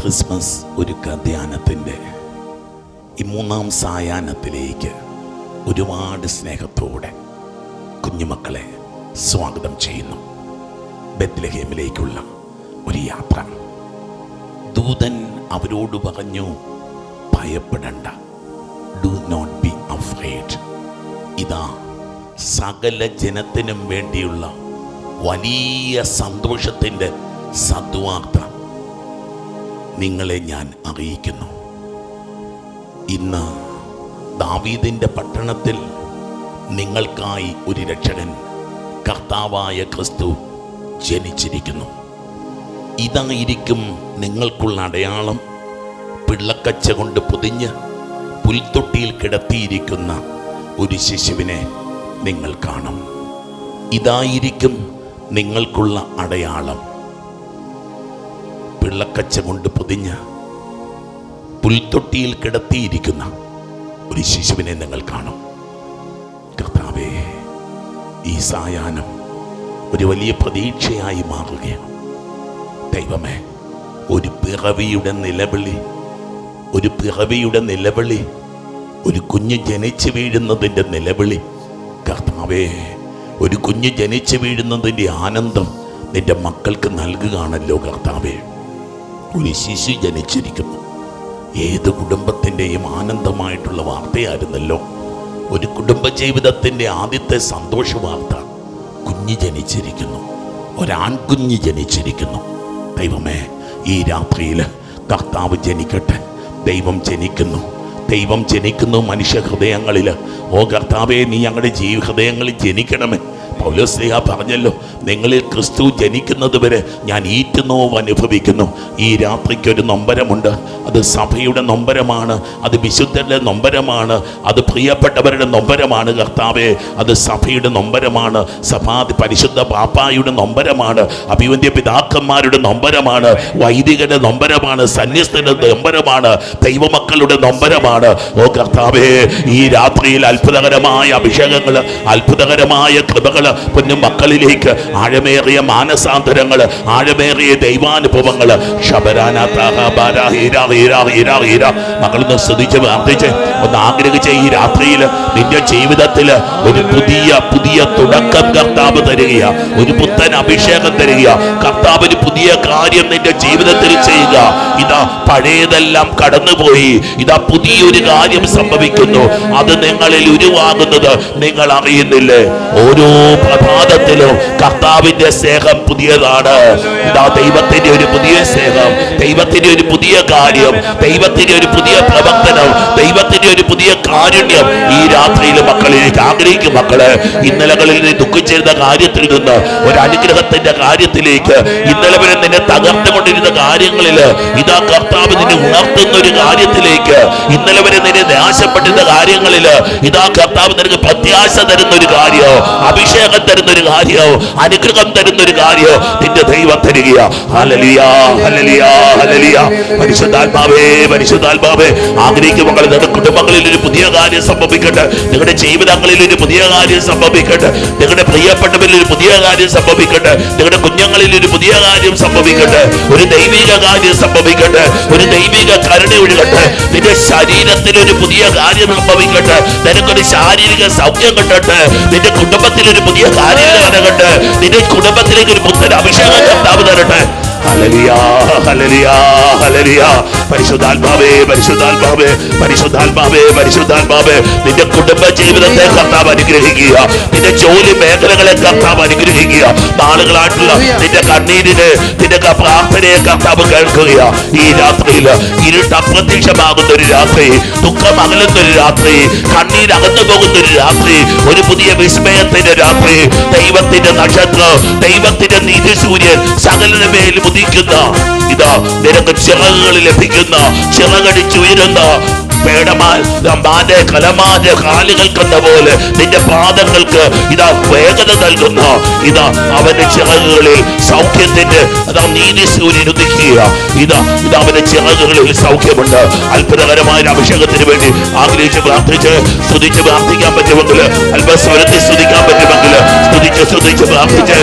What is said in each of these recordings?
Christmas ഒരുക്ക ധ്യാനത്തിൻ്റെ ഈ മൂന്നാം സായാഹ്നത്തിലേക്ക് ഒരുപാട് സ്നേഹത്തോടെ കുഞ്ഞുമക്കളെ സ്വാഗതം ചെയ്യുന്നു. ബെത്ലഹേമിലേക്കുള്ള ഒരു യാത്ര. ദൂതൻ അവരോട് പറഞ്ഞു, ഭയപ്പെടണ്ട, ഡു നോട്ട് ബി അഫ്രൈഡ്. ഇതാ സകല ജനത്തിനും വേണ്ടിയുള്ള വലിയ സന്തോഷത്തിൻ്റെ സദ്വാർത്ത നിങ്ങളെ ഞാൻ അറിയിക്കുന്നു. ഇന്ന് ദാവീദിൻ്റെ പട്ടണത്തിൽ നിങ്ങൾക്കായി ഒരു രക്ഷകൻ, കർത്താവായ ക്രിസ്തു ജനിച്ചിരിക്കുന്നു. ഇതായിരിക്കും നിങ്ങൾക്കുള്ള അടയാളം. പിള്ളക്കച്ച കൊണ്ട് പൊതിഞ്ഞ് പുൽത്തൊട്ടിയിൽ കിടത്തിയിരിക്കുന്ന ഒരു ശിശുവിനെ നിങ്ങൾ കാണും. ഇതായിരിക്കും നിങ്ങൾക്കുള്ള അടയാളം. പിള്ളക്കച്ച കൊണ്ട് പൊതിഞ്ഞ് പുൽത്തൊട്ടിയിൽ കിടത്തിയിരിക്കുന്ന ഒരു ശിശുവിനെ നിങ്ങൾ കാണും. കർത്താവേ, ഈ സായാഹ്നം ഒരു വലിയ പ്രതീക്ഷയായി മാറുകയാണ്. ദൈവമേ, ഒരു പിറവിയുടെ നിലവിളി, ഒരു കുഞ്ഞ് ജനിച്ചു വീഴുന്നതിൻ്റെ നിലവിളി. കർത്താവേ, ഒരു കുഞ്ഞ് ജനിച്ചു വീഴുന്നതിൻ്റെ ആനന്ദം നിന്റെ മക്കൾക്ക് നൽകുകയാണല്ലോ കർത്താവേ. ഒരു ശിശു ജനിച്ചിരിക്കുന്നു. ഏത് കുടുംബത്തിൻ്റെയും ആനന്ദമായിട്ടുള്ള വാർത്തയായിരുന്നല്ലോ. ഒരു കുടുംബ ജീവിതത്തിൻ്റെ ആദ്യത്തെ സന്തോഷ വാർത്ത, കുഞ്ഞ് ജനിച്ചിരിക്കുന്നു, ഒരാൺകുഞ്ഞ് ജനിച്ചിരിക്കുന്നു. ദൈവമേ, ഈ രാത്രിയിൽ കർത്താവ് ജനിക്കട്ടെ. ദൈവം ജനിക്കുന്നു മനുഷ്യ ഹൃദയങ്ങളിൽ. ഓ കർത്താവേ, നീ ഞങ്ങളുടെ ഹൃദയങ്ങളിൽ ജനിക്കണമേ. പൗലോസ്ലീഹ പറഞ്ഞല്ലോ, നിങ്ങളിൽ ക്രിസ്തു ജനിക്കുന്നത് വരെ ഞാൻ ഈറ്റുനോവ് അനുഭവിക്കുന്നു. ഈ രാത്രിക്കൊരു നൊമ്പരമുണ്ട്. അത് സഭയുടെ നൊമ്പരമാണ്, അത് വിശുദ്ധരുടെ നൊമ്പരമാണ്, അത് പ്രിയപ്പെട്ടവരുടെ നൊമ്പരമാണ് കർത്താവേ. അത് സഭയുടെ നൊമ്പരമാണ്, പരിശുദ്ധ പാപ്പായുടെ നൊമ്പരമാണ്, അഭിവന്ദ്യ പിതാക്കന്മാരുടെ നൊമ്പരമാണ്, വൈദികരുടെ നൊമ്പരമാണ്, സന്യസ്തരുടെ നൊമ്പരമാണ്, ദൈവമക്കളുടെ നൊമ്പരമാണ്. ഓ കർത്താവേ, ഈ രാത്രിയിൽ അത്ഭുതകരമായ അഭിഷേകങ്ങൾ, അത്ഭുതകരമായ കൃപകൾ പൊന്നു മക്കളിലേക്ക്, ആഴമേറിയ മാനസാന്തരങ്ങൾ, ആഴമേറിയ ദൈവാനുഭവങ്ങൾ. മകളൊന്ന് ശ്രദ്ധിച്ച് പ്രാർത്ഥിച്ച് ഒന്ന് ആഗ്രഹിച്ച ഈ രാത്രിയിൽ നിന്റെ ജീവിതത്തിൽ ഒരു പുതിയ തുടക്കം കർത്താവ് തരിക, ഒരു പുത്തൻ അഭിഷേകം തരിക. കർത്താവ് ഒരു പുതിയ കാര്യം നിന്റെ ജീവിതത്തിൽ ചെയ്യുക. ഇതാ പഴയതെല്ലാം കടന്നുപോയി, ഇതാ പുതിയൊരു കാര്യം സംഭവിക്കുന്നു. അത് നിങ്ങളിൽ ഉരുവാകുന്നത് നിങ്ങൾ അറിയുന്നില്ലേ? ഓരോ പ്രഭാതത്തിലും കർത്താവിന്റെ സ്നേഹം പുതിയതാണ്. ഇതാ ദൈവത്തിന്റെ ഒരു പുതിയ സ്നേഹം, ദൈവത്തിന്റെ ഒരു പുതിയ കാര്യം, ദൈവത്തിന്റെ ഒരു പുതിയ പ്രവർത്തനം, ദൈവത്തിന്റെ ഒരു പുതിയ കാരുണ്യം ഈ രാത്രിയിൽ മക്കളിലേക്ക് ആഗ്രഹിക്കും. മക്കള്, ഇന്നലകളിൽ നീ ദുഃഖിച്ചിരുന്ന കാര്യത്തിൽ നിന്ന് ഒരു അനുഗ്രഹത്തിന്റെ കാര്യത്തിലേക്ക്, ഇന്നലെ വരെ നിന്നെ തകർത്തുകൊണ്ടിരുന്ന കാര്യങ്ങളിൽ ഇതാ കർത്താവ് നിന്നെ ഉണർത്തുന്ന ഒരു കാര്യത്തിലേക്ക്, ഇന്നലെ വരെ നിന്നെ നാശപ്പെട്ടിരുന്ന കാര്യങ്ങളിൽ ഇതാ കർത്താവ് നിനക്ക് പ്രത്യാശ തരുന്ന ഒരു കാര്യം, അഭിഷേകം തരുന്ന ഒരു കാര്യം, അനുഗ്രഹം തരുന്ന ഒരു കാര്യം നിന്റെ ദൈവം തരിക. Hallelujah, hallelujah, hallelujah. പരിശുദ്ധാത്മാവേ, ആഗ്രഹിക്കും മക്കളെ, നിങ്ങളുടെ കുടുംബങ്ങളിൽ ഒരു പുതിയ കാര്യം സംഭവിക്കട്ടെ, നിങ്ങളുടെ ജീവിതങ്ങളിൽ ഒരു പുതിയ കാര്യം സംഭവിക്കട്ടെ, നിങ്ങളുടെ പ്രിയപ്പെട്ടവരിൽ ഒരു പുതിയ കാര്യം സംഭവിക്കട്ടെ, നിങ്ങളുടെ കുഞ്ഞുങ്ങളിൽ ഒരു പുതിയ കാര്യം സംഭവിക്കട്ടെ, ഒരു ദൈവിക കാര്യം സംഭവിക്കട്ടെ, ഒരു ദൈവിക കരുണ ഒഴുകട്ടെ, നിന്റെ ശരീരത്തിൽ ഒരു പുതിയ കാര്യം സംഭവിക്കട്ടെ, നിനക്കൊരു ശാരീരിക സൗഖ്യം കിട്ടട്ടെ, നിന്റെ കുടുംബത്തിൽ ഒരു പുതിയ കാര്യം നടക്കട്ടെ, നിന്റെ കുടുംബത്തിലേക്ക് ഒരു പുത്തൻ അഭിഷേകം കർത്താവ് തരട്ടെ. Hallelujah, hallelujah, hallelujah. പരിശുദ്ധാത്മാവേ, പരിശുദ്ധാത്മാവേ, പരിശുദ്ധാത്മാവേ, പരിശുദ്ധാത്മാവേ, നിന്റെ കുടുംബ ജീവിതത്തെ കർത്താവ് അനുഗ്രഹിക്കുക, നിന്റെ ജോലി മേഖലകളെ കർത്താവ് അനുഗ്രഹിക്കുക. നാളുകളായിട്ടുള്ള നിന്റെ കണ്ണീരിന്, നിന്റെ പ്രാർത്ഥനയെ കർത്താവ് കേൾക്കുക. ഈ രാത്രിയിൽ ഇരുട്ട് അപ്രത്യക്ഷമാകുന്ന ഒരു രാത്രി, ദുഃഖം അകലുന്ന ഒരു രാത്രി, കണ്ണീര് അകന്നു പോകുന്ന ഒരു രാത്രി, ഒരു പുതിയ വിസ്മയത്തിന്റെ രാത്രി. ദൈവത്തിന്റെ നക്ഷത്രം, ദൈവത്തിന്റെ നീതിസൂര്യൻ സകലരുടെ മേൽ ഉദിക്കുന്ന, ഇതാ നിനക്ക് ചിറകുകൾ ലഭിക്കുന്ന, ചിറകടിച്ചുയരുന്ന കാലുകൾക്കെന്ന പോലെ നിന്റെ പാദങ്ങൾക്ക് ഇതാ വേഗത നൽകുന്ന ഇതാ അവന്റെ ചിറകുകളിൽ സൗഖ്യത്തിന്റെ അതാ നീതി സൂര്യൻ ഉദിക്കുക. ഇതാ അവന്റെ ചിറകുകളിൽ സൗഖ്യമുണ്ട്. അത്ഭുതകരമായ അഭിഷേകത്തിന് വേണ്ടി ആഗ്രഹിച്ച് പ്രാർത്ഥിച്ച് സ്തുതിച്ച് പ്രാർത്ഥിക്കാൻ പറ്റുമെങ്കിൽ, അല്പസ്വരത്തിൽ സ്തുതിക്കാൻ പറ്റുമെങ്കിൽ സ്തുതിച്ച് പ്രാർത്ഥിച്ച്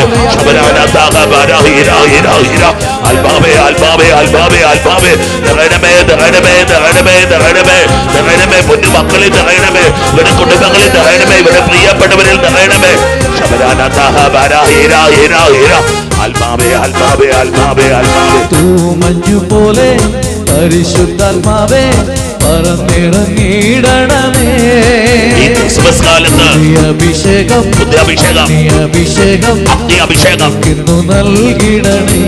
പൊന്നു മക്കളിൽ നിറയണമേ, ഇവരുടെ കുടുംബങ്ങളിൽ നിറയണമേ, ഇവരുടെ പ്രിയപ്പെട്ടവരിൽ നിറയണമേ. പോലെ പരിശുദ്ധാത്മാവേ പറന്നിറങ്ങിയിടണമേ. അഭിഷേകം ഇന്നു നൽകിടണേ.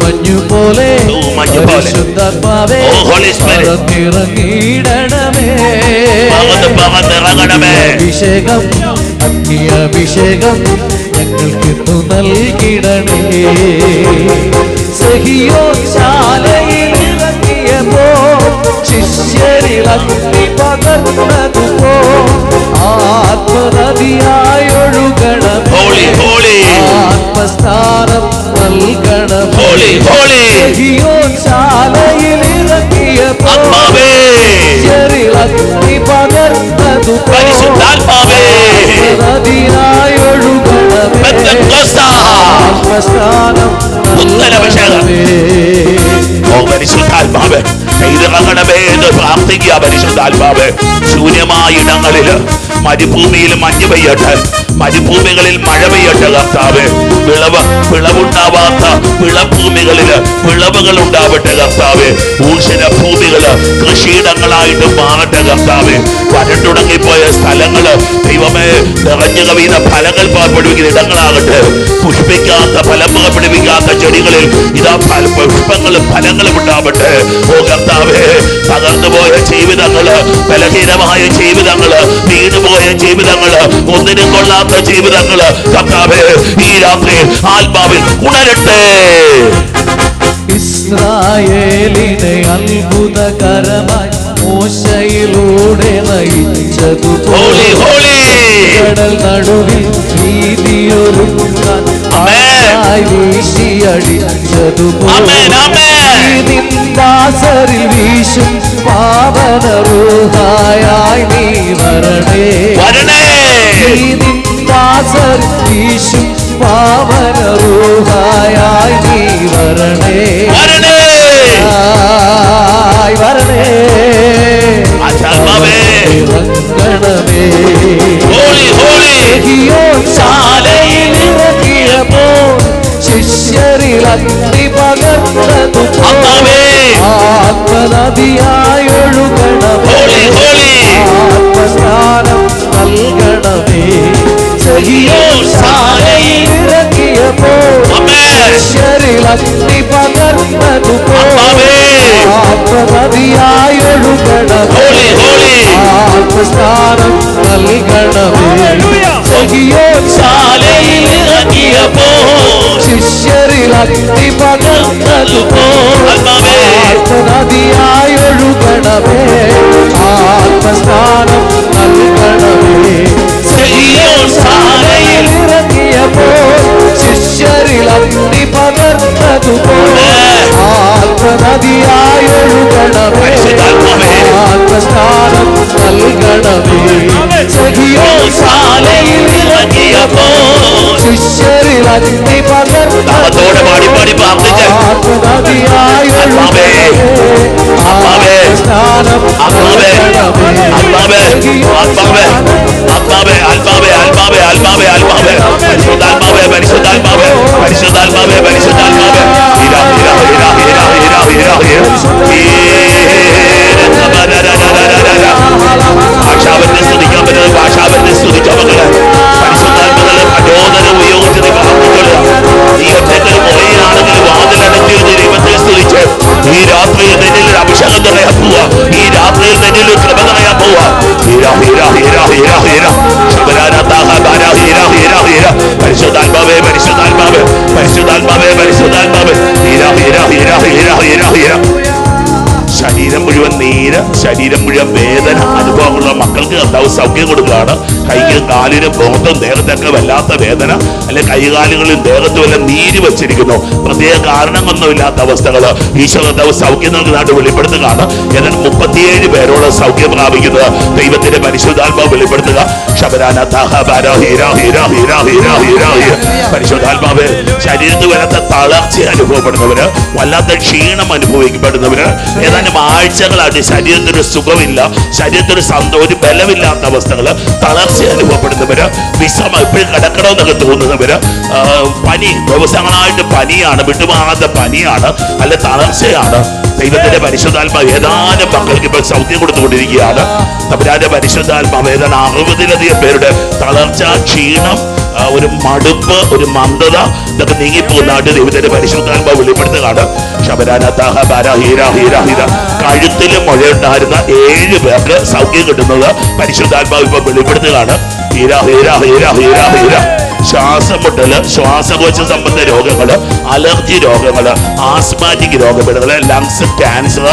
മഞ്ഞു പോലെ പരിശുദ്ധാത്മാവേ പറന്നിറങ്ങിയിടണമേ. അഭിഷേകം അഗ്നിയഭിഷേകം ഞങ്ങൾക്കിന്നു നൽകിടണേ. സഹിയോൻ ശാലയിൽ ഇറങ്ങിയപ്പോ ശിഷ്യരിൽ അഗ്നി പകർന്നതുപോ ആത്മനദിയായി ഒഴുകണമേ. ആത്മസ്ഥാനം നൽകണമേ. സഹിയോൻ ശാലയിൽ ഇറങ്ങിയപ്പോ ശിഷ്യരിൽ അഗ്നി പകർന്നതുപോ ആത്മനദിയായി ഒഴുകണമേ. ആത്മസ്ഥാനം പരിശുദ്ധാത്മാവ് ഇറങ്ങണമേ എന്ന് പ്രാർത്ഥിക്കുക. പരിശുദ്ധാത്മാവ് ശൂന്യമായ ഇടങ്ങളില് മരുഭൂമിയിൽ മഞ്ഞ് പെയ്യട്ടെ, മരുഭൂമികളിൽ മഴ പെയ്യട്ടെ കർത്താവ്. വിളവുണ്ടാവാത്ത വിളഭൂമികളില് വിളവുകൾ ഉണ്ടാവട്ടെ കർത്താവ്. ഊഷര ഭൂമികള് കൃഷിയിടങ്ങളായിട്ട് മാറട്ടെ കർത്താവ്. വരണ്ടുടങ്ങിപ്പോയ സ്ഥലങ്ങള് ദൈവമേ നിറഞ്ഞു കവിയുന്ന ഫലങ്ങൾ പുറപ്പെടുവിക്കുന്ന ഇടങ്ങളാകട്ടെ. പുഷ്പിക്കാത്ത ഫലം പുറപ്പെടുവിക്കാത്ത ചെടികളിൽ ഇതാ പുഷ്പങ്ങളും ഫലങ്ങളും ഉണ്ടാവട്ടെ. ഓ കർത്താവേ, തകർന്നുപോയ ജീവിതങ്ങള്, ബലഹീനമായ ജീവിതങ്ങള്, വീണുപോയ ജീവിതങ്ങള്, ഒന്നിനും കൊള്ളാത്ത ജീവിതങ്ങള് കർത്താവേ ഈ രാത്രി ആത്മാവിൽ ഉണരട്ടെ. ഇസ്രായേലിനെ അത്ഭുതകരമായി മോശയിലൂടെ നയിച്ചതുപോലെ കടൽ നടുവിൽ ഭീതിയൊരുക്കാൻ വീശിയടിച്ചതുപോലെ നിന്ദാസരിൽ വീശും പാവനരൂഹായി നീ വരണേ. നിന്ദാസരിൽ വീശും പാവനരൂഹായി നീ വരണേ. വരണേ ഇറങ്ങണമേ. ശാലയിൽ ഇറങ്ങിയപ്പോ ശിഷ്യരിൽ അഗ്നി പകർന്നതു ആത്മനദിയായി ഒഴുകണമേ. ആത്മസ്ഥാനം നൽകണമേ. ശാലയിൽ ഇറങ്ങിയപ്പോ ശിഷ്യരിൽ അഗ്നി പകർന്നതു ആത്മനദിയായി ഒഴുകണമേ. ആത്മസ്ഥാനം നൽകണമേ. ശാലയിൽ ഇറങ്ങിയപ്പോ ശിഷ്യരിൽ അഗ്നി പകർന്നതുപോ ആത്മനദിയായി ഒഴുകണമേ. ആത്മസ്ഥാനം നൽകണമേ. ശാലയിൽ ഇറങ്ങിയപ്പോ ശിഷ്യരിൽ അഗ്നി പകർന്നതുപോ ആത്മനദിയായി ഒഴുകണമേ. ആത്മസ്ഥാനം നൽകണമേ. ശാലയിൽ ഇറങ്ങിയപ്പോ ശിഷ്യരിൽ അഗ്നി പകർന്നതുപോ ആത്മനദിയായി ഒഴുകണമേ. ആത്മസ്ഥാനം ഭാഷാവന്നെ സ്തുതിക്കാൻ പറ്റുന്നത് ഭാഷാവന്നെ സ്തുതിക്കാൻ പറ്റുന്നത് പരിശുദ്ധാത്മാവിന്റെ പ്രചോദനം ഉപയോഗിച്ച് നീ പ്രാർത്ഥിക്കുക. നീ ഒറ്റയ്ക്ക് മുറിയാണെങ്കിൽ വാതിലടച്ചിരുന്ന് ദൈവത്തെ സ്തുതിച്ച് ഈ രാത്രിയിൽ നിന്നിൽ ഒരു അഭിഷേകം നിറയാൻ പോവാ. ഈ രാത്രിയിൽ നിന്നിൽ ഒരു കൃപ നിറയാൻ പോവാ. പരിശുദ്ധാത്മാവേ പരിശുദ്ധാത്മാവേ പരിശുദ്ധാത്മാവേ പരിശുദ്ധാത്മാവേ ശരീരം മുഴുവൻ നീര്, ശരീരം മുഴുവൻ വേദന അനുഭവങ്ങളുള്ള മക്കൾക്ക് കർത്താവ് സൗഖ്യം കൊടുക്കുകയാണ്. കൈക്കും കാലിനും മുഖത്തും ദേഹത്തൊക്കെ വല്ലാത്ത വേദന, അല്ലെ കൈകാലുകളിൽ ദേഹത്ത് വല്ല നീര് വെച്ചിരിക്കുന്നു, പ്രത്യേക കാരണമൊന്നുമില്ലാത്ത അവസ്ഥകൾ ഈശോ കർത്താവ് സൗഖ്യം നൽകുന്നതായിട്ട് വെളിപ്പെടുത്തുകയാണ്. ഏതാണ്ട് 37 പേരോട് സൗഖ്യം പ്രാപിക്കുന്നത് ദൈവത്തിന്റെ പരിശുദ്ധാത്മാവ് വെളിപ്പെടുത്തുക. പരിശുദ്ധാത്മാവ് ശരീരത്തിൽ വല്ലാത്ത തളർച്ച അനുഭവപ്പെടുന്നവര്, വല്ലാത്ത ക്ഷീണം അനുഭവിക്കപ്പെടുന്നവര്, ഏതാനും ആഴ്ചകളായിട്ട് ശരീരത്തിന് സുഖമില്ല, ശരീരത്തിന് ഒരു ബലമില്ലാത്ത അവസ്ഥകള്, തളർച്ച അനുഭവപ്പെടുന്നവര്, വിശ്രമം എപ്പോഴും കിടക്കണമെന്നൊക്കെ തോന്നുന്നവര്, പനി ദിവസങ്ങളായിട്ട് പനിയാണ്, വിട്ടുമാറാത്ത പനിയാണ്, അല്ല തളർച്ചയാണ്. ദൈവത്തിന്റെ പരിശുദ്ധാത്മാവ് ഏതാനും മക്കൾക്ക് ഇപ്പോൾ സൗഖ്യം കൊടുത്തുകൊണ്ടിരിക്കുകയാണ്. തമ്പുരാന്റെ പരിശുദ്ധാത്മാവ് ഏതാണ്ട് 60-ലധികം പേരുടെ തളർച്ച, ക്ഷീണം, ഒരു മടുപ്പ്, ഒരു മന്ദത ഇതൊക്കെ നീങ്ങിപ്പോകുന്നതായിട്ട് ദൈവത്തിന്റെ പരിശുദ്ധാത്മാവ് വെളിപ്പെടുത്തുകയാണ്. കഴുത്തിൽ മുഴയുണ്ടായിരുന്ന 7 പേർക്ക് സൗഖ്യം കിട്ടുന്നത് പരിശുദ്ധാത്മാവ് ഇപ്പൊ വെളിപ്പെടുത്തുകയാണ്. ശ്വാസമുട്ടല്, ശ്വാസകോശ സംബന്ധ രോഗങ്ങള്, അലർജി രോഗങ്ങള്, ആസ്മാറ്റിക് രോഗപീഠകള്, ലങ്സ് ക്യാൻസർ,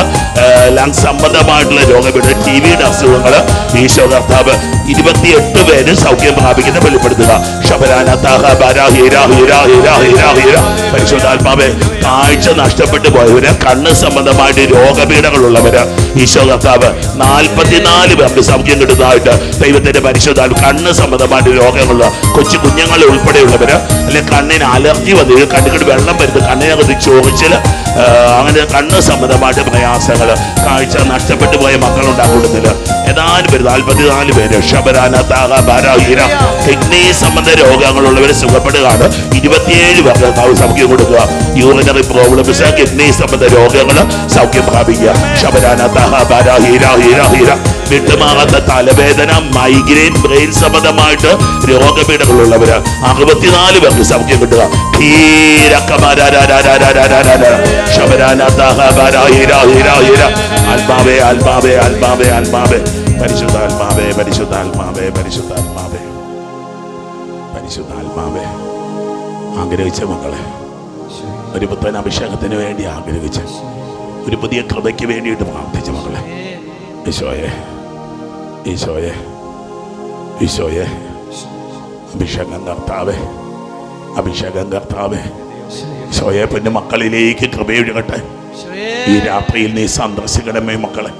ലങ്സ് സംബന്ധമായിട്ടുള്ള രോഗപീഠ, ടിവിയുടെ അസുഖങ്ങള് ഈശോ കർത്താവ് 28 പേര് സൗഖ്യം പ്രാപിക്കുന്ന വെളിപ്പെടുത്തുക. പരിശുദ്ധാത്മാവെ കാഴ്ച നഷ്ടപ്പെട്ടു പോയവര്, കണ്ണ് സംബന്ധമായിട്ട് രോഗപീഠങ്ങളുള്ളവര് ഈശോ കർത്താവ് 44 പേർക്ക് സൗഖ്യം കിട്ടുന്നതായിട്ട് ദൈവത്തിന്റെ പരിശുദ്ധാത്മാവ്. കണ്ണ് സംബന്ധമായിട്ട് രോഗങ്ങളുള്ള കൊച്ചു കുഞ്ഞുങ്ങൾ ഉൾപ്പെടെയുള്ളവര്, അല്ലെ കണ്ണിന് അലർജി വന്നു, കണ്ണുകൾ വെള്ളം വരുന്നത്, കണ്ണിനകത്ത് ചൊറിച്ചില്, അങ്ങനെ കണ്ണ് സംബന്ധമായിട്ട് പ്രയാസങ്ങള്, കാഴ്ച നഷ്ടപ്പെട്ടു പോയ മക്കളുണ്ടാകൂടുന്നില്ല. ഏതാനും പേര് 44 പേര് കിഡ്നി സംബന്ധ രോഗങ്ങളുള്ളവരെ സുഖപ്പെടുകയാണ്. 27 പേർക്ക് സൗഖ്യം കൊടുക്കുക. യൂറിനറി പ്രോബ്ലംസ്, കിഡ്നി സംബന്ധ രോഗങ്ങൾ സൗഖ്യം പ്രാപിക്കുക. വിട്ടുമാറാത്ത തലവേദന, മൈഗ്രെയിൻ, ബ്രെയിൻ സംബന്ധമായിട്ട് രോഗപീഠങ്ങളുള്ളവര് 64 പേർക്ക് സൗഖ്യം കിട്ടുക. ആത്മാവേ ആത്മാവേ ആത്മാവേ ആത്മാവേ പരിശുദ്ധാത്മാവേ പരിശുദ്ധാത്മാവേ പരിശുദ്ധാത്മാവേ പരിശുദ്ധാത്മാവേ ആഗ്രഹിച്ച മക്കളെ, ഒരു പുത്തൻ അഭിഷേകത്തിന് വേണ്ടി ആഗ്രഹിച്ച്, ഒരു പുതിയ കൃപയ്ക്ക് വേണ്ടിയിട്ട് പ്രാർത്ഥിച്ച മക്കളെ, ഈശോയെ ഈശോയെ ഈശോയെ അഭിഷേകം കർത്താവേ, അഭിഷേകം കർത്താവേ, ഈശോയെ പൊന്നു മക്കളിലേക്ക് കൃപയൊഴുകട്ടെ. ഈ രാത്രിയിൽ നീ സന്ദർശിക്കണമേ മക്കളെ.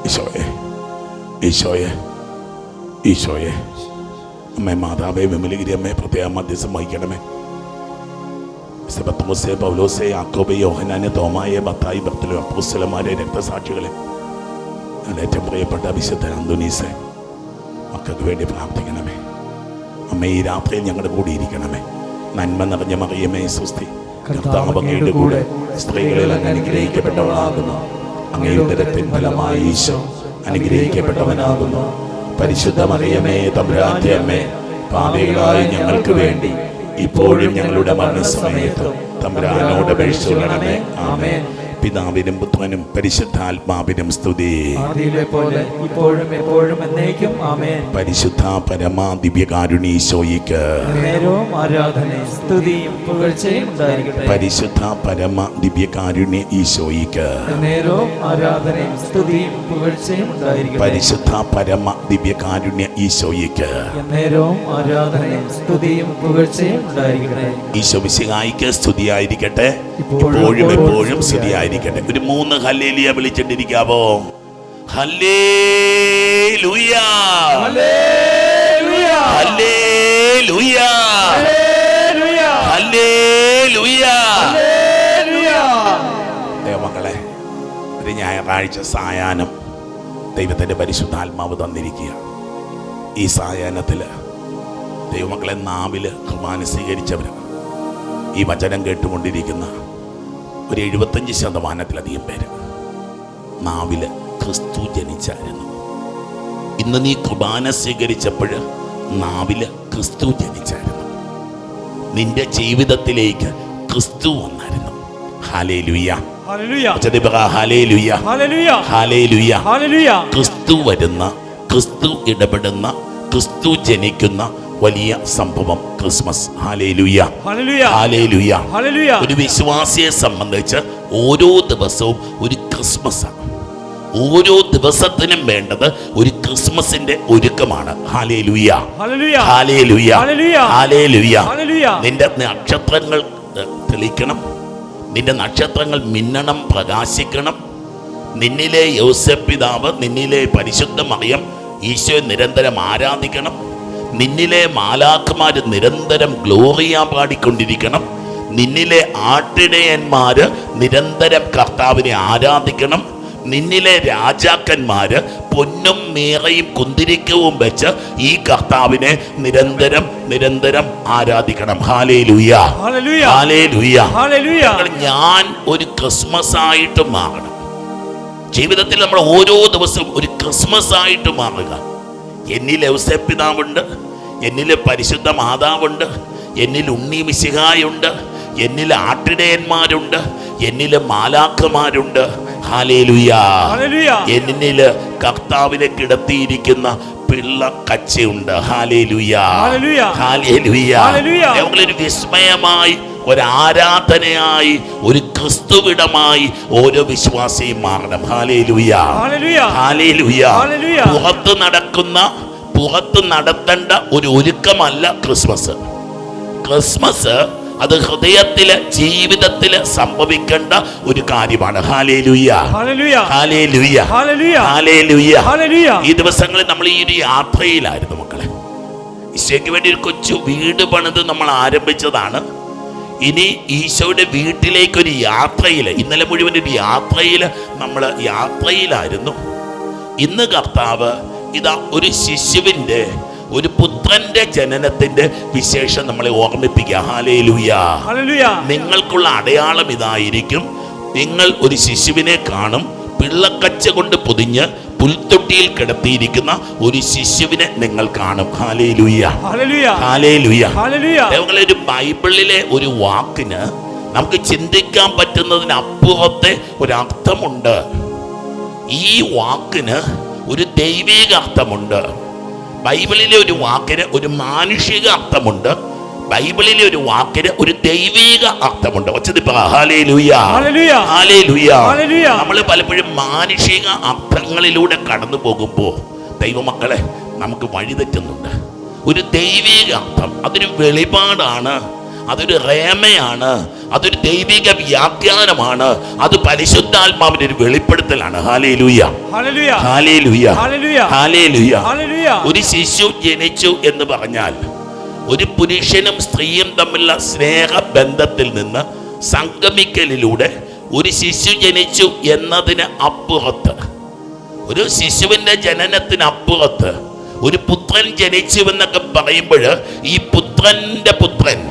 ഈശോയെ ഈശോയെ ഈശോയെ അമ്മേ, മാതാവേ, വിമലഗിരി അമ്മേ, പ്രത്യേകം മധ്യസ്ഥം വഹിക്കണമേ. പത്രോസേ, പൗലോസേ, യാക്കോബേ, യോഹന്നാനെ, തോമായെ, ബത്തായി, ബർത്തലോ, അപ്പോസ്തലന്മാരെ, രക്തസാക്ഷികളെ, ഏറ്റവും പ്രിയപ്പെട്ട വിശുദ്ധ അന്തോനീസേ, മക്കൾക്ക് വേണ്ടി പ്രാർത്ഥിക്കണമേ. അമ്മേ, ഈ രാത്രിയിൽ ഞങ്ങളുടെ കൂടി ഇരിക്കണമേ. നന്മ നിറഞ്ഞ മറിയമേ, സ്വസ്തി, കർത്താവ് അങ്ങയുടെ കൂടെ സ്ത്രീകളിൽ അങ്ങ് അനുഗ്രഹിക്കപ്പെട്ടവളാകുന്നു. അങ്ങയുടെ ഉദരത്തിൻ ഫലമായി ഈശോ അനുഗ്രഹിക്കപ്പെട്ടവനാകുന്നു. പരിശുദ്ധ മറിയമേ, തമ്പുരാന്റെ അമ്മേ, പാപികളായ ഞങ്ങൾക്ക് വേണ്ടി ഇപ്പോഴും ഞങ്ങളുടെ മരണസമയത്തും തമ്പുരാനോട് അപേക്ഷിച്ചുകൊള്ളണമേ. ആമേൻ. പിതാവിനും പുത്രനും പരിശുദ്ധാത്മാവിനും സ്തുതി. പരിശുദ്ധ പരമാ ദിവ്യകാരുണ്യീശോയ്ക്ക് പരിശുദ്ധ പരമ ദിവ്യകാരുണ്യ ഈശോയ്ക്ക് പരിശുദ്ധ പരമ ദിവ്യകാരുണ്യ ഈശോയ്ക്ക് ഈശോ മിശിഹായിക്ക് സ്തുതിയായിരിക്കട്ടെ, ഇപ്പോഴും എപ്പോഴും സ്തുതിയായിരിക്കട്ടെ. ഒരു 3 ഹല്ലേലൂയ വിളിച്ചിട്ടിരിക്കാവോ? Hallelujah hallelujah hallelujah hallelujah. ദൈവമക്കളെ, ഒരു ഞായറാഴ്ച സായാഹ്നം ദൈവത്തിന്റെ പരിശുദ്ധാത്മാവ് തന്നിരിക്കുക. ഈ സായാഹ്നത്തില് ദൈവമക്കളെ, നാവില് കുർബാന സ്വീകരിച്ചവര്, ഈ വചനം കേട്ടുകൊണ്ടിരിക്കുന്ന ഒരു 75% പേര് നാവില് ക്രിസ്തു ജനിച്ചായിരുന്നു. ഇന്ന് നീ കുർബാന സ്വീകരിച്ചപ്പോൾ നാവില് ക്രിസ്തു ജനിച്ചായിരുന്നു. നിന്റെ ജീവിതത്തിലേക്ക് ക്രിസ്തു വന്നായിരുന്നു. Hallelujah hallelujah hallelujah. ക്രിസ്തു വരുന്ന, ക്രിസ്തു ഇടപെടുന്ന, ക്രിസ്തു ജനിക്കുന്ന വലിയ സംഭവം ക്രിസ്മസ്. ഹല്ലേലൂയ, ഹല്ലേലൂയ, ഹല്ലേലൂയ. ഹല്ലേലൂയ. ഒരു വിശ്വാസിയെ സംബന്ധിച്ച് ഓരോ ദിവസവും ഒരു ക്രിസ്മസ് ആണ്. ഓരോ ദിവസത്തിനും വേണ്ടത് ഒരു ക്രിസ്മസിന്റെ ഒരുക്കമാണ്. Hallelujah, hallelujah, hallelujah, hallelujah, hallelujah. Hallelujah. നിന്റെ നക്ഷത്രങ്ങൾ തെളിക്കണം, നിന്റെ നക്ഷത്രങ്ങൾ മിന്നണം, പ്രകാശിക്കണം. നിന്നിലെ യോസേപ്പ് പിതാവ്, നിന്നിലെ പരിശുദ്ധ മറിയം ഈശോയെ നിരന്തരം ആരാധിക്കണം. നിന്നിലെ മാലാഖമാര് നിരന്തരം ഗ്ലോറിയ പാടിക്കൊണ്ടിരിക്കണം. നിന്നിലെ ആട്ടിടയന്മാര് നിരന്തരം കർത്താവിനെ ആരാധിക്കണം. നിന്നിലെ രാജാക്കന്മാര് പൊന്നും മീറയും കുന്തിരിക്കവും വെച്ച് ഈ കർത്താവിനെ നിരന്തരം നിരന്തരം ആരാധിക്കണം. Hallelujah, hallelujah, hallelujah, hallelujah. ഞാൻ ഒരു ക്രിസ്മസ് ആയിട്ട് മാറണം. ജീവിതത്തിൽ നമ്മൾ ഓരോ ദിവസവും ഒരു ക്രിസ്മസ് ആയിട്ട് മാറുക. എന്നിൽ യോസേപ്പ് പിതാവുണ്ട്, എന്നിൽ പരിശുദ്ധ മാതാവുണ്ട്, എന്നിൽ ഉണ്ണി മിശിഹായുണ്ട്, എന്നിൽ ആട്ടിടയന്മാരുണ്ട്, എന്നിൽ മാലാഖമാരുണ്ട്. ഹല്ലേലൂയ, എന്നിൽ കർത്താവിനെ കിടത്തിയിരിക്കുന്ന പിള്ള കച്ചയുണ്ട്. ഹല്ലേലൂയ, ഹല്ലേലൂയ. ഒരു വിസ്മയമായി, ഒരു ആരാധനയായി, ഒരു ക്രിസ്തുവിടമായി ഓരോ വിശ്വാസിയും മാറണം. ഹല്ലേലൂയ, ഹല്ലേലൂയ. പുറത്ത് നടത്തേണ്ട ഒരു ഒരുക്കമല്ല ക്രിസ്മസ്. ക്രിസ്മസ് അത് ഹൃദയത്തില്, ജീവിതത്തില് സംഭവിക്കേണ്ട ഒരു കാര്യമാണ്. Hallelujah, hallelujah, hallelujah. ഈ ദിവസങ്ങളിൽ നമ്മൾ ഈ ഒരു യാത്രയിലായിരുന്നു മക്കളെ. ഈശോയ്ക്ക് വേണ്ടി ഒരു കൊച്ചു വീട് പണിത് നമ്മൾ ആരംഭിച്ചതാണ്. ഇനി ഈശോയുടെ വീട്ടിലേക്കൊരു യാത്രയില്, ഇന്നലെ മുഴുവൻ ഒരു യാത്രയില് നമ്മൾ യാത്രയിലായിരുന്നു. ഇന്ന് കർത്താവ് ഇതാ ഒരു ശിശുവിൻ്റെ, ഒരു പുത്രന്റെ ജനനത്തിന്റെ വിശേഷം നമ്മളെ ഓർമ്മിപ്പിക്കുക. ഹല്ലേലൂയ. നിങ്ങൾക്കുള്ള അടയാളം ഇതായിരിക്കും. നിങ്ങൾ ഒരു ശിശുവിനെ കാണും, പിള്ളക്കച്ച കൊണ്ട് പൊതിഞ്ഞ് പുൽത്തൊട്ടിയിൽ കിടത്തിയിരിക്കുന്ന ഒരു ശിശുവിനെ നിങ്ങൾ കാണും. ഹല്ലേലൂയ, ഹല്ലേലൂയ. ഒരു ബൈബിളിലെ ഒരു വാക്കിന് നമുക്ക് ചിന്തിക്കാൻ പറ്റുന്നതിനപ്പുറത്തെ ഒരർത്ഥമുണ്ട്. ഈ വാക്കിന് ഒരു ദൈവിക അർത്ഥമുണ്ട്. ബൈബിളിലെ ഒരു വാക്കിന് ഒരു മാനുഷിക അർത്ഥമുണ്ട്. ബൈബിളിലെ ഒരു വാക്കിന് ഒരു ദൈവിക അർത്ഥമുണ്ട്. നമ്മൾ പലപ്പോഴും മാനുഷിക അർത്ഥങ്ങളിലൂടെ കടന്നു പോകുമ്പോൾ ദൈവമക്കളെ നമുക്ക് വഴിതെറ്റുന്നുണ്ട്. ഒരു ദൈവിക അർത്ഥം, അതൊരു വെളിപാടാണ്, അതൊരു റേമയാണ്, അതൊരു ദൈവിക വ്യാഖ്യാനമാണ്, അത് പരിശുദ്ധാത്മാവിന്റെ ഒരു വെളിപ്പെടുത്തലാണ്. ഹല്ലേലൂയ, ഹല്ലേലൂയ, ഹല്ലേലൂയ. ഒരു ശിശു ജനിച്ചു എന്ന് പറഞ്ഞാൽ ഒരു പുരുഷനും സ്ത്രീയും തമ്മിലുള്ള സ്നേഹബന്ധത്തിൽ നിന്ന് സംഗമിക്കലിലൂടെ ഒരു ശിശു ജനിച്ചു എന്നതിന് അപ്പുറത്ത്, ഒരു ശിശുവിൻ്റെ ജനനത്തിനപ്പുറത്ത് ഒരു പുത്രൻ ജനിച്ചു എന്നൊക്കെ പറയുമ്പോൾ ഈ പുത്രന്റെ പുത്രൻ,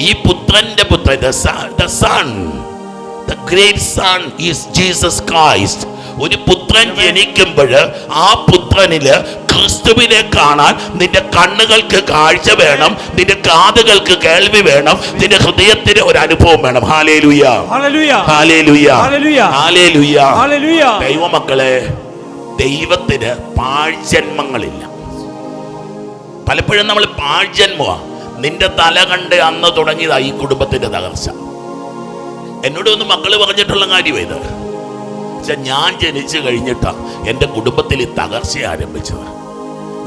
ഈ പുത്രന്റെ പുത്രൻ, the son, the great son is Jesus Christ. ഒരു പുത്രൻ ജനിക്കുമ്പോൾ ആ പുത്രനില് ക്രിസ്തുവിനെ കാണാൻ നിന്റെ കണ്ണുകൾക്ക് കാഴ്ച വേണം, നിന്റെ കാതുകൾക്ക് കേൾവി വേണം, നിന്റെ ഹൃദയത്തിന് ഒരു അനുഭവം വേണം. Hallelujah, hallelujah, hallelujah. ദൈവമക്കളെ, ദൈവത്തിന് പാഴ്ജന്മങ്ങളില്ല. പലപ്പോഴും നമ്മൾ പാഴ്ജന്മമാണ്. നിന്റെ തല കണ്ട് അന്ന് തുടങ്ങിയതാ ഈ കുടുംബത്തിന്റെ തകർച്ച. എന്നോട് ഒന്ന് മക്കള് പറഞ്ഞിട്ടുള്ള കാര്യം ഇത്. ഞാൻ ജനിച്ചു കഴിഞ്ഞിട്ടാ എൻ്റെ കുടുംബത്തിൽ ഈ തകർച്ച ആരംഭിച്ചത്.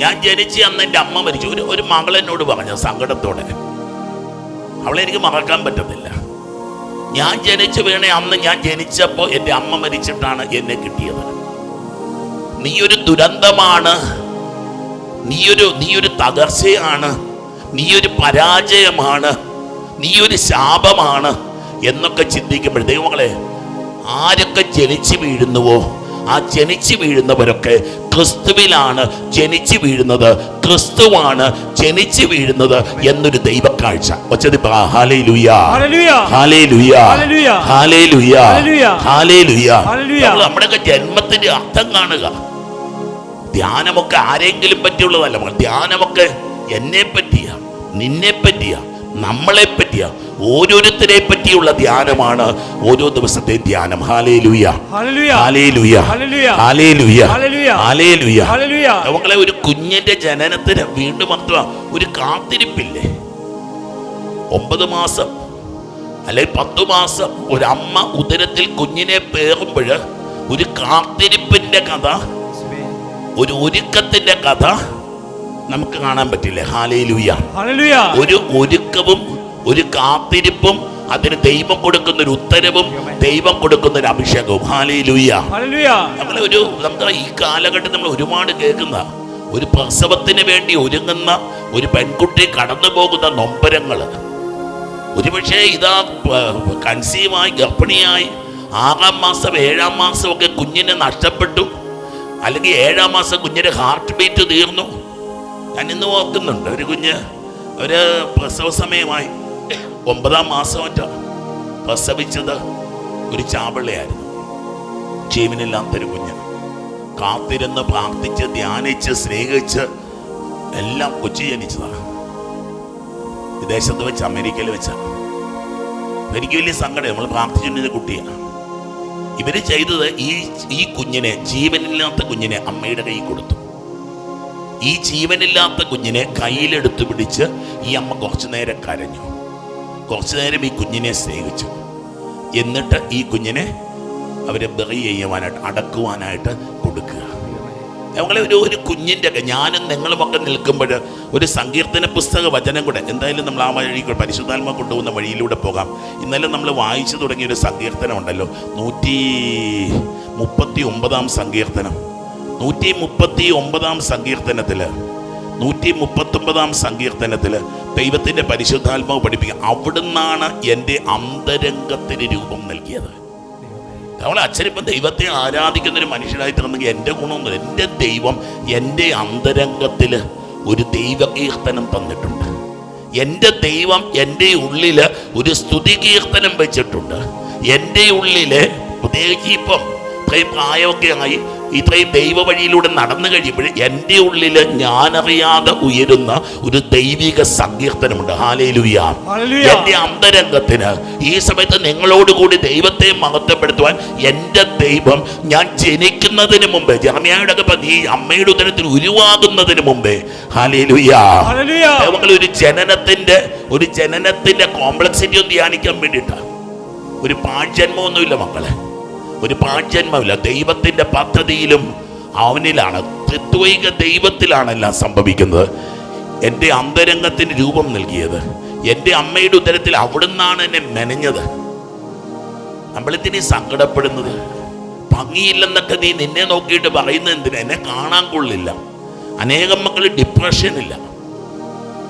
ഞാൻ ജനിച്ച് അന്ന് എൻ്റെ അമ്മ മരിച്ചു. ഒരു മകൾ എന്നോട് പറഞ്ഞ സങ്കടത്തോടെ, അവളെ എനിക്ക് മറക്കാൻ പറ്റുന്നില്ല. ഞാൻ ജനിച്ചു വീണേ അന്ന് ഞാൻ ജനിച്ചപ്പോൾ എൻ്റെ അമ്മ മരിച്ചിട്ടാണ് എന്നെ കിട്ടിയത്. നീ ഒരു ദുരന്തമാണ്, നീയൊരു തകർച്ചയാണ്, നീയൊരു പരാജയമാണ്, നീയൊരു ശാപമാണ് എന്നൊക്കെ ചിന്തിക്കുമ്പോൾ ദൈവങ്ങളെ, ആരൊക്കെ ജനിച്ചു വീഴുന്നുവോ ആ ജനിച്ചു വീഴുന്നവരൊക്കെ ക്രിസ്തുവിലാണ് ജനിച്ചു വീഴുന്നത്, ക്രിസ്തുവാണ് ജനിച്ചു വീഴുന്നത് എന്നൊരു ദൈവക്കാഴ്ച. നമ്മുടെയൊക്കെ ജന്മത്തിന്റെ അർത്ഥം കാണുക. ധ്യാനമൊക്കെ ആരെങ്കിലും പറ്റിയുള്ളതല്ല. ധ്യാനമൊക്കെ എന്നെ പറ്റിയ, നിന്നെ പറ്റിയ, നമ്മളെ പറ്റിയ ഓരോരുത്തരെ പറ്റിയുള്ള ധ്യാനമാണ് ഓരോ ദിവസത്തെ ധ്യാനം. Hallelujah, hallelujah, hallelujah, hallelujah. നമ്മളെ ഒരു കുഞ്ഞിന്റെ ജനനത്തിന് വീണ്ടും ഒരു കാത്തിരിപ്പില്ലേ? 9 മാസം അല്ലെങ്കിൽ 10 മാസം ഒരമ്മ ഉദരത്തിൽ കുഞ്ഞിനെ പേറുമ്പോൾ ഒരു കാത്തിരിപ്പിന്റെ കഥ, ഒരു ഒരുക്കത്തിന്റെ കഥ നമുക്ക് കാണാൻ പറ്റില്ലേ? ഹല്ലേലൂയ. ഒരു ഒരുക്കവും ഒരു കാത്തിരിപ്പും, അതിന് ദൈവം കൊടുക്കുന്ന ഒരു ഉത്തരവും, ദൈവം കൊടുക്കുന്ന ഒരു അഭിഷേകവും. ഹല്ലേലൂയ. നമുക്ക് ഈ കാലഘട്ടം നമ്മൾ ഒരുപാട് കേൾക്കുന്ന ഒരു പ്രസവത്തിന് വേണ്ടി ഒരുങ്ങുന്ന ഒരു പെൺകുട്ടി കടന്നു പോകുന്ന നൊമ്പരങ്ങൾ. ഒരുപക്ഷെ ഇതാ കൺസീവായി ഗർഭിണിയായി 6-ാം മാസം 7-ാം മാസം ഒക്കെ കുഞ്ഞിനെ നഷ്ടപ്പെട്ടു, അല്ലെങ്കിൽ 7-ാം മാസം കുഞ്ഞിന്റെ ഹാർട്ട് ബീറ്റ് തീർന്നു. ഞാൻ ഇന്ന് ഓർക്കുന്നുണ്ട്, ഒരു കുഞ്ഞ് ഒരു പ്രസവ സമയമായി 9-ാം മാസം പ്രസവിച്ചത് ഒരു ചാപിള്ളയായിരുന്നു. ജീവനില്ലാത്തൊരു കുഞ്ഞ്. കാത്തിരുന്ന് പ്രാർത്ഥിച്ച് ധ്യാനിച്ച് സ്നേഹിച്ച് എല്ലാം കൊച്ചു ജനിച്ചതാണ്. വിദേശത്ത് വെച്ച്, അമേരിക്കയിൽ വെച്ചാണ്. എനിക്ക് വലിയ സങ്കടം. നമ്മൾ പ്രാർത്ഥിച്ചിരുന്ന കുട്ടിയാണ്. ഇവര് ചെയ്തത് ഈ കുഞ്ഞിനെ, ജീവനില്ലാത്ത കുഞ്ഞിനെ അമ്മയുടെ കയ്യിൽ കൊടുത്തു. ഈ ജീവനില്ലാത്ത കുഞ്ഞിനെ കയ്യിലെടുത്ത് പിടിച്ച് ഈ അമ്മ കുറച്ചു നേരം കരഞ്ഞു, കുറച്ചു നേരം ഈ കുഞ്ഞിനെ സ്നേഹിച്ചു. എന്നിട്ട് ഈ കുഞ്ഞിനെ അവരെ ബറി ചെയ്യുവാനായിട്ട്, അടക്കുവാനായിട്ട് കൊടുക്കുക. നമ്മളെ ഒരു കുഞ്ഞിൻ്റെ, ഞാനും നിങ്ങളുമൊക്കെ നിൽക്കുമ്പോൾ ഒരു സങ്കീർത്തന പുസ്തക വചനം കൂടെ, എന്തായാലും നമ്മൾ ആ വഴി പരിശുദ്ധാത്മ കൊണ്ടുപോകുന്ന വഴിയിലൂടെ പോകാം. ഇന്നലെ നമ്മൾ വായിച്ചു തുടങ്ങിയ ഒരു സങ്കീർത്തനം ഉണ്ടല്ലോ, 139-ാം സങ്കീർത്തനം. 139-ാം സങ്കീർത്തനത്തിൽ 139-ാം സങ്കീർത്തനത്തിൽ ദൈവത്തിൻ്റെ പരിശുദ്ധാത്മാവ് പഠിപ്പിക്കുക, അവിടുന്നാണ് എൻ്റെ അന്തരംഗത്തിന് രൂപം നൽകിയത്. നമ്മൾ അച്ഛനിപ്പം ദൈവത്തെ ആരാധിക്കുന്നൊരു മനുഷ്യനായി തീർന്നെങ്കിൽ എൻ്റെ ഗുണമൊന്നുമില്ല. എൻ്റെ ദൈവം എൻ്റെ അന്തരംഗത്തിൽ ഒരു ദൈവകീർത്തനം തന്നിട്ടുണ്ട്. എൻ്റെ ദൈവം എൻ്റെ ഉള്ളിൽ ഒരു സ്തുതി കീർത്തനം വെച്ചിട്ടുണ്ട്. എൻ്റെ ഉള്ളിൽ, പ്രത്യേകിച്ച് ഇപ്പം ഇത്രയും പ്രായമൊക്കെ ആയി ഇത്രയും ദൈവ വഴിയിലൂടെ നടന്നു കഴിയുമ്പോൾ എൻ്റെ ഉള്ളിൽ ഞാനറിയാതെ ഉയരുന്ന ഒരു ദൈവിക സങ്കീർത്തനമുണ്ട്. ഹല്ലേലൂയ. എൻ്റെ അന്തരംഗത്തിന് ഈ സമയത്ത് നിങ്ങളോടുകൂടി ദൈവത്തെ മഹത്വപ്പെടുത്തുവാൻ എൻ്റെ ദൈവം ഞാൻ ജനിക്കുന്നതിന് മുമ്പേ, ജർമ്മിയായുടെ ഈ അമ്മയുടെ ഉദരത്തിൽ ഉരുവാകുന്നതിന് മുമ്പേ, ഹല്ലേലൂയ, ഒരു ജനനത്തിന്റെ കോംപ്ലക്സിറ്റി ഒന്ന് ധ്യാനിക്കാൻ വേണ്ടിയിട്ടാണ്. ഒരു പാഴ്ജന്മമൊന്നുമില്ല മക്കളെ, ഒരു പാഴ്ജന്മമില്ല. ദൈവത്തിൻ്റെ പദ്ധതിയിലും അവനിലാണ്, ത്രിത്വൈക ദൈവത്തിലാണ് എല്ലാം സംഭവിക്കുന്നത്. എൻ്റെ അന്തരംഗത്തിന് രൂപം നൽകിയത്, എൻ്റെ അമ്മയുടെ ഉദരത്തിൽ അവിടുന്നാണ് എന്നെ മെനഞ്ഞത്. നമ്മളെന്തിനീ സങ്കടപ്പെടുന്നത്? ഭംഗിയില്ലെന്നൊക്കെ നീ നിന്നെ നോക്കിയിട്ട് പറയുന്നത് എന്തിനാ? എന്നെ കാണാൻ കൊള്ളില്ല. അനേകം മക്കൾ ഡിപ്രഷനില്ല,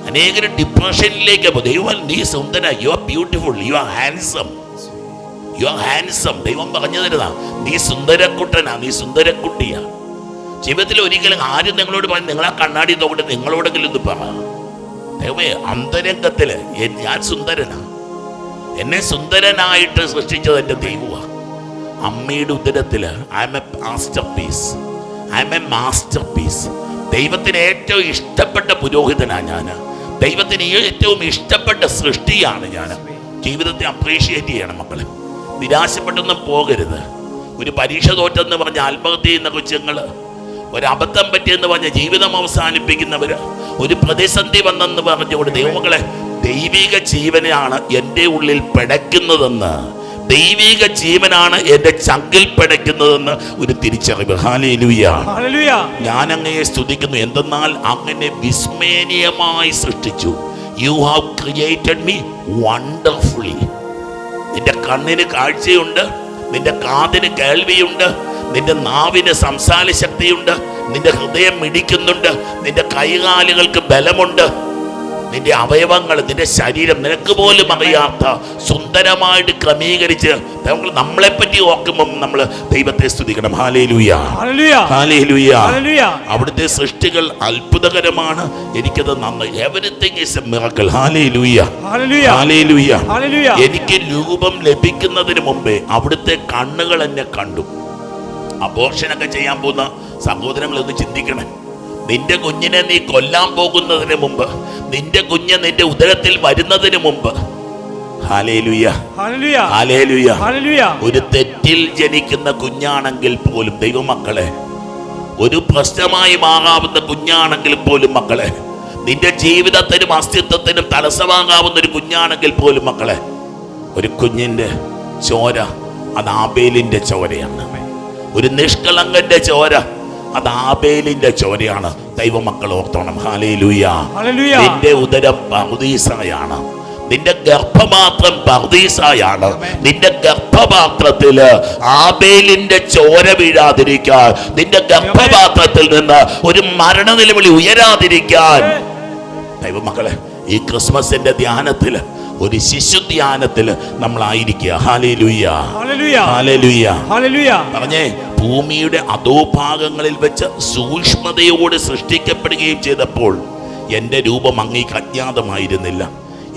അനേകം ഡിപ്രഷനിലേക്ക് പോകും. ദൈവം നീ സുന്ദര, you are beautiful, you are handsome, you are handsome. ദൈവം പറഞ്ഞു തരുന്ന നീ സുന്ദരക്കുട്ടനാ, നീ സുന്ദരക്കുട്ടിയാ. ജീവിതത്തിൽ ഒരിക്കലും ആരും നിങ്ങളോട് പറഞ്ഞു നിങ്ങളാ കണ്ണാടി നോക്കിട്ട് നിങ്ങളോടെങ്കിലും ഇത് പറ. ദൈവമേ, അന്തരംഗത്തില് ഞാൻ സുന്ദരനാ, എന്നെ സുന്ദരനായിട്ട് സൃഷ്ടിച്ചത് എൻ്റെ ദൈവമാണ്. അമ്മയുടെ ഉദരത്തില് I am a masterpiece, I am a masterpiece. ദൈവത്തിന് ഏറ്റവും ഇഷ്ടപ്പെട്ട പുരോഹിതനാണ് ഞാൻ. ദൈവത്തിന് ഏറ്റവും ഇഷ്ടപ്പെട്ട സൃഷ്ടിയാണ് ഞാൻ. ജീവിതത്തെ അപ്രീഷിയേറ്റ് ചെയ്യണം മക്കളെ. നിരാശപ്പെട്ടൊന്നും പോകരുത്. ഒരു പരീക്ഷ തോറ്റെന്ന് പറഞ്ഞ് ആത്മഹത്യ ചെയ്യുന്ന കൊച്ചുങ്ങൾ, ഒരബദ്ധം പറ്റിയെന്ന് പറഞ്ഞ് ജീവിതം അവസാനിപ്പിക്കുന്നവർ, ഒരു പ്രതിസന്ധി വന്നെന്ന് പറഞ്ഞുകൊണ്ട് ദൈവമക്കളെ, ദൈവിക ജീവനാണ് എൻ്റെ ഉള്ളിൽ പിടയ്ക്കുന്നതെന്ന്, ദൈവിക ജീവനാണ് എൻ്റെ ചങ്കിൽ പിടയ്ക്കുന്നതെന്ന് ഒരു തിരിച്ചറിവ്. ഹല്ലേലൂയ. ഞാൻ അങ്ങയെ സ്തുതിക്കുന്നു, എന്തെന്നാൽ അങ്ങനെ വിസ്മരണീയമായി സൃഷ്ടിച്ചു. You have created me wonderfully. നിന്റെ കണ്ണിന് കാഴ്ചയുണ്ട്, നിന്റെ കാതിന് കേൾവിയുണ്ട്, നിന്റെ നാവിന് സംസാര ശക്തിയുണ്ട്, നിന്റെ ഹൃദയം മിടിക്കുന്നുണ്ട്, നിന്റെ കൈകാലുകൾക്ക് ബലമുണ്ട്, നിന്റെ അവയവങ്ങൾ, നിന്റെ ശരീരം നിനക്ക് പോലും അറിയാത്ത സുന്ദരമായിട്ട് ക്രമീകരിച്ച് നമ്മളെ പറ്റി ഓർക്കുമ്പോൾ നമ്മൾ ദൈവത്തെ സ്തുതിക്കണം. Hallelujah, hallelujah. അവിടുത്തെ സൃഷ്ടികൾ അത്ഭുതകരമാണ്. എനിക്കത് നന്നായി. Everything is A miracle. Hallelujah, hallelujah. എനിക്ക് രൂപം ലഭിക്കുന്നതിന് മുമ്പേ അവിടുത്തെ കണ്ണുകൾ എന്നെ കണ്ടു. അബോർഷനൊക്കെ ചെയ്യാൻ പോകുന്ന സഹോദരങ്ങളൊന്ന് ചിന്തിക്കണേ. നിന്റെ കുഞ്ഞിനെ നീ കൊല്ലാൻ പോകുന്നതിന് മുമ്പ്, നിന്റെ കുഞ്ഞ് നിന്റെ ഉദരത്തിൽ വരുന്നതിന് മുമ്പ്, ഹല്ലേലൂയ, ഹല്ലേലൂയ, ഒരു തെറ്റിൽ ജനിക്കുന്ന കുഞ്ഞാണെങ്കിൽ പോലും ദൈവമക്കളെ, ഒരു പ്രശ്നമായി മാറാവുന്ന കുഞ്ഞാണെങ്കിൽ പോലും മക്കളെ, നിന്റെ ജീവിതത്തിനും അസ്തിത്വത്തിനും തടസ്സമാകാവുന്ന ഒരു കുഞ്ഞാണെങ്കിൽ പോലും മക്കളെ, ഒരു കുഞ്ഞിന്റെ ചോര അത് ആബേലിന്റെ ചോരയാണ്. ഒരു നിഷ്കളങ്കന്റെ ചോര അത് ആബേലിന്റെ ചോരയാണ്. ദൈവമക്കൾ ഓർത്തോണം. ഹല്ലേലൂയ. നിന്റെ ഉദരം പറുദീസയാണ്, നിന്റെ ഗർഭപാത്രം പറുദീസയാണ്. നിന്റെ ഗർഭപാത്രത്തില് ആബേലിന്റെ ചോര വീഴാതിരിക്കാൻ, നിന്റെ ഗർഭപാത്രത്തിൽ നിന്ന് ഒരു മരണനിലവിളി ഉയരാതിരിക്കാൻ, ദൈവമക്കളെ ഈ ക്രിസ്മസിന്റെ ധ്യാനത്തില്, ഒരു ശിശു ധ്യാനത്തില് നമ്മളായിരിക്കുക. ഹല്ലേലൂയ, ഹല്ലേലൂയ, ഹല്ലേലൂയ. പറഞ്ഞേ, ഭൂമിയുടെ അധോഭാഗങ്ങളിൽ വെച്ച് സൂക്ഷ്മതയോടെ സൃഷ്ടിക്കപ്പെടുകയും ചെയ്തപ്പോൾ എൻ്റെ രൂപം അങ്ങേക്ക് അജ്ഞാതമായിരുന്നില്ല.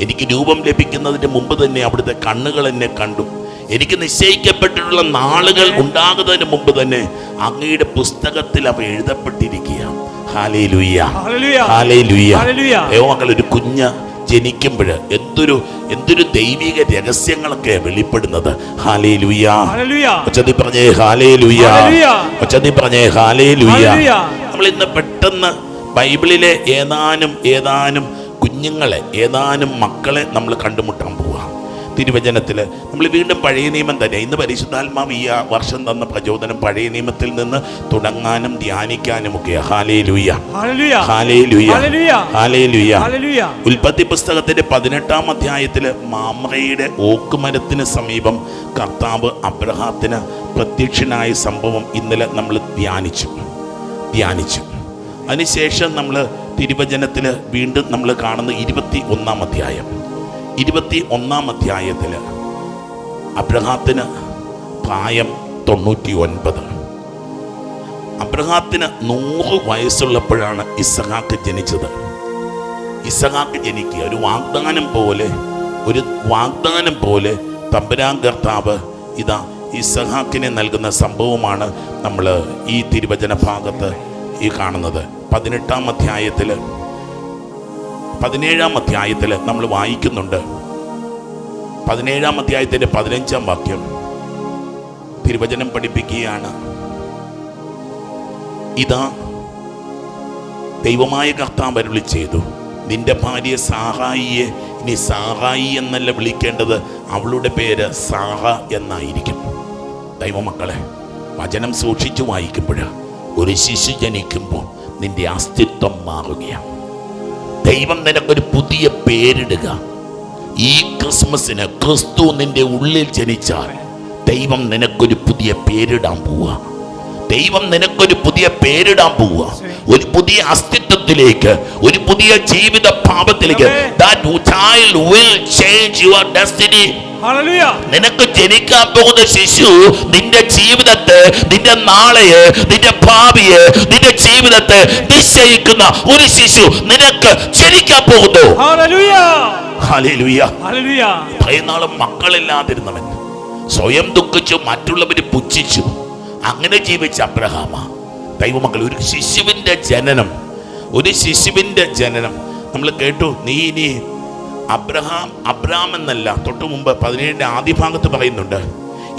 എനിക്ക് രൂപം ലഭിക്കുന്നതിന് മുമ്പ് തന്നെ അവിടുത്തെ കണ്ണുകൾ എന്നെ കണ്ടു. എനിക്ക് നിശ്ചയിക്കപ്പെട്ടിട്ടുള്ള നാളുകൾ ഉണ്ടാകുന്നതിന് മുമ്പ് തന്നെ അങ്ങയുടെ പുസ്തകത്തിൽ അവ എഴുതപ്പെട്ടിരിക്കുക. Hallelujah, hallelujah. ദൈവമക്കൾ, ഒരു കുഞ്ഞ് ജനിക്കുമ്പോൾ എന്തൊരു ദൈവിക രഹസ്യങ്ങളൊക്കെ വെളിപ്പെടുന്നത്. ഹല്ലേലൂയ. ഒച്ചതി പറഞ്ഞേ ഹല്ലേലൂയ, ഒച്ചതി പറഞ്ഞേ ഹല്ലേലൂയ. നമ്മൾ ഇന്ന് പെട്ടെന്ന് ബൈബിളിലെ ഏതാനും കുഞ്ഞുങ്ങളെ, ഏതാനും മക്കളെ നമ്മൾ കണ്ടുമുട്ടാൻ പോവുക. തിരുവചനത്തിൽ നമ്മൾ വീണ്ടും പഴയ നിയമം തന്നെ, ഇന്ന് പരിശുദ്ധാത്മാവ് ഈ വർഷം തന്ന പ്രചോദനം പഴയ നിയമത്തിൽ നിന്ന് തുടങ്ങാനും ധ്യാനിക്കാനും ഒക്കെ. Hallelujah, hallelujah, hallelujah. ഉൽപ്പത്തി പുസ്തകത്തിന്റെ 18-ാം അധ്യായത്തിൽ മാമ്രയുടെ ഓക്കുമരത്തിന് സമീപം കർത്താവ് അബ്രഹാത്തിന് പ്രത്യക്ഷനായ സംഭവം ഇന്നലെ നമ്മൾ ധ്യാനിച്ചു. അതിനുശേഷം നമ്മൾ തിരുവചനത്തിൽ വീണ്ടും നമ്മൾ കാണുന്ന 21-ാം അധ്യായം. 21-ാം അധ്യായത്തിൽ അബ്രഹാത്തിന് പ്രായം 99. അബ്രഹാത്തിന് 100 വയസ്സുള്ളപ്പോഴാണ് ഇസഹാക്ക് ജനിച്ചത്. ഇസഹാക്ക് ജനിക്കുക ഒരു വാഗ്ദാനം പോലെ തമ്പുരാൻ കർത്താവ് ഇതാ ഇസഹാക്കിനെ നൽകുന്ന സംഭവമാണ് നമ്മൾ ഈ തിരുവചന ഭാഗത്ത് ഈ കാണുന്നത്. 18-ാം അധ്യായത്തിൽ 17-ാം അധ്യായത്തിൽ നമ്മൾ വായിക്കുന്നുണ്ട്. 17-ാം അധ്യായത്തിന്റെ 15-ാം വാക്യം തിരുവചനം പഠിപ്പിക്കുകയാണ്. ഇതാ ദൈവമായ കർത്താവ് അരുളി ചെയ്തു, നിന്റെ ഭാര്യ സാറായിയെ ഇനി സാറായി എന്നല്ല വിളിക്കേണ്ടത്, അവളുടെ പേര് സാറ എന്നായിരിക്കും. ദൈവമക്കളെ, വചനം സൂക്ഷിച്ചു വായിക്കുമ്പോൾ ഒരു ശിശു ജനിക്കുമ്പോൾ നിന്റെ അസ്തിത്വം മാറുകയാണ്. ദൈവം നിനക്കൊരു പുതിയ പേരിടുക. ഈ ക്രിസ്മസിന് ക്രിസ്തു നിന്റെ ഉള്ളിൽ ജനിച്ചാൽ ദൈവം നിനക്കൊരു പുതിയ പേരിടാൻ പോവുക. ദൈവം നിനക്കൊരു പുതിയ പേരിടാൻ പോവുക. ഒരു പുതിയ അസ്തിത്വത്തിലേക്ക്, ഒരു പുതിയ ജീവിത ഭാവത്തിലേക്ക്. That child will change your destiny. നിനക്ക് ജനിക്കാൻ പോകുന്ന ശിശു നിന്റെ ജീവിതത്തെ, നിന്റെ നാളെയെ, നിന്റെ ഭാവിയെ, നിന്റെ ജീവിതത്തെ നിശ്ചയിക്കുന്ന ഒരു ശിശു നിനക്ക് ജനിക്കാൻ പോകുന്നു. ഭയനാളും മക്കളില്ലാതിരുന്നവൻ സ്വയം ദുഃഖിച്ചു, മറ്റുള്ളവര് പുച്ഛിച്ചു, അങ്ങനെ ജീവിച്ച അബ്രഹാമ. ദൈവമക്കൾ, ഒരു ശിശുവിന്റെ ജനനം നമ്മൾ കേട്ടു. നീ ഇനി അബ്രാം എന്നല്ല, തൊട്ടു മുമ്പ് 17-ന്റെ ആദ്യ ഭാഗത്ത് പറയുന്നുണ്ട്,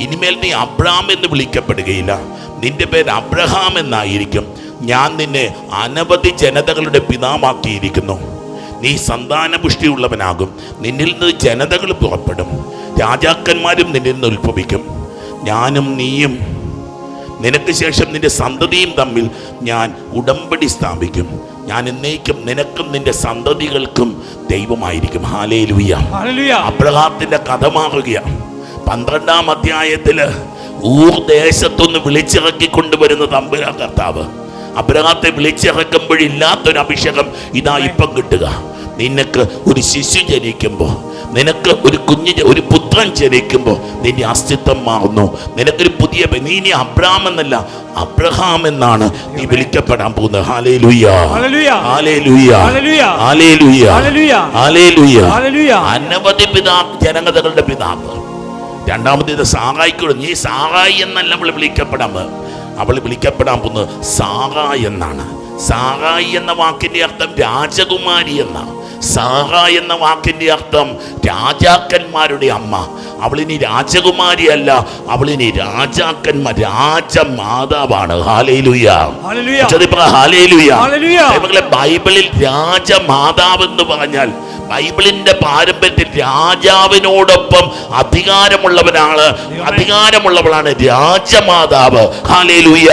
ഇനിമേൽ നീ അബ്രാം എന്ന് വിളിക്കപ്പെടുകയില്ല, നിന്റെ പേര് അബ്രഹാം എന്നായിരിക്കും. ഞാൻ നിന്നെ അനവധി ജനതകളുടെ പിതാവാക്കിയിരിക്കുന്നു. നീ സന്താനപുഷ്ടിയുള്ളവനാകും, നിന്നിൽ നിന്ന് ജനതകൾ പുറപ്പെടും, രാജാക്കന്മാരും നിന്നിൽ നിന്ന് ഉത്ഭവിക്കും. ഞാനും നീയും നിനക്ക് ശേഷം നിന്റെ സന്തതിയും തമ്മിൽ ഞാൻ ഉടമ്പടി സ്ഥാപിക്കും. ഞാൻ എന്നേക്കും നിനക്കും നിന്റെ സന്തതികൾക്കും ദൈവമായിരിക്കും. ഹല്ലേലൂയ. അബ്രഹാത്തിന്റെ കഥ മാറുകയാണ്. 12-ാം അധ്യായത്തില് ഊർ ദേശത്തൊന്ന് വിളിച്ചിറക്കി കൊണ്ടുവരുന്ന തമ്പുരാൻ കർത്താവ് അബ്രഹാത്തെ വിളിച്ചിറക്കുമ്പോഴില്ലാത്തൊരു അഭിഷേകം ഇതാ ഇപ്പം കിട്ടുക. നിനക്ക് ഒരു ശിശു ജനിക്കുമ്പോൾ, നിനക്ക് ഒരു പുത്രൻ ജനിക്കുമ്പോൾ നിന്റെ അസ്തിത്വം മാറുന്നു. നിനക്കൊരു പുതിയ, നീ ഇനി അബ്രാം എന്നല്ല അബ്രഹാം എന്നാണ് നീ വിളിക്കപ്പെടാൻ പോകുന്നത്. Hallelujah, hallelujah, hallelujah, hallelujah. അനവധി ജനതകളുടെ പിതാവ്. രണ്ടാമത്തേത് സാറായിക്കൂടെ, നീ സാറായി എന്നല്ല അവൾ വിളിക്കപ്പെടാൻ പോകുന്നത് സാറ എന്നാണ്. സാറായി എന്ന വാക്കിന്റെ അർത്ഥം രാജകുമാരി എന്ന. സാറ എന്ന വാക്കിന്റെ അർത്ഥം രാജാക്കന്മാരുടെ അമ്മ. അവളിനി രാജകുമാരിയല്ല, അവളിനി രാജമാതാവാണ്. ഹല്ലേലൂയ. ബൈബിളിൽ രാജമാതാവ് എന്ന് പറഞ്ഞാൽ ബൈബിളിന്റെ പാരമ്പര്യത്തിൽ രാജാവിനോടൊപ്പം അധികാരമുള്ളവളാണ് രാജമാതാവ്. ഹല്ലേലൂയ.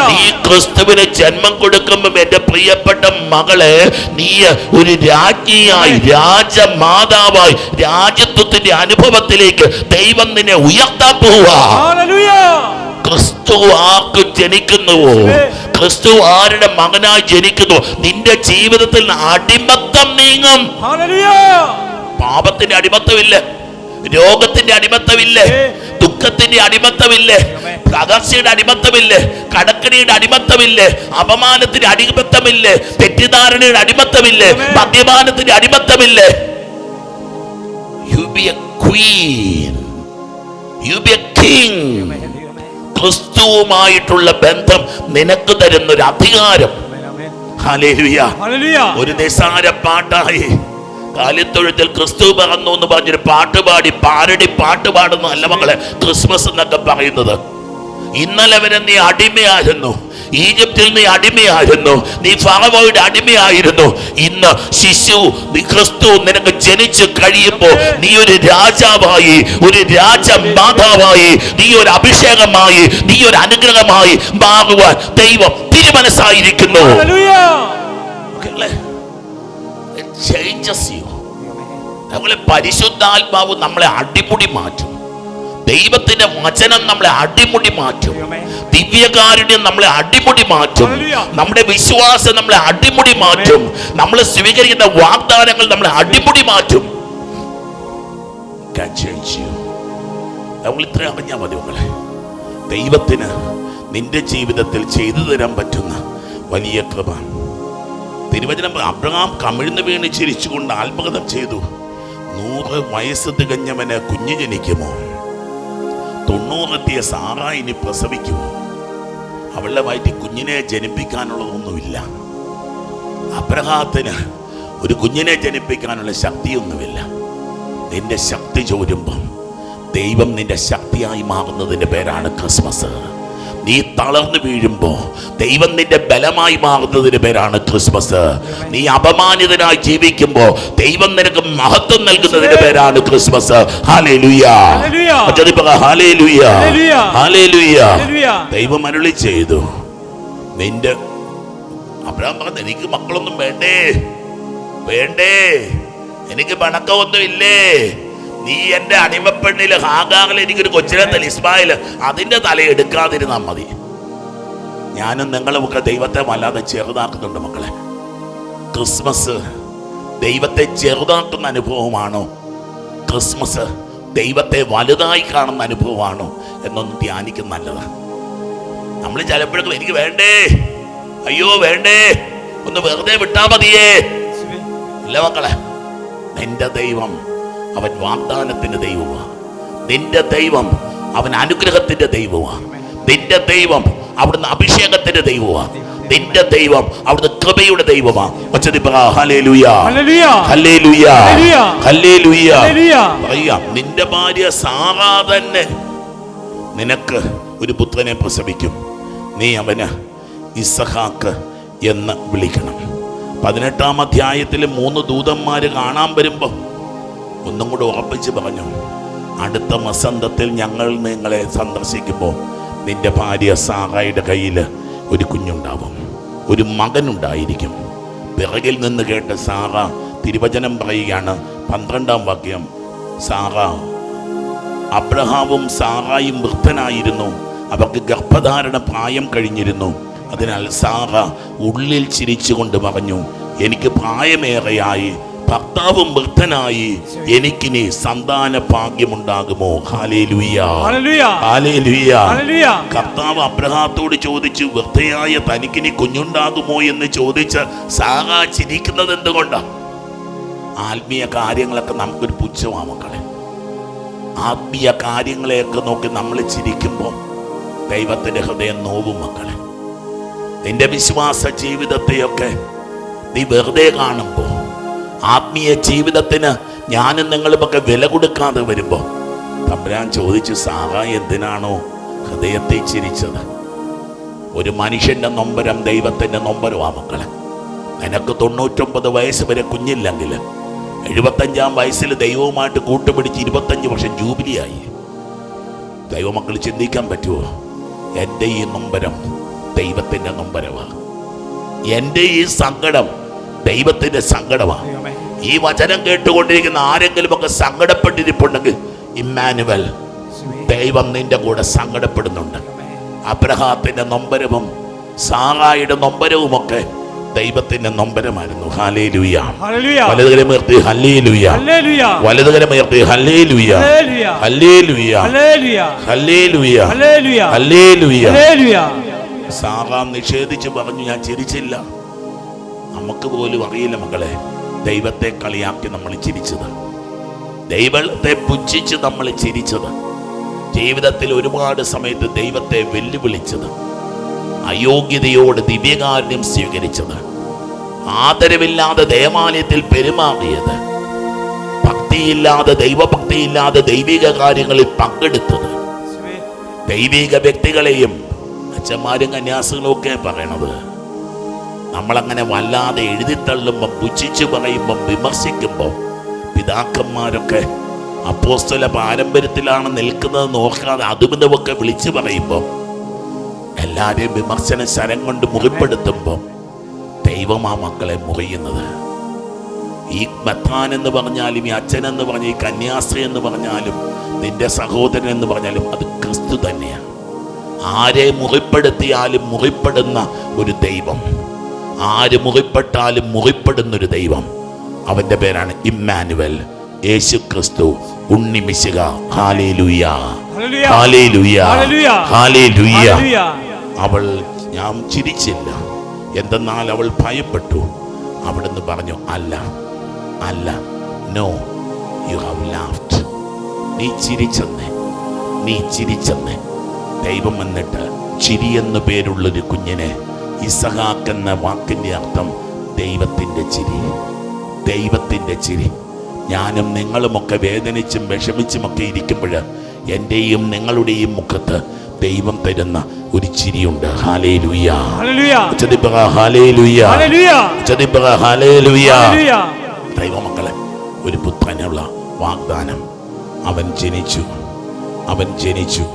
നീ ക്രിസ്തുവിന് ജന്മം കൊടുക്കുമ്പോൾ എന്റെ പ്രിയപ്പെട്ട മകളെ, നീ ഒരു രാജ്ഞിയായി രാജമാതാവായി രാജ്യത്വത്തിന്റെ അനുഭവത്തിലേക്ക് ദൈവം നിന്നെ ഉയർത്താൻ പോവാ. ക്രിസ്തു ആർക്ക് ജനിക്കുന്നുവോ, ക്രിസ്തു ആരുടെ മകനായി ജനിക്കുന്നു, നിന്റെ ജീവിതത്തിൽ അടിമത്തം നീങ്ങും. പാപത്തിന്റെ അടിമത്തമില്ല, രോഗത്തിന്റെ അടിമത്തമില്ല, ദുഃഖത്തിന്റെ അടിമത്തമില്ല, തകർച്ചയുടെ അടിമത്തമില്ല, കടക്കണിയുടെ അടിമത്തമില്ല, അപമാനത്തിന്റെ അടിമത്തമില്ല, തെറ്റിദ്ധാരണയുടെ അടിമത്തമില്ല, മദ്യപാനത്തിന്റെ അടിമത്തമില്ല. You be a queen, you be a king. ക്രിസ്തുവുമായിട്ടുള്ള ബന്ധം നിനക്ക് തരുന്നൊരു അധികാരം. ഹല്ലേലൂയ. ഒരു നിസ്സാര പാട്ടായി കാലിത്തൊഴുത്തിൽ ക്രിസ്തു പറന്നു എന്ന് പറഞ്ഞൊരു പാട്ട് പാടി പാരടി പാട്ട് പാടുന്നതല്ല മക്കളെ ക്രിസ്മസ് എന്നൊക്കെ പറയുന്നത്. ഇന്നലെ വരെ നീ അടിമയായിരുന്നു, ഈജിപ്തിൽ നീ അടിമയായിരുന്നു, നീ ഫറവോയുടെ അടിമയായിരുന്നു. ഇന്ന് നീ ക്രിസ്തു നിനക്ക് ജനിച്ചു കഴിയുമ്പോൾ നീ ഒരു രാജാവായി, ഒരു രാജമാതാവായി, നീ ഒരു അഭിഷേകമായി, നീ ഒരു അനുഗ്രഹമായി മാറുവാൻ ദൈവം തീരുമാനമായിരിക്കുന്നു. പരിശുദ്ധാത്മാവ് നമ്മളെ അടിമുടി മാറ്റും. ദൈവത്തിന്റെ വചനം നമ്മളെ അടിമുടി മാറ്റും. ദിവ്യകാരുണ്യം നമ്മളെ അടിമുടി മാറ്റും. നമ്മുടെ വിശ്വാസം നമ്മളെ അടിമുടി മാറ്റും. നമ്മൾ സ്വീകരിക്കുന്ന വാഗ്ദാനങ്ങൾ നമ്മളെ അടിമുടി മാറ്റും. നമ്മൾ ഇത്ര അറിഞ്ഞാൽ മതി മക്കളെ, ദൈവത്തിന് നിന്റെ ജീവിതത്തിൽ ചെയ്തു തരാൻ പറ്റുന്ന വലിയ കൃപ. തിരുവചനം അബ്രഹാം കമിഴ്ന്നു വീണ് ചിരിച്ചുകൊണ്ട് ആത്മകഥം ചെയ്തു. 100 വയസ്സ് തികഞ്ഞവന് കുഞ്ഞ് ജനിക്കുമോ? 90 എത്തിയ സാറ ഇനി പ്രസവിക്കുമോ? അവളുടെ വയറ്റിൽ കുഞ്ഞിനെ ജനിപ്പിക്കാനുള്ളതൊന്നുമില്ല. അബ്രഹാത്തിന് ഒരു കുഞ്ഞിനെ ജനിപ്പിക്കാനുള്ള ശക്തിയൊന്നുമില്ല. നിന്റെ ശക്തി ചോരുമ്പം ദൈവം നിന്റെ ശക്തിയായി മാറുന്നതിന്റെ പേരാണ് ക്രിസ്മസ്. നീ തളർന്നു വീഴുമ്പോ ദൈവം നിന്റെ ബലമായി മാറുന്നതിന് പേരാണ് ക്രിസ്മസ്. നീ അപമാനിതനായി ജീവിക്കുമ്പോ ദൈവം നിനക്ക് മഹത്വം നൽകുന്നതിന് പേരാണ് ക്രിസ്മസ്. ഹല്ലേലൂയ. ഹല്ലേലൂയ. ഹല്ലേലൂയ. ദൈവം അരുളി ചെയ്തു. നിന്റെ അബ്രഹാം പറഞ്ഞു, എനിക്ക് മക്കളൊന്നും വേണ്ടേ, എനിക്ക് പണക്കമൊന്നും ഇല്ലേ. നീ എന്റെ അടിമപ്പെണ്ണില് ഹാഗാറിൽ എനിക്കൊരു കൊച്ചിനെ തല ഇസ്മായിൽ, അതിന്റെ തല എടുക്കാതിരുന്നാൽ മതി. ഞാനും നിങ്ങളുമൊക്കെ ദൈവത്തെ വല്ലാതെ ചെറുതാക്കുന്നുണ്ട് മക്കളെ. ക്രിസ്മസ് ദൈവത്തെ ചെറുതാക്കുന്ന അനുഭവമാണോ, ക്രിസ്മസ് ദൈവത്തെ വലുതായി കാണുന്ന അനുഭവമാണോ എന്നൊന്ന് ധ്യാനിക്കുന്ന നല്ലതാണ്. നമ്മൾ ചിലപ്പോഴൊക്കെ എനിക്ക് വേണ്ടേ, അയ്യോ വേണ്ടേ, ഒന്ന് വെറുതെ വിട്ടാ മതിയേ. ഇല്ല മക്കളെ, നിന്റെ ദൈവം അവൻ വാഗ്ദാനത്തിന്റെ ദൈവമാണ്. നിന്റെ ദൈവം അവൻ അനുഗ്രഹത്തിന്റെ ദൈവമാണ്. നിന്റെ ദൈവം അവിടുന്ന് അഭിഷേകത്തിന്റെ ദൈവമാണ്. നിന്റെ ദൈവം അവിടുന്ന് കൃപയുടെ ദൈവമാണ്. നിന്റെ ഭാര്യ സാറാ തന്നെ നിനക്ക് ഒരു പുത്രനെ പ്രസവിക്കും. നീ അവന് ഇസഹാക്ക് എന്ന് വിളിക്കണം. 18-ാം അധ്യായത്തിൽ 3 ദൂതന്മാര് കാണാൻ വരുമ്പോ ഒന്നും കൂടെ ഉറപ്പിച്ച് പറഞ്ഞു, അടുത്ത വസന്തത്തിൽ ഞങ്ങൾ നിങ്ങളെ സന്ദർശിക്കുമ്പോൾ നിന്റെ ഭാര്യ സാറായുടെ കയ്യിൽ ഒരു കുഞ്ഞുണ്ടാവും, ഒരു മകനുണ്ടായിരിക്കും. പിറകിൽ നിന്ന് കേട്ട സാറ തിരുവചനം പറയുകയാണ്, 12-ാം വാക്യം, സാറ അബ്രഹാമും സാറായും വൃദ്ധനായിരുന്നു, അവർക്ക് ഗർഭധാരണ പ്രായം കഴിഞ്ഞിരുന്നു. അതിനാൽ സാറ ഉള്ളിൽ ചിരിച്ചുകൊണ്ട് പറഞ്ഞു, എനിക്ക് പ്രായമേറെയായി, ഭർത്താവും വൃദ്ധനായി, എനിക്കിനി സന്താന ഭാഗ്യമുണ്ടാകുമോ? ഹല്ലേലൂയ. ഹല്ലേലൂയ. കർത്താവ് അബ്രഹാത്തോട് ചോദിച്ചു, വൃദ്ധയായ തനിക്കിനി കുഞ്ഞുണ്ടാകുമോ എന്ന് ചോദിച്ച് സാറ ചിരിക്കുന്നത് എന്തുകൊണ്ടാ? ആത്മീയ കാര്യങ്ങളൊക്കെ നമുക്കൊരു പുച്ഛമാണ് മക്കളെ. ആത്മീയ കാര്യങ്ങളെയൊക്കെ നോക്കി നമ്മൾ ചിരിക്കുമ്പോൾ ദൈവത്തിന്റെ ഹൃദയം നോവും മക്കളെ. നിന്റെ വിശ്വാസ ജീവിതത്തെയൊക്കെ നീ വെറുതെ കാണുമ്പോൾ, ആത്മീയ ജീവിതത്തിന് ഞാനും നിങ്ങളുമൊക്കെ വില കൊടുക്കാതെ വരുമ്പോൾ, തമ്പുരാൻ ചോദിച്ചു, സാറായി എന്തിനാണോ ഹൃദയത്തെ ചിരിച്ചത്? ഒരു മനുഷ്യന്റെ നൊമ്പരം ദൈവത്തിന്റെ നൊമ്പരമാ മക്കളെ. നിനക്ക് 99 വയസ്സ് വരെ കുഞ്ഞില്ലെങ്കിൽ 75-ാം വയസ്സിൽ ദൈവവുമായിട്ട് കൂട്ടുപിടിച്ച് 25 വർഷം ജൂബിലിയായി. ദൈവമക്കൾ ചിന്തിക്കാൻ പറ്റുമോ? എൻ്റെ ഈ നൊമ്പരം ദൈവത്തിൻ്റെ നൊമ്പരമാണ്. എൻ്റെ ഈ സങ്കടം ദൈവത്തിൻ്റെ സങ്കടമാണ്. ഈ വചനം കേട്ടുകൊണ്ടിരിക്കുന്ന ആരെങ്കിലുമൊക്കെ സങ്കടപ്പെട്ടിരിപ്പുണ്ടെങ്കിൽ, ഇമ്മാനുവൽ, ദൈവം നിന്റെ കൂടെ സങ്കടപ്പെടുന്നുണ്ട്. അബ്രഹാത്തിന്റെ നൊമ്പരവും സാറായുടെ നൊമ്പരവുമൊക്കെ ദൈവത്തിന്റെ നൊമ്പരമായിരുന്നു. ഹല്ലേലൂയ. വലതുകരമുയർത്തി ഹല്ലേലൂയ. വലതുകരമുയർത്തി ഹല്ലേലൂയ. ഹല്ലേലൂയ. ഹല്ലേലൂയ. ഹല്ലേലൂയ. സാറാ നിഷേധിച്ച് പറഞ്ഞു, ഞാൻ ചിരിച്ചില്ല. നമുക്ക് പോലും അറിയില്ല മക്കളെ, ദൈവത്തെ കളിയാക്കി നമ്മൾ ചിരിച്ചത്, ദൈവത്തെ പുച്ഛിച്ച് നമ്മൾ ചിരിച്ചത്, ജീവിതത്തിൽ ഒരുപാട് സമയത്ത് ദൈവത്തെ വെല്ലുവിളിച്ചത്, അയോഗ്യതയോട് ദിവ്യകാരുണ്യം സ്വീകരിച്ചത്, ആദരവില്ലാതെ ദേവാലയത്തിൽ പെരുമാറിയത്, ഭക്തിയില്ലാതെ ദൈവഭക്തിയില്ലാതെ ദൈവിക കാര്യങ്ങളിൽ പങ്കെടുത്തത്, ദൈവിക വ്യക്തികളെയും അച്ഛന്മാരും കന്യാസികളും ഒക്കെ പറയണത്, നമ്മളങ്ങനെ വല്ലാതെ എഴുതിത്തള്ളുമ്പം, പുച്ഛിച്ചു പറയുമ്പം, വിമർശിക്കുമ്പോൾ, പിതാക്കന്മാരൊക്കെ അപ്പോസ്തല പാരമ്പര്യത്തിലാണ് നിൽക്കുന്നത് നോക്കാതെ അതുമിതുമൊക്കെ വിളിച്ചു പറയുമ്പോൾ, എല്ലാവരെയും വിമർശന ശരം കൊണ്ട് മുറിപ്പെടുത്തുമ്പോൾ ദൈവം ആ മക്കളെ മുറിയുന്നത്. ഈ മെത്രാൻ എന്ന് പറഞ്ഞാലും, ഈ അച്ഛൻ എന്ന് പറഞ്ഞ, ഈ കന്യാസ്ത്രീ എന്ന് പറഞ്ഞാലും, നിന്റെ സഹോദരൻ എന്ന് പറഞ്ഞാലും അത് ക്രിസ്തു തന്നെയാണ്. ആരെ മുറിപ്പെടുത്തിയാലും മുറിപ്പെടുന്ന ഒരു ദൈവം, ആര് മുറിപ്പെട്ടാലും മുറിപ്പെടുന്നൊരു ദൈവം, അവന്റെ പേരാണ് ഇമ്മാനുവൽ, യേശു ക്രിസ്തു, ഉണ്ണി മിശിഹ. ഹല്ലേലൂയ. ഹല്ലേലൂയ. ഹല്ലേലൂയ. അവൾ, ഞാൻ ചിരിച്ചില്ല, എന്തെന്നാൽ അവൾ ഭയപ്പെട്ടു. അവിടുന്ന് പറഞ്ഞു, അല്ല അല്ല, നോ, യു ഹാവ് ലാഫ്ഡ്. നീ ചിരിച്ചെന്നേ, നീ ചിരിച്ചെന്നേ. ദൈവം എന്നിട്ട് ചിരി എന്നു പേരുള്ളൊരു കുഞ്ഞിനെ, ഇസഹാക്ക് എന്ന വാക്കിന്റെ അർത്ഥം ദൈവത്തിന്റെ ചിരി, ദൈവത്തിന്റെ ചിരി. ഞാനും നിങ്ങളുമൊക്കെ വേദനിച്ചും വിഷമിച്ചുമൊക്കെ ഇരിക്കുമ്പോൾ എൻ്റെയും നിങ്ങളുടെയും മുഖത്ത് ദൈവം തരുന്ന ഒരു ചിരിയുണ്ട്. ഹല്ലേലൂയ. ഹല്ലേലൂയ. ഹല്ലേലൂയ. ദൈവമക്കളെ, ഒരു പുത്രനുള്ള വാഗ്ദാനം. അവൻ ജനിച്ചു, അവൻ ജനിച്ചു.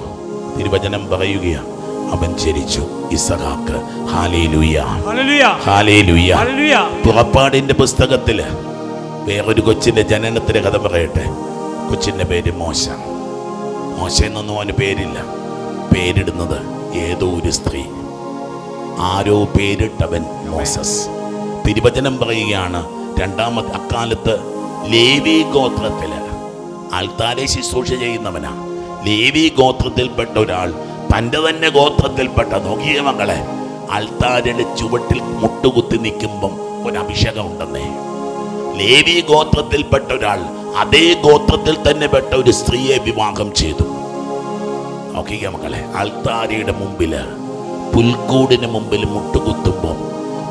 തിരുവചനം പറയുകയാണ്, അവൻ ജനിച്ചു, ഇസഹാക്ക്. ഹല്ലേലൂയ. ഹല്ലേലൂയ. പുറപ്പാടിന്റെ പുസ്തകത്തില് വേറൊരു കൊച്ചിന്റെ ജനനത്തിന്റെ കഥ പറയട്ടെ. കൊച്ചിന്റെ പേര് മോശ. മോശ എന്നൊന്നും അവന് പേരില്ല. പേരിടുന്നത് ഏതോ ഒരു സ്ത്രീ, ആരോ പേരിട്ടവൻ മോസസ്. തിരുവചനം പറയുകയാണ്, അക്കാലത്ത് ലേവി ഗോത്രത്തില് ആൾത്താരെ ശുശ്രൂഷ ചെയ്യുന്നവനാ. ലേവി ഗോത്രത്തിൽപ്പെട്ട ഒരാൾ തൻ്റെ തന്നെ ഗോത്രത്തിൽപ്പെട്ട, നോക്കിയ മക്കളെ, ആൾത്താരുടെ ചുവട്ടിൽ മുട്ടുകുത്തി നിൽക്കുമ്പം ഒരു അഭിഷേകം ഉണ്ടെന്നേ. ലേവി ഗോത്രത്തിൽപ്പെട്ട ഒരാൾ അതേ ഗോത്രത്തിൽ തന്നെ പെട്ട ഒരു സ്ത്രീയെ വിവാഹം ചെയ്തു. നോക്കിയ മക്കളെ, ആൾത്താരയുടെ മുമ്പില്, പുൽക്കൂടിന് മുമ്പിൽ മുട്ടുകുത്തുമ്പോൾ,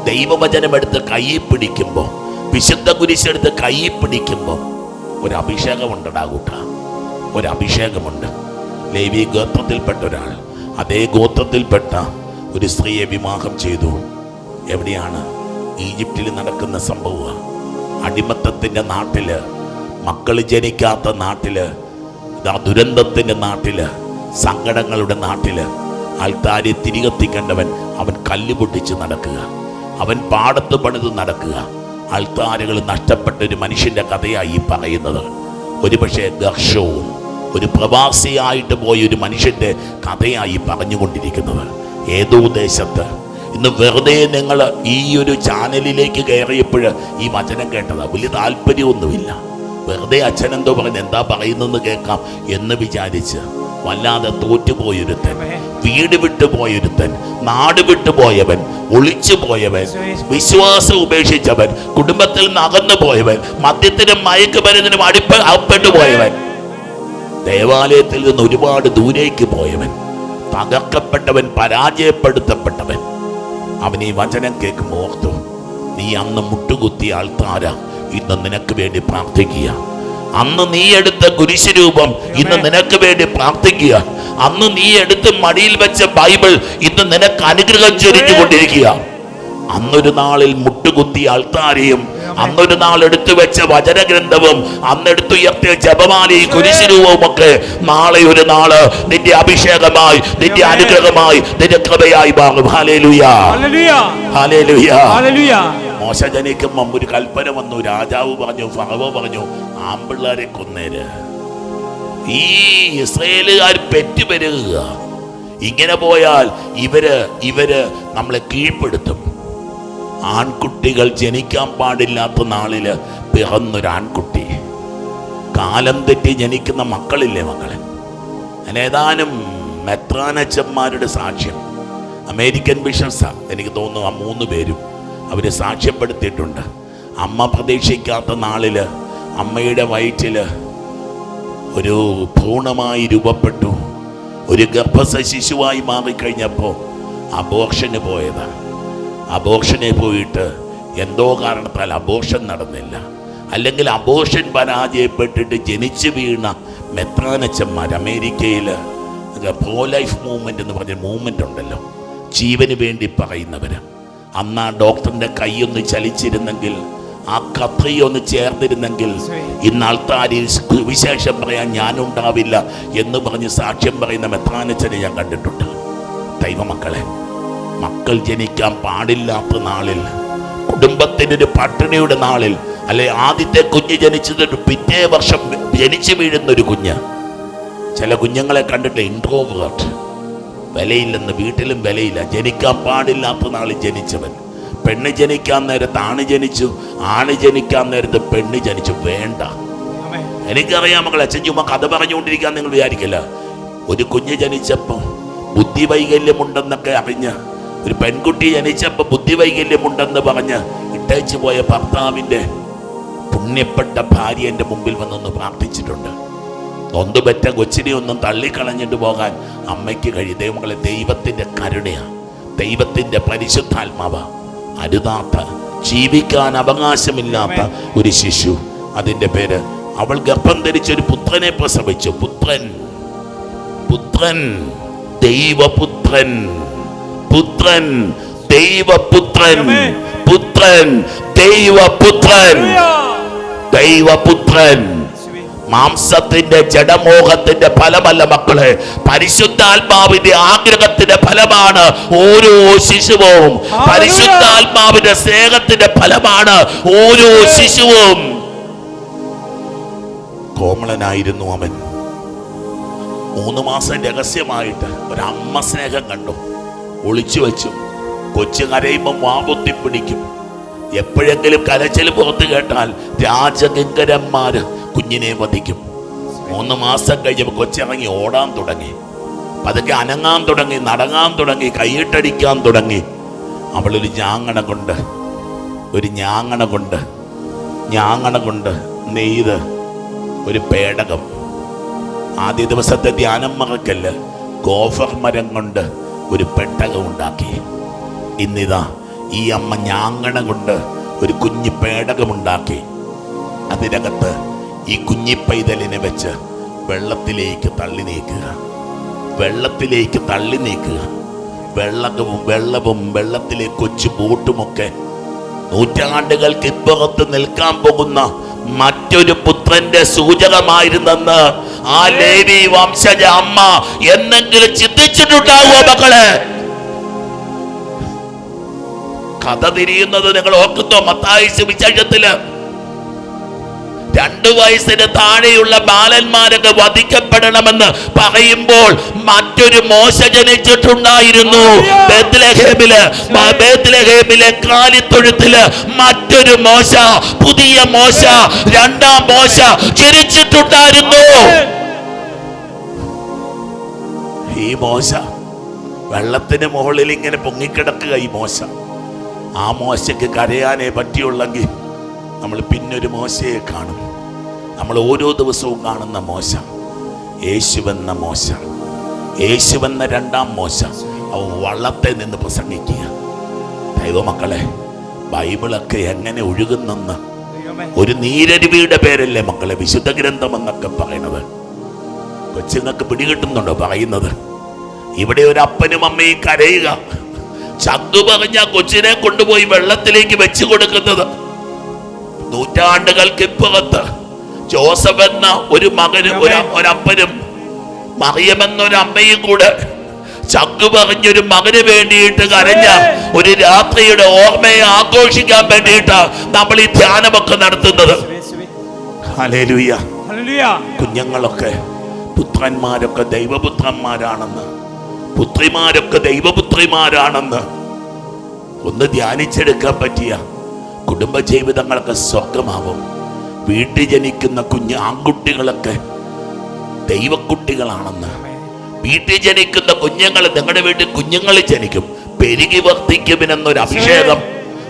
ദൈവവചനമെടുത്ത് കയ്യിൽ പിടിക്കുമ്പോൾ, വിശുദ്ധ കുരിശെടുത്ത് കയ്യിൽ പിടിക്കുമ്പോൾ ഒരു അഭിഷേകമുണ്ടടാ കൂട്ട, ഒരു അഭിഷേകമുണ്ട്. ലേവി ഗോത്രത്തിൽപ്പെട്ട ഒരാൾ അതേ ഗോത്രത്തിൽപ്പെട്ട ഒരു സ്ത്രീയെ വിവാഹം ചെയ്തു. എവിടെയാണ്? ഈജിപ്തിൽ നടക്കുന്ന സംഭവം. അടിമത്തത്തിൻ്റെ നാട്ടില്, മക്കൾ ജനിക്കാത്ത നാട്ടില്, ദുരന്തത്തിൻ്റെ നാട്ടില്, സങ്കടങ്ങളുടെ നാട്ടില് ആൾത്താരെ തിരികെത്തിക്കേണ്ടവൻ അവൻ കല്ല് പൊട്ടിച്ച് നടക്കുക, അവൻ പാടത്ത് പണിത് നടക്കുക. ആൾത്താരകൾ നഷ്ടപ്പെട്ട ഒരു മനുഷ്യൻ്റെ കഥയായി പറയുന്നത്. ഒരുപക്ഷെ ഗർഷവും ഒരു പ്രവാസിയായിട്ട് പോയ ഒരു മനുഷ്യൻ്റെ കഥയായി പറഞ്ഞുകൊണ്ടിരിക്കുന്നത്. ഏതോ ദേശത്ത് ഇന്ന് വെറുതെ നിങ്ങൾ ഈ ഒരു ചാനലിലേക്ക് കയറിയപ്പോൾ ഈ വചനം കേട്ടതാ. വലിയ താല്പര്യമൊന്നുമില്ല, വെറുതെ അച്ഛനെന്തോ പറഞ്ഞ് എന്താ പറയുന്നെന്ന് കേൾക്കാം എന്ന് വിചാരിച്ച് വല്ലാതെ തോറ്റുപോയൊരുത്തൻ, വീട് വിട്ടുപോയൊരുത്തൻ, നാട് വിട്ടുപോയവൻ, ഒളിച്ചു പോയവൻ, വിശ്വാസം ഉപേക്ഷിച്ചവൻ, കുടുംബത്തിൽ നിന്ന് അകന്നു പോയവൻ, മദ്യത്തിനും മയക്കുമരുന്നിനും അകപ്പെട്ടു പോയവൻ, ദേവാലയത്തിൽ നിന്ന് ഒരുപാട് ദൂരേക്ക് പോയവൻ, തകർക്കപ്പെട്ടവൻ, പരാജയപ്പെടുത്തപ്പെട്ടവൻ. അവൻ ഈ വചനം കേൾക്കുമ്പോൾ ഓർത്തു, നീ അന്ന് മുട്ടുകുത്തിയ ആൾത്താര ഇന്ന് നിനക്ക് വേണ്ടി പ്രാർത്ഥിക്കുക. അന്ന് നീ എടുത്ത കുരിശുരൂപം ഇന്ന് നിനക്ക് വേണ്ടി പ്രാർത്ഥിക്കുക. അന്ന് നീ എടുത്ത് മടിയിൽ വെച്ച ബൈബിൾ ഇന്ന് നിനക്ക് അനുഗ്രഹം ചൊരിഞ്ഞുകൊണ്ടിരിക്കുക. അന്നൊരു നാളിൽ മുട്ടുകുത്തിയ ആൾത്താരെയും അന്നൊരു നാൾ എടുത്തു വെച്ച വചനഗ്രന്ഥവും അന്നെടുത്തുയർത്തിയ ജപമാലയും കുരിശുരൂപവും ഒക്കെ നാളെ ഒരു നാള് നിന്റെ അഭിഷേകമായി, നിന്റെ അനുഗ്രഹമായി, നിന്റെ കൃപയായി മാറും. Hallelujah, hallelujah. മോശ ജനിക്കുമ്പം ഒരു കൽപ്പന വന്നു. രാജാവ് പറഞ്ഞു, ഫറവോ പറഞ്ഞു, ആമ്പിള്ളാരെ കൊന്നേര്. ഈ ഇസ്രായേലുകാർ പെറ്റുപെരുകുക. ഇങ്ങനെ പോയാൽ ഇവര് നമ്മളെ കീഴ്പ്പെടുത്തും. ആൺകുട്ടികൾ ജനിക്കാൻ പാടില്ലാത്ത നാളില് പിറന്നൊരാൺകുട്ടി, കാലം തെറ്റി ജനിക്കുന്ന മക്കളില്ലേ മക്കളെ. ഏതാനും മെത്രാനച്ചന്മാരുടെ സാക്ഷ്യം അമേരിക്കൻ ബിഷപ്സാ എനിക്ക് തോന്നുന്നു. ആ 3 പേരും അവര് സാക്ഷ്യപ്പെടുത്തിയിട്ടുണ്ട്. അമ്മ പ്രതീക്ഷിക്കാത്ത നാളില് അമ്മയുടെ വയറ്റില് ഒരു ഭ്രൂണമായി രൂപപ്പെട്ടു, ഒരു ഗർഭസ്ഥ ശിശുവായി മാറിക്കഴിഞ്ഞപ്പോൾ അബോർഷന് പോയതാണ്. അബോർഷനെ പോയിട്ട് എന്തോ കാരണത്താൽ അബോർഷൻ നടന്നില്ല, അല്ലെങ്കിൽ അബോർഷൻ പരാജയപ്പെട്ടിട്ട് ജനിച്ചു വീണ മെത്രാനച്ചന്മാർ അമേരിക്കയിൽ പ്രോ ലൈഫ് മൂവ്മെന്റ് എന്ന് പറഞ്ഞ മൂവ്മെന്റ് ഉണ്ടല്ലോ, ജീവന് വേണ്ടി പറയുന്നവര്. അന്ന് ആ ഡോക്ടറിന്റെ കൈയൊന്ന് ചലിച്ചിരുന്നെങ്കിൽ, ആ കത്രിയൊന്ന് ചേർന്നിരുന്നെങ്കിൽ ഇന്ന് ആൾത്താരിൽ വിശേഷം പറയാൻ ഞാനുണ്ടാവില്ല എന്ന് പറഞ്ഞ് സാക്ഷ്യം പറയുന്ന മെത്രാനച്ചനെ ഞാൻ കണ്ടിട്ടുണ്ട്. ദൈവമക്കളെ, മക്കൾ ജനിക്കാൻ പാടില്ലാത്ത നാളിൽ, കുടുംബത്തിൻ്റെ ഒരു പട്ടിണിയുടെ നാളിൽ, അല്ലെ ആദ്യത്തെ കുഞ്ഞ് ജനിച്ചത് പിറ്റേ വർഷം ജനിച്ചു വീഴുന്നൊരു കുഞ്ഞ്. ചില കുഞ്ഞുങ്ങളെ കണ്ടിട്ട് ഇൻട്രോവേർട്ട്, വിലയില്ലെന്ന്, വീട്ടിലും വിലയില്ല. ജനിക്കാൻ പാടില്ലാത്ത നാളിൽ ജനിച്ചവൻ. പെണ്ണ് ജനിക്കാൻ നേരത്ത് ആണ് ജനിച്ചു, ആണ് ജനിക്കാൻ നേരത്ത് പെണ്ണ് ജനിച്ചു. വേണ്ട, എനിക്കറിയാം മക്കളെ. അച്ഛൻ ചുമ്മാ കഥ പറഞ്ഞുകൊണ്ടിരിക്കാൻ നിങ്ങൾ വിചാരിക്കില്ല. ഒരു കുഞ്ഞ് ജനിച്ചപ്പോൾ ബുദ്ധിവൈകല്യമുണ്ടെന്നൊക്കെ അറിഞ്ഞ്, ഒരു പെൺകുട്ടി ജനിച്ചപ്പോൾ ബുദ്ധിവൈകല്യമുണ്ടെന്ന് പറഞ്ഞ് ഇട്ടേച്ചു പോയ ഭർത്താവിൻ്റെ പുണ്യപ്പെട്ട ഭാര്യ എൻ്റെ മുമ്പിൽ വന്നൊന്ന് പ്രാർത്ഥിച്ചിട്ടുണ്ട്. നൊന്തുപെറ്റ കൊച്ചിനെ ഒന്നും തള്ളിക്കളഞ്ഞിട്ട് പോകാൻ അമ്മയ്ക്ക് കഴിയും. ദൈവങ്ങളെ, ദൈവത്തിൻ്റെ കരുണയാണ്, ദൈവത്തിൻ്റെ പരിശുദ്ധാത്മാവ. അരുതാത്ത, ജീവിക്കാൻ അവകാശമില്ലാത്ത ഒരു ശിശു, അതിൻ്റെ പേര്, അവൾ ഗർഭം ധരിച്ചൊരു പുത്രനെ പ്രസവിച്ചു. പുത്രൻ, പുത്രൻ, ദൈവപുത്രൻ, പുത്രൻ, ദൈവപുത്രൻ, പുത്രൻ, ദൈവപുത്രൻ, ദൈവപുത്രൻ. മാംസത്തിന്റെ ജഡമോഹത്തിന്റെ ഫലമല്ല മക്കളെ, പരിശുദ്ധാത്മാവിന്റെ ആഗ്രഹത്തിന്റെ ഫലമാണ് ഓരോ ശിശുവും. പരിശുദ്ധാത്മാവിന്റെ സ്നേഹത്തിന്റെ ഫലമാണ് ഓരോ ശിശുവും. കോമളനായിരുന്നു അവൻ. 3 മാസം രഹസ്യമായിട്ട് ഒരമ്മ സ്നേഹം കണ്ടു, ഒളിച്ചു വെച്ചു. കൊച്ചു കരയുമ്പം വാപൊത്തി പിടിക്കും. എപ്പോഴെങ്കിലും കരച്ചിൽ പുറത്ത് കേട്ടാൽ രാജകിങ്കരന്മാര് കുഞ്ഞിനെ വധിക്കും. 3 മാസം കഴിഞ്ഞപ്പോൾ കൊച്ചിറങ്ങി ഓടാൻ തുടങ്ങി, പതുക്കെ അനങ്ങാൻ തുടങ്ങി, നടങ്ങാൻ തുടങ്ങി, കൈയിട്ടടിക്കാൻ തുടങ്ങി. അവളൊരു ഞാങ്ങണ കൊണ്ട് നെയ്ത് ഒരു പേടകം. ആദ്യ ദിവസത്തെ ധ്യാനം മറക്കല്ല, ഗോഫർ മരം കൊണ്ട് ഒരു പെട്ടകം ഉണ്ടാക്കി. ഇന്നിതാ ഈ അമ്മ ഞാങ്ങണ കൊണ്ട് ഒരു കുഞ്ഞു പേടകമുണ്ടാക്കി. അതിനകത്ത് ഈ കുഞ്ഞിപ്പൈതലിനെ വെച്ച് വെള്ളത്തിലേക്ക് തള്ളി നീക്കുക. വെള്ളവും വെള്ളത്തിലെ കൊച്ചു ബോട്ടുമൊക്കെ നൂറ്റാണ്ടുകൾക്ക് ഇപ്പുറത്ത് നിൽക്കാൻ പോകുന്ന മറ്റൊരു പുത്രന്റെ സൂചകമായിരുന്നെന്ന് ആ ലേവി വംശജ അമ്മ എന്നെങ്കിലും ചിന്തിച്ചിട്ടുണ്ടാവുമോ മക്കളെ? കഥ തിരിയുന്നത് നിങ്ങൾ ഓർക്കുന്നോ? മത്തായി സുവിശേഷത്തില് 2 വയസ്സിന് താഴെയുള്ള ബാലന്മാരൊക്കെ വധിക്കപ്പെടണമെന്ന് പറയുമ്പോൾ മറ്റൊരു മോശ ജനിച്ചിട്ടുണ്ടായിരുന്നു. ബേത്ലഹേമിലെ കാലിത്തൊഴുത്തില് മറ്റൊരു മോശ, പുതിയ മോശ, 2ാം മോശ ജനിച്ചിട്ടുണ്ടായിരുന്നു. ഈ മോശ വെള്ളത്തിന് മുകളിൽ ഇങ്ങനെ പൊങ്ങിക്കിടക്കുക. ഈ മോശ, ആ മോശയ്ക്ക് കരയാനേ പറ്റിയുള്ളെങ്കിൽ നമ്മൾ പിന്നൊരു മോശയെ കാണും. നമ്മൾ ഓരോ ദിവസവും കാണുന്ന മോശ, യേശുവെന്ന മോശ, യേശുവെന്ന 2ാം മോശ. അവൻ വള്ളത്തെ നിന്ന് പ്രസംഗിക്കുക. ദൈവമക്കളെ, ബൈബിളൊക്കെ എങ്ങനെ ഒഴുകുന്നെന്ന് ഒരു നീരരുവിയുടെ പേരല്ലേ മക്കളെ വിശുദ്ധ ഗ്രന്ഥം എന്നൊക്കെ പറയുന്നത്. കൊച്ചുങ്ങൾക്ക് പിടികിട്ടുന്നുണ്ടോ പറയുന്നത്? ഇവിടെ ഒരു അപ്പനും അമ്മയും കരയുക, ചന്തു പറഞ്ഞ കൊച്ചിനെ കൊണ്ടുപോയി വെള്ളത്തിലേക്ക് വെച്ചു കൊടുക്കുന്നത്. നൂറ്റാണ്ടുകൾക്ക് ഇപ്പുറത്ത് ജോസഫ് എന്ന ഒരു മകനും ഒരപ്പനും മറിയമെന്നൊരു അമ്മയും കൂടെ ചങ്കു പറഞ്ഞൊരു മകന് വേണ്ടിയിട്ട് കരഞ്ഞ ഒരു രാത്രിയുടെ ഓർമ്മയെ ആഘോഷിക്കാൻ വേണ്ടിയിട്ട് നമ്മൾ ഈ ധ്യാനമൊക്കെ നടത്തുന്നത്. ഹല്ലേലൂയ. കുഞ്ഞുങ്ങളൊക്കെ, പുത്രന്മാരൊക്കെ ദൈവപുത്രന്മാരാണെന്ന്, പുത്രിമാരൊക്കെ ദൈവപുത്രിമാരാണെന്ന് ഒന്ന് ധ്യാനിച്ചെടുക്കാൻ പറ്റിയ കുടുംബജീവിതങ്ങളൊക്കെ സ്വർഗമാവും. വീട്ടിൽ ജനിക്കുന്ന കുഞ്ഞ് ആൺകുട്ടികളൊക്കെ ദൈവക്കുട്ടികളാണെന്ന്, വീട്ടിൽ ജനിക്കുന്ന കുഞ്ഞുങ്ങൾ നിങ്ങളുടെ വീട്ടിൽ കുഞ്ഞുങ്ങൾ ജനിക്കും, പെരുകി വർദ്ധിക്കുമെന്നൊരു അഭിഷേകം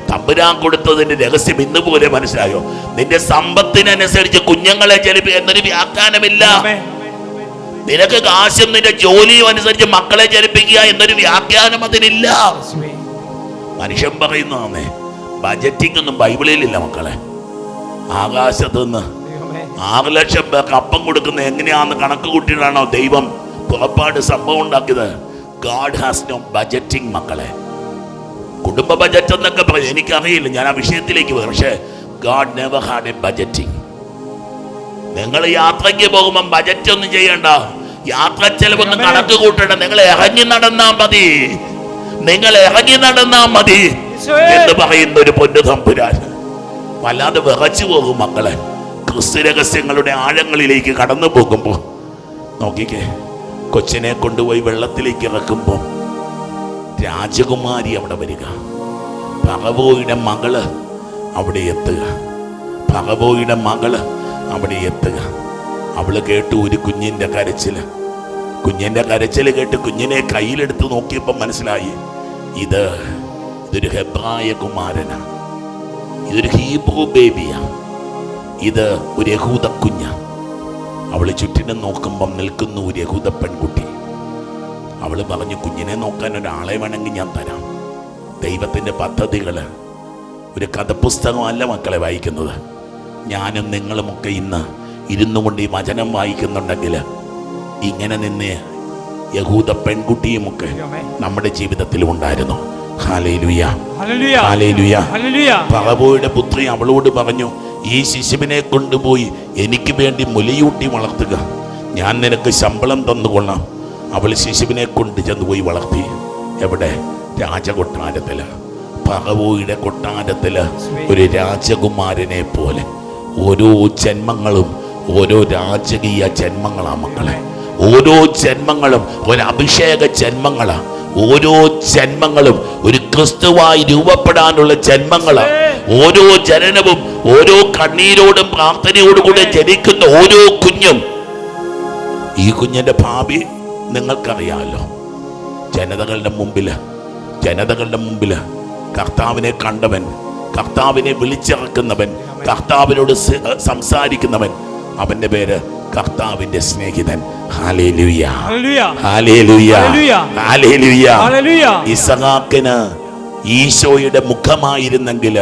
തമ്പുരാൻ കൊടുത്തതിന്റെ രഹസ്യം ഇന്ന് പോലെ മനസ്സിലായോ? നിന്റെ സമ്പത്തിനനുസരിച്ച് കുഞ്ഞുങ്ങളെ ജനിപ്പിക്കുക എന്നൊരു വ്യാഖ്യാനമില്ല. നിനക്ക് കാശും നിന്റെ ജോലിയും അനുസരിച്ച് മക്കളെ ജനിപ്പിക്കുക എന്നൊരു വ്യാഖ്യാനം അതിനില്ല. മനുഷ്യൻ പറയുന്നതാണേ, ബജറ്റിംഗ് ഒന്നും ബൈബിളിലില്ല മക്കളെ. ആകാശത്തുനിന്ന് 6 ലക്ഷം പേർക്ക് അപ്പം കൊടുക്കുന്നത് എങ്ങനെയാണെന്ന് കണക്ക് കൂട്ടിയിട്ടാണോ ദൈവം പുറപ്പാട് സംഭവം ഉണ്ടാക്കിയത്? ഗാഡ് ഹാസ് നോ ബജറ്റിംഗ് മക്കളെ. കുടുംബ ബജറ്റ് എന്നൊക്കെ പറയും, എനിക്കറിയില്ല, ഞാൻ ആ വിഷയത്തിലേക്ക് പോയി. പക്ഷേ God never had A budgeting. നിങ്ങൾ യാത്രയ്ക്ക് പോകുമ്പോൾ ബജറ്റ് ഒന്നും ചെയ്യണ്ട, യാത്ര ചെലവൊന്നും കണക്ക് കൂട്ടണ്ട, നിങ്ങൾ ഇറങ്ങി നടന്നാ മതി, നിങ്ങൾ ഇറങ്ങി നടന്നാ മതി എന്ന് പറയുന്ന ഒരു പൊന്നു തമ്പുരാൻ. വല്ലാതെ വിറച്ചു പോകും മക്കളെ. ക്രിസ്തു രഹസ്യങ്ങളുടെ ആഴങ്ങളിലേക്ക് കടന്നു പോകുമ്പോൾ നോക്കിക്കേ, കൊച്ചിനെ കൊണ്ടുപോയി വെള്ളത്തിലേക്ക് ഇറക്കുമ്പോൾ രാജകുമാരി അവിടെ വരിക, ഫറവോയുടെ മകള് അവിടെ എത്തുക, ഫറവോയുടെ മകള് അവിടെ എത്തുക. അവള് കേട്ടു ഒരു കുഞ്ഞിന്റെ കരച്ചില്. കുഞ്ഞിന്റെ കരച്ചില് കേട്ട് കുഞ്ഞിനെ കയ്യിലെടുത്ത് നോക്കിയപ്പോൾ മനസ്സിലായി, ഇതൊരു ഹെബ്രായ കുമാരനാ, ഇതൊരു ഹീബ്രു ബേബിയാ, ഇത് ഒരു യഹൂദ കുഞ്ഞ. അവള് ചുറ്റിനും നോക്കുമ്പം നിൽക്കുന്നു ഒരു യഹൂദ പെൺകുട്ടി. അവള് പറഞ്ഞു, കുഞ്ഞിനെ നോക്കാൻ ഒരാളെ വേണമെങ്കിൽ ഞാൻ തരാം. ദൈവത്തിൻ്റെ പദ്ധതികള് ഒരു കഥപുസ്തകമല്ല മക്കളെ വായിക്കുന്നത്. ഞാനും നിങ്ങളുമൊക്കെ ഇന്ന് ഇരുന്നു കൊണ്ട് ഈ വചനം വായിക്കുന്നുണ്ടെങ്കിൽ ഇങ്ങനെ നിന്ന് യഹൂദ പെൺകുട്ടിയുമൊക്കെ നമ്മുടെ ജീവിതത്തിലും ഉണ്ടായിരുന്നു. ഹല്ലേലൂയ, ഹല്ലേലൂയ. ഫറവോയുടെ പുത്രി അവളോട് പറഞ്ഞു, ഈ ശിശുവിനെ കൊണ്ടുപോയി എനിക്ക് വേണ്ടി മുലയൂട്ടി വളർത്തുക, ഞാൻ നിനക്ക് ശമ്പളം തന്നുകൊള്ളാം. അവൾ ശിശുവിനെ കൊണ്ട് ചെന്നുപോയി വളർത്തി. എവിടെ? രാജകൊട്ടാരത്തില്, ഫറവോയുടെ കൊട്ടാരത്തില് ഒരു രാജകുമാരനെ പോലെ. ഓരോ ജന്മങ്ങളും ഓരോ രാജകീയ ജന്മങ്ങളാ മക്കളെ. ഓരോ ജന്മങ്ങളും ഒരു അഭിഷേക ജന്മങ്ങളാ. ഓരോ ജന്മങ്ങളും ഒരു ക്രിസ്തുവായി രൂപപ്പെടാനുള്ള ജന്മങ്ങളാണ്. ഓരോ ജനനവും ഓരോ കണ്ണീരോടും പ്രാർത്ഥനയോടും കൂടെ ജനിക്കുന്ന ഓരോ കുഞ്ഞും. ഈ കുഞ്ഞിന്റെ ഭാവി നിങ്ങൾക്കറിയാമല്ലോ. ജനതകളുടെ മുമ്പില് കർത്താവിനെ കണ്ടവൻ, കർത്താവിനെ വിളിച്ചിറക്കുന്നവൻ, കർത്താവിനോട് സംസാരിക്കുന്നവൻ, അവന്റെ പേര് കർത്താവിന്റെ സ്നേഹിതൻ. ഹല്ലേലൂയ, ഹല്ലേലൂയ, ഹല്ലേലൂയ. ഇസഹാക്കിന് ഈശോയുടെ മുഖമായിരുന്നെങ്കിൽ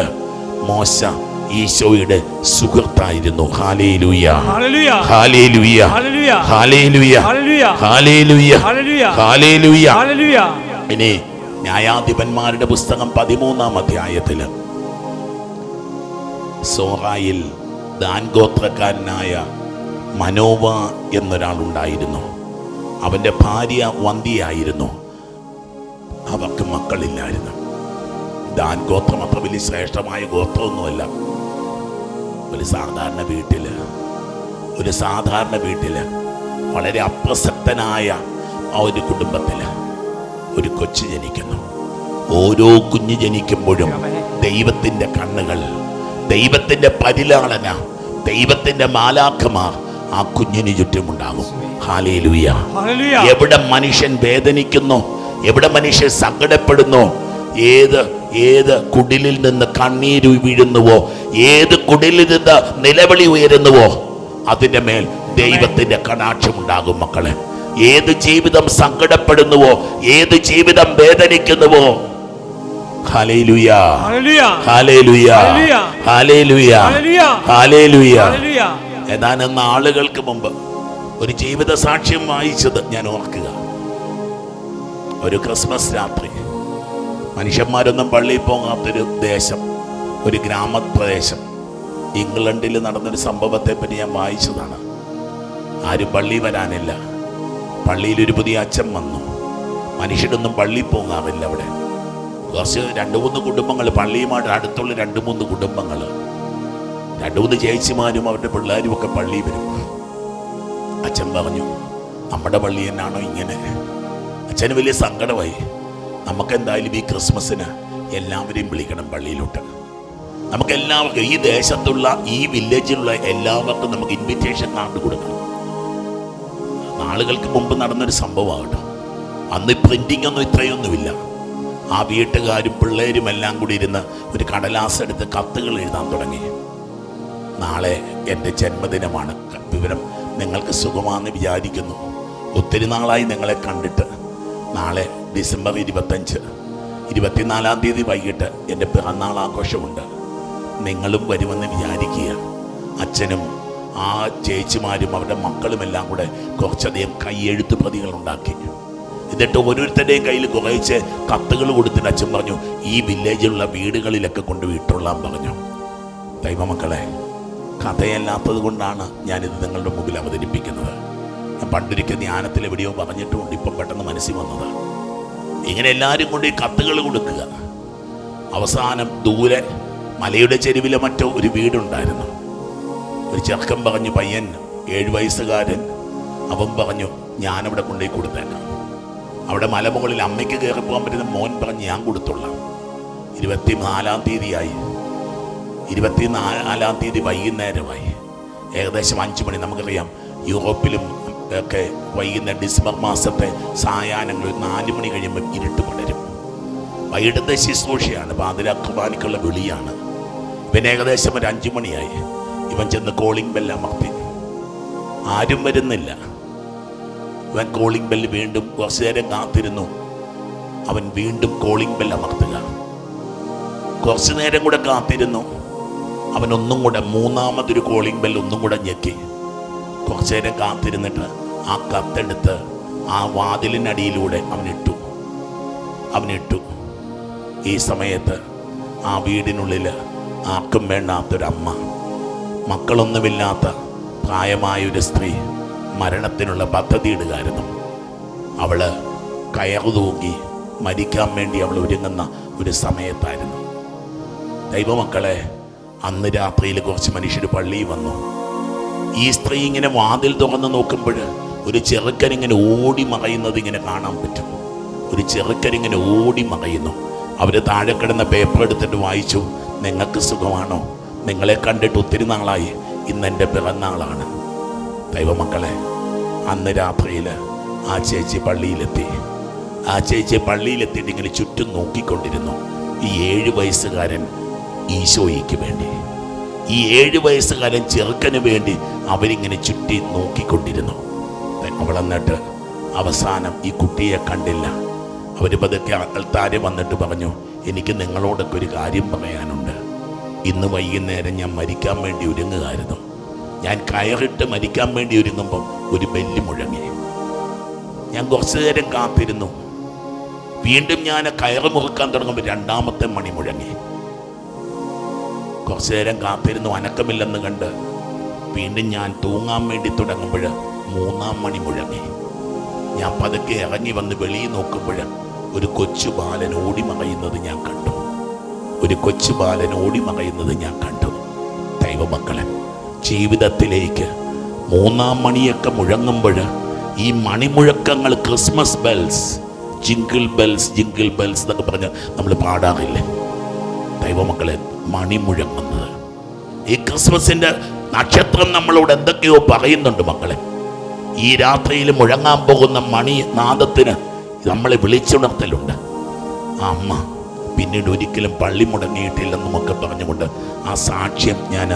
മോശ ഈശോയുടെ സുഹൃത്തായിരുന്നു. ഹല്ലേലൂയ, ഹല്ലേലൂയ, ഹല്ലേലൂയ, ഹല്ലേലൂയ, ഹല്ലേലൂയ. ഇനി ന്യായാധിപന്മാരുടെ പുസ്തകം 13-ാം അധ്യായത്തില് സോറായിൽ ദാൻ ഗോത്രക്കാരനായ മനോവ എന്നൊരാളുണ്ടായിരുന്നു. അവന്റെ ഭാര്യ വന്ധ്യയായിരുന്നു, അവർക്ക് മക്കളില്ലായിരുന്നു. ദാൻ ഗോത്രം അത്ര വലിയ ശ്രേഷ്ഠമായ ഗോത്രമൊന്നുമല്ല. ഒരു സാധാരണ വീട്ടില് വളരെ അപ്രസക്തനായ ആ ഒരു കുടുംബത്തില് ഒരു കൊച്ചു ജനിക്കുന്നു. ഓരോ കുഞ്ഞ് ജനിക്കുമ്പോഴും ദൈവത്തിന്റെ കണ്ണുകൾ, ദൈവത്തിന്റെ പരിലാളന, ദൈവത്തിന്റെ മാലാഖമാർ ആ കുഞ്ഞിന് ചുറ്റുമുണ്ടാകും. ഹല്ലേലൂയ. എവിടെ മനുഷ്യൻ വേദനിക്കുന്നു, എവിടെ മനുഷ്യൻ സങ്കടപ്പെടുന്നു, ഏത് കുടിലിൽ നിന്ന് കണ്ണീര് വീഴുന്നുവോ, ഏത് കുടിലിൽ നിന്ന് നിലവിളി ഉയരുന്നുവോ, അതിന്റെ മേൽ ദൈവത്തിന്റെ കടാക്ഷം ഉണ്ടാകും മക്കളെ. ഏത് ജീവിതം സങ്കടപ്പെടുന്നുവോ, ഏത് ജീവിതം വേദനിക്കുന്നുവോ, ഹല്ലേലൂയ, ഹല്ലേലൂയ, ഹല്ലേലൂയ, ഹല്ലേലൂയ, ഹല്ലേലൂയ. ഹല്ലേലൂയ. ഏതാനും നാളുകൾക്ക് മുമ്പ് ഒരു ജീവിത സാക്ഷ്യം വായിച്ചത് ഞാൻ ഓർക്കുക. ഒരു ക്രിസ്മസ് രാത്രി മനുഷ്യന്മാരൊന്നും പള്ളിയിൽ പോകാത്തൊരു ദേശം, ഒരു ഗ്രാമപ്രദേശം, ഇംഗ്ലണ്ടിൽ നടന്നൊരു സംഭവത്തെ പറ്റി ഞാൻ വായിച്ചതാണ്. ആരും പള്ളി വരാനില്ല. പള്ളിയിലൊരു പുതിയ അച്ഛൻ വന്നു. മനുഷ്യരൊന്നും പള്ളിയിൽ പോകാറില്ല. അവിടെ കുറച്ച് 2-3 കുടുംബങ്ങൾ, പള്ളിയുമായിട്ട് അടുത്തുള്ള 2-3 കുടുംബങ്ങൾ, 2-3 ചേച്ചിമാരും അവരുടെ പിള്ളേരും ഒക്കെ പള്ളിയിൽ വരും. അച്ഛൻ പറഞ്ഞു, നമ്മുടെ പള്ളി എന്നാണോ ഇങ്ങനെ? അച്ഛന് വലിയ സങ്കടമായി. നമുക്കെന്തായാലും ഈ ക്രിസ്മസിന് എല്ലാവരെയും വിളിക്കണം പള്ളിയിലോട്ട്. നമുക്കെല്ലാവർക്കും, ഈ ദേശത്തുള്ള, ഈ വില്ലേജിലുള്ള എല്ലാവർക്കും നമുക്ക് ഇൻവിറ്റേഷൻ കാർഡ് കൊടുക്കണം. നാളുകൾക്ക് മുമ്പ് നടന്നൊരു സംഭവമാകട്ടോ. അന്ന് പ്രിന്റിംഗ് ഒന്നും ഇത്രയൊന്നുമില്ല. ആ വീട്ടുകാരും പിള്ളേരും എല്ലാം കൂടി ഇരുന്ന് ഒരു കടലാസ് എടുത്ത് കത്തുകൾ എഴുതാൻ തുടങ്ങി. നാളെ എൻ്റെ ജന്മദിനമാണ്. വിവരം നിങ്ങൾക്ക് സുഖമാണെന്ന് വിചാരിക്കുന്നു. ഒത്തിരി നാളായി നിങ്ങളെ കണ്ടിട്ട്. നാളെ ഡിസംബർ 25, 24-ാം തീയതി വൈകിട്ട് എൻ്റെ പിറന്നാൾ ആഘോഷമുണ്ട്. നിങ്ങളും വരുമെന്ന് വിചാരിക്കുക. അച്ഛനും ആ ചേച്ചിമാരും അവരുടെ മക്കളും എല്ലാം കൂടെ കുറച്ചധികം കൈയെഴുത്ത് പ്രതികൾ ഉണ്ടാക്കി. എന്നിട്ട് ഓരോരുത്തരുടെയും കയ്യിൽ കുറേച്ച് കത്തുകൾ കൊടുത്തിട്ട് അച്ഛൻ പറഞ്ഞു, ഈ വില്ലേജിലുള്ള വീടുകളിലൊക്കെ കൊണ്ടുപോയിട്ടോളാൻ പറഞ്ഞു. ദൈവമക്കളെ, കഥയല്ലാത്തത് കൊണ്ടാണ് ഞാനിത് നിങ്ങളുടെ മുമ്പിൽ അവതരിപ്പിക്കുന്നത്. ഞാൻ പണ്ടൊരിക്കൽ ധ്യാനത്തിൽ എവിടെയോ പറഞ്ഞിട്ടുമുണ്ട്, ഇപ്പം പെട്ടെന്ന് മനസ്സിൽ വന്നത്. ഇങ്ങനെ എല്ലാവരും കൊണ്ട് ഈ കത്തുകൾ കൊടുക്കുക. അവസാനം ദൂരെ മലയുടെ ചെരുവിലെ മറ്റോ ഒരു വീടുണ്ടായിരുന്നു. ഒരു ചെറുക്കൻ പറഞ്ഞു, പയ്യൻ 7 വയസ്സുകാരൻ, അവൻ പറഞ്ഞു ഞാനവിടെ കൊണ്ടുപോയി കൊടുത്തേക്കാം. അവിടെ മലമുകളിൽ അമ്മയ്ക്ക് കയറി പോകാൻ പറ്റുന്ന മോൻ പറഞ്ഞ് ഞാൻ കൊടുത്തോളാം. 24-ാം തീയതിയായി. 24-ാം തീയതി വൈകുന്നേരമായി, ഏകദേശം 5 മണി. നമുക്കറിയാം യൂറോപ്പിലും ഒക്കെ വൈകുന്നേരം ഡിസംബർ മാസത്തെ സായാഹ്നങ്ങളിൽ 4 മണി കഴിയുമ്പോൾ ഇരുട്ട് പടരും. വൈകിട്ടത്തെ ശുശ്രൂഷയാണ്, പാതിരാക്കുർബാനയ്ക്കുള്ള വിളിയാണ്. പിന്നെ ഏകദേശം ഒരു 5 മണിയായി. ഇവൻ ചെന്ന് കോളിംഗ് ബെല്ല് അമർത്തി. ആരും വരുന്നില്ല. ഇവൻ കോളിംഗ് ബെല്ല് വീണ്ടും കുറച്ചു നേരം കാത്തിരുന്നു. അവൻ വീണ്ടും കോളിംഗ് ബെല്ല് അമർത്തുക. കുറച്ചു നേരം കൂടെ കാത്തിരുന്നു. അവൻ ഒന്നും കൂടെ 3-ാമതൊരു കോളിംഗ് ബെല്ല് ഒന്നും കൂടെ ഞെക്കി. കുറച്ചു നേരം കാത്തിരുന്നിട്ട് ആ കത്തെടുത്ത് ആ വാതിലിനടിയിലൂടെ അവനിട്ടു. ഈ സമയത്ത് ആ വീടിനുള്ളിൽ ആർക്കും വേണ്ടാത്തൊരമ്മ, മക്കളൊന്നുമില്ലാത്ത പ്രായമായൊരു സ്ത്രീ മരണത്തിനുള്ള പദ്ധതി ഇടുകയായിരുന്നു. അവള് കയറു തൂങ്ങി മരിക്കാൻ വേണ്ടി അവൾ ഒരുങ്ങുന്ന ഒരു സമയത്തായിരുന്നു. ദൈവമക്കളെ, അന്ന് രാത്രിയിൽ കുറച്ച് മനുഷ്യർ പള്ളിയിൽ വന്നു. ഈ സ്ത്രീ ഇങ്ങനെ വാതിൽ തുറന്ന് നോക്കുമ്പോൾ ഒരു ചെറുക്കൻ ഇങ്ങനെ ഓടി മറയുന്നത് ഇങ്ങനെ കാണാൻ പറ്റും. ഒരു ചെറുക്കൻ ഇങ്ങനെ ഓടി മറയുന്നു. അവർ താഴെ കിടന്ന പേപ്പർ എടുത്തിട്ട് വായിച്ചു, നിങ്ങൾക്ക് സുഖമാണോ? നിങ്ങളെ കണ്ടിട്ട് ഒത്തിരി നാളായി, ഇന്നെൻ്റെ പിറന്നാളാണ്. ദൈവമക്കളെ, അന്ന് രാത്രിയിൽ ആ ചേച്ചി പള്ളിയിലെത്തി. ആ ചേച്ചി പള്ളിയിലെത്തിയിട്ട് ഇങ്ങനെ ചുറ്റും നോക്കിക്കൊണ്ടിരുന്നു. ഈ 7 വയസ്സുകാരൻ ഈശോയ്ക്ക് വേണ്ടി, ഈ 7 വയസ്സുകാരൻ ചെറുക്കന് വേണ്ടി അവരിങ്ങനെ ചുറ്റി നോക്കിക്കൊണ്ടിരുന്നു. അവൾ എന്നിട്ട് അവസാനം ഈ കുട്ടിയെ കണ്ടില്ല. അവർ പതുക്കെ ആൾക്കാരെ വന്നിട്ട് പറഞ്ഞു, എനിക്ക് നിങ്ങളോടൊക്കെ ഒരു കാര്യം പറയാനുണ്ട്. ഇന്ന് വൈകുന്നേരം ഞാൻ മരിക്കാൻ വേണ്ടി ഒരുങ്ങുകയായിരുന്നു. ഞാൻ കയറിട്ട് മരിക്കാൻ വേണ്ടി ഒരുങ്ങുമ്പം ഒരു ബെല്ല് മുഴങ്ങി. ഞാൻ കുറച്ചു നേരം കാത്തിരുന്നു. വീണ്ടും ഞാൻ കയറ് മുറുക്കാൻ തുടങ്ങുമ്പോൾ 2-ാമത്തെ മണി മുഴങ്ങി. കുറച്ചു നേരം കാത്തിരുന്നു, അനക്കമില്ലെന്ന് കണ്ട് വീണ്ടും ഞാൻ തൂങ്ങാൻ വേണ്ടി തുടങ്ങുമ്പോൾ 3-ാം മണി മുഴങ്ങി. ഞാൻ പതുക്കെ ഇറങ്ങി വന്ന് വെളിയിൽ നോക്കുമ്പോൾ ഒരു കൊച്ചു ബാലൻ ഓടി മറയുന്നത് ഞാൻ കണ്ടു. ദൈവമക്കളെ, ജീവിതത്തിലേക്ക് 3-ാം മണിയൊക്കെ മുഴങ്ങുമ്പോൾ ഈ മണിമുഴക്കങ്ങൾ, ക്രിസ്മസ് ബെൽസ്, ജിങ്കിൾ ബെൽസ് എന്നൊക്കെ പറഞ്ഞ് നമ്മൾ പാടാറില്ലേ? ദൈവമക്കളെ, മണി മുഴങ്ങുന്നത്, ഈ ക്രിസ്മസിൻ്റെ നക്ഷത്രം നമ്മളോട് എന്തൊക്കെയോ പറയുന്നുണ്ട് മക്കളെ. ഈ രാത്രിയിൽ മുഴങ്ങാൻ പോകുന്ന മണി നാദത്തിന് നമ്മളെ വിളിച്ചുണർത്തലുണ്ട്. ആ അമ്മ പിന്നീട് ഒരിക്കലും പള്ളി മുടങ്ങിയിട്ടില്ലെന്നുമൊക്കെ പറഞ്ഞുകൊണ്ട് ആ സാക്ഷ്യം ഞാൻ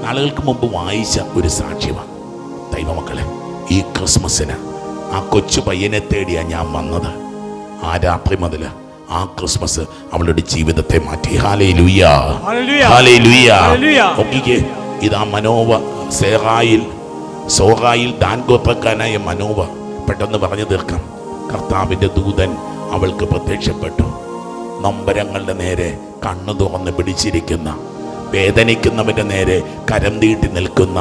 നാളുകൾക്ക് മുമ്പ് വായിച്ച ഒരു സാക്ഷ്യമാണ്. ദൈവമക്കളെ, ഈ ക്രിസ്മസിന് ആ കൊച്ചു പയ്യനെ തേടിയാണ് ഞാൻ വന്നത്. ആ രാത്രി മുതൽ ആ ക്രിസ്മസ് അവളുടെ ജീവിതത്തെ മാറ്റി. Hallelujah, hallelujah, hallelujah. ഹല്ലേലൂയ. നോക്കിക്കേ, ഇതാ മനോവ സോറായിൽ ദാൻ ഗോത്രക്കാരനായ മനോവ. പെട്ടെന്ന് പറഞ്ഞു തീർക്കാം. കർത്താവിൻ്റെ ദൂതൻ അവൾക്ക് പ്രത്യക്ഷപ്പെട്ടു. നൊമ്പരങ്ങളുടെ നേരെ കണ്ണു തുറന്ന് പിടിച്ചിരിക്കുന്ന, വേദനിക്കുന്നവന്റെ നേരെ കരം നീട്ടി നിൽക്കുന്ന,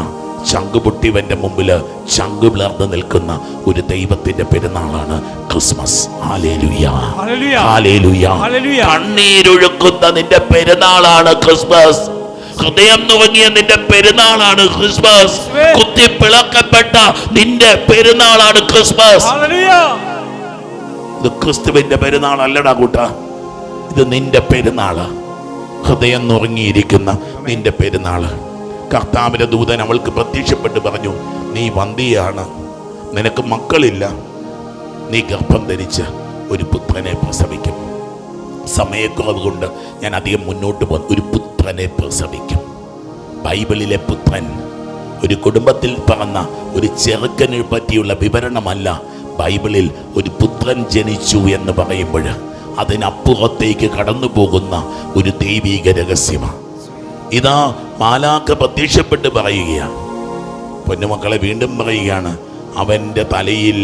ചങ്കുപൊട്ടിവന്റെ മുമ്പിൽ ചങ്കു പിളർന്ന് നിൽക്കുന്ന ഒരു ദൈവത്തിന്റെ പെരുന്നാളാണ് ക്രിസ്മസ്. ഹല്ലേലൂയ, ഹല്ലേലൂയ, ഹല്ലേലൂയ. ഹല്ലേലൂയ. കണ്ണീരൊഴുക്കുന്ന നിന്റെ പെരുന്നാളാണ് ക്രിസ്മസ്. ഹൃദയം നുറങ്ങിയ നിന്റെ പെരുന്നാളാണ് ക്രിസ്മസ്. കുത്തിപ്പിളക്കപ്പെട്ട നിന്റെ പെരുന്നാളാണ് ക്രിസ്മസ്. ഹല്ലേലൂയ. ഇത് ക്രിസ്തുവിന്റെ പെരുന്നാളല്ലടാ കൂട്ട, ഇത് നിന്റെ പെരുന്നാള്. ഹൃദയം നുറങ്ങിയിരിക്കുന്ന നിന്റെ പെരുന്നാള്. കർത്താവിന്റെ ദൂതൻ അവൾക്ക് പ്രത്യക്ഷപ്പെട്ട് പറഞ്ഞു, നീ വന്ധ്യയാണ്, നിനക്ക് മക്കളില്ല, നീ ഗർഭം ധരിച്ച് ഒരു പുത്രനെ പ്രസവിക്കും. സമയക്കുറവ് കൊണ്ട് ഞാൻ അധികം മുന്നോട്ട് പോകും. ഒരു പുത്രനെ പ്രസവിക്കും. ബൈബിളിലെ പുത്രൻ ഒരു കുടുംബത്തിൽ പിറന്ന ഒരു ചെറുക്കനെ പറ്റിയുള്ള വിവരണമല്ല. ബൈബിളിൽ ഒരു പുത്രൻ ജനിച്ചു എന്ന് പറയുമ്പോൾ അതിനപ്പുറത്തേക്ക് കടന്നു പോകുന്ന ഒരു ദൈവീക രഹസ്യമാണ്. ഇതാ മാലാഖ പ്രത്യക്ഷപ്പെട്ട് പറയുകയാണ്, പൊന്നുമക്കളെ വീണ്ടും പറയുകയാണ്, അവൻ്റെ തലയിൽ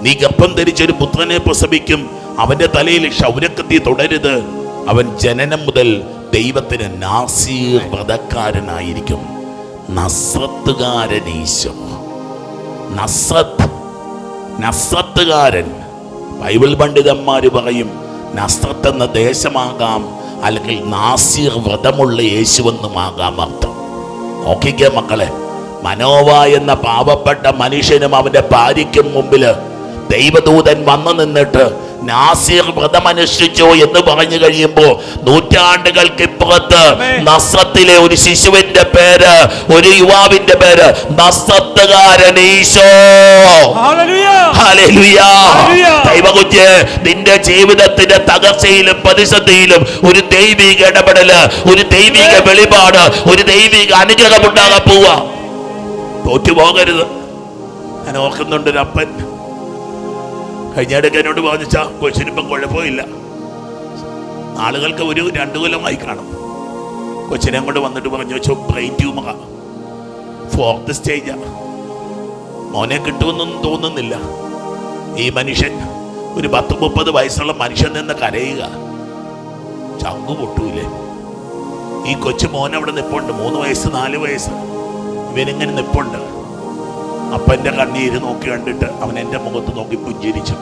നീ ഗർഭം ധരിച്ചൊരു പുത്രനെ പ്രസവിക്കും, അവൻ്റെ തലയിൽ ക്ഷൗരക്കത്തി തുടരുത്, അവൻ ജനനം മുതൽ ദൈവത്തിന് നാസീർ വ്രതക്കാരനായിരിക്കും. നസ്രത്തുകാരൻ ഈശോ, നസ്രത്തുകാരൻ. ബൈബിൾ പണ്ഡിതന്മാർ പറയും നസ്രത്ത് എന്ന ദേശമാകാം, അല്ലെങ്കിൽ നാസീർ വ്രതമുള്ള യേശുവെന്നുമാകാം അർത്ഥം. നോക്കിക്കേ മക്കളെ, മനോവ എന്ന പാവപ്പെട്ട മനുഷ്യനും അവന്റെ ഭാര്യയ്ക്കും മുമ്പിൽ ദൈവദൂതൻ വന്നു നിന്നിട്ട് നാസീർ വ്രതമനുഷ്ഠിച്ചു എന്ന് പറഞ്ഞു കഴിയുമ്പോ നൂറ്റാണ്ടുകൾക്കിപ്പുറത്ത് നസ്രത്തിലെ ഒരു ശിശുവിന്റെ പേര്, ഒരു യുവാവിന്റെ പേര് നസ്രത്തുകാരൻ ഈശോ. ഹല്ലേലൂയ. ദൈവകുഞ്ഞ്, നിന്റെ ജീവിതത്തിന്റെ തകർച്ചയിലും പ്രതിസന്ധിയിലും ഒരു ദൈവിക ഇടപെടല്, ഒരു ദൈവിക വെളിപാട്, ഒരു ദൈവിക അനുഗ്രഹം ഉണ്ടാകാൻ പോവാ. തോറ്റുപോകരുത്. ഞാൻ ഓർക്കുന്നുണ്ടൊരപ്പൻ കഴിഞ്ഞിടയ്ക്ക് എന്നോട് പറഞ്ഞാ കൊച്ചിനിപ്പം കുഴപ്പമില്ല, ആളുകൾക്ക് ഒരു 2 കൊല്ലമായി കാണും. കൊച്ചിനെ കൊണ്ട് വന്നിട്ട് പറഞ്ഞു, വെച്ചോ ബ്രെയിൻ ട്യൂമറാ, 4th സ്റ്റേജാ, മോനെ കിട്ടുമെന്നൊന്നും തോന്നുന്നില്ല. ഈ മനുഷ്യൻ ഒരു 10-30 വയസ്സുള്ള മനുഷ്യൻ നിന്ന് കരയുക, ചങ്കു പൊട്ടൂലേ. ഈ കൊച്ചു മോൻ അവിടെ നിപ്പുണ്ട്, 3 വയസ്സ് 4 വയസ്സ്, ഇവനിങ്ങനെ നിപ്പുണ്ട്. അപ്പൻ്റെ കണ്ണീര് നോക്കി കണ്ടിട്ട് അവൻ എൻ്റെ മുഖത്ത് നോക്കി പുഞ്ചിരിച്ചു.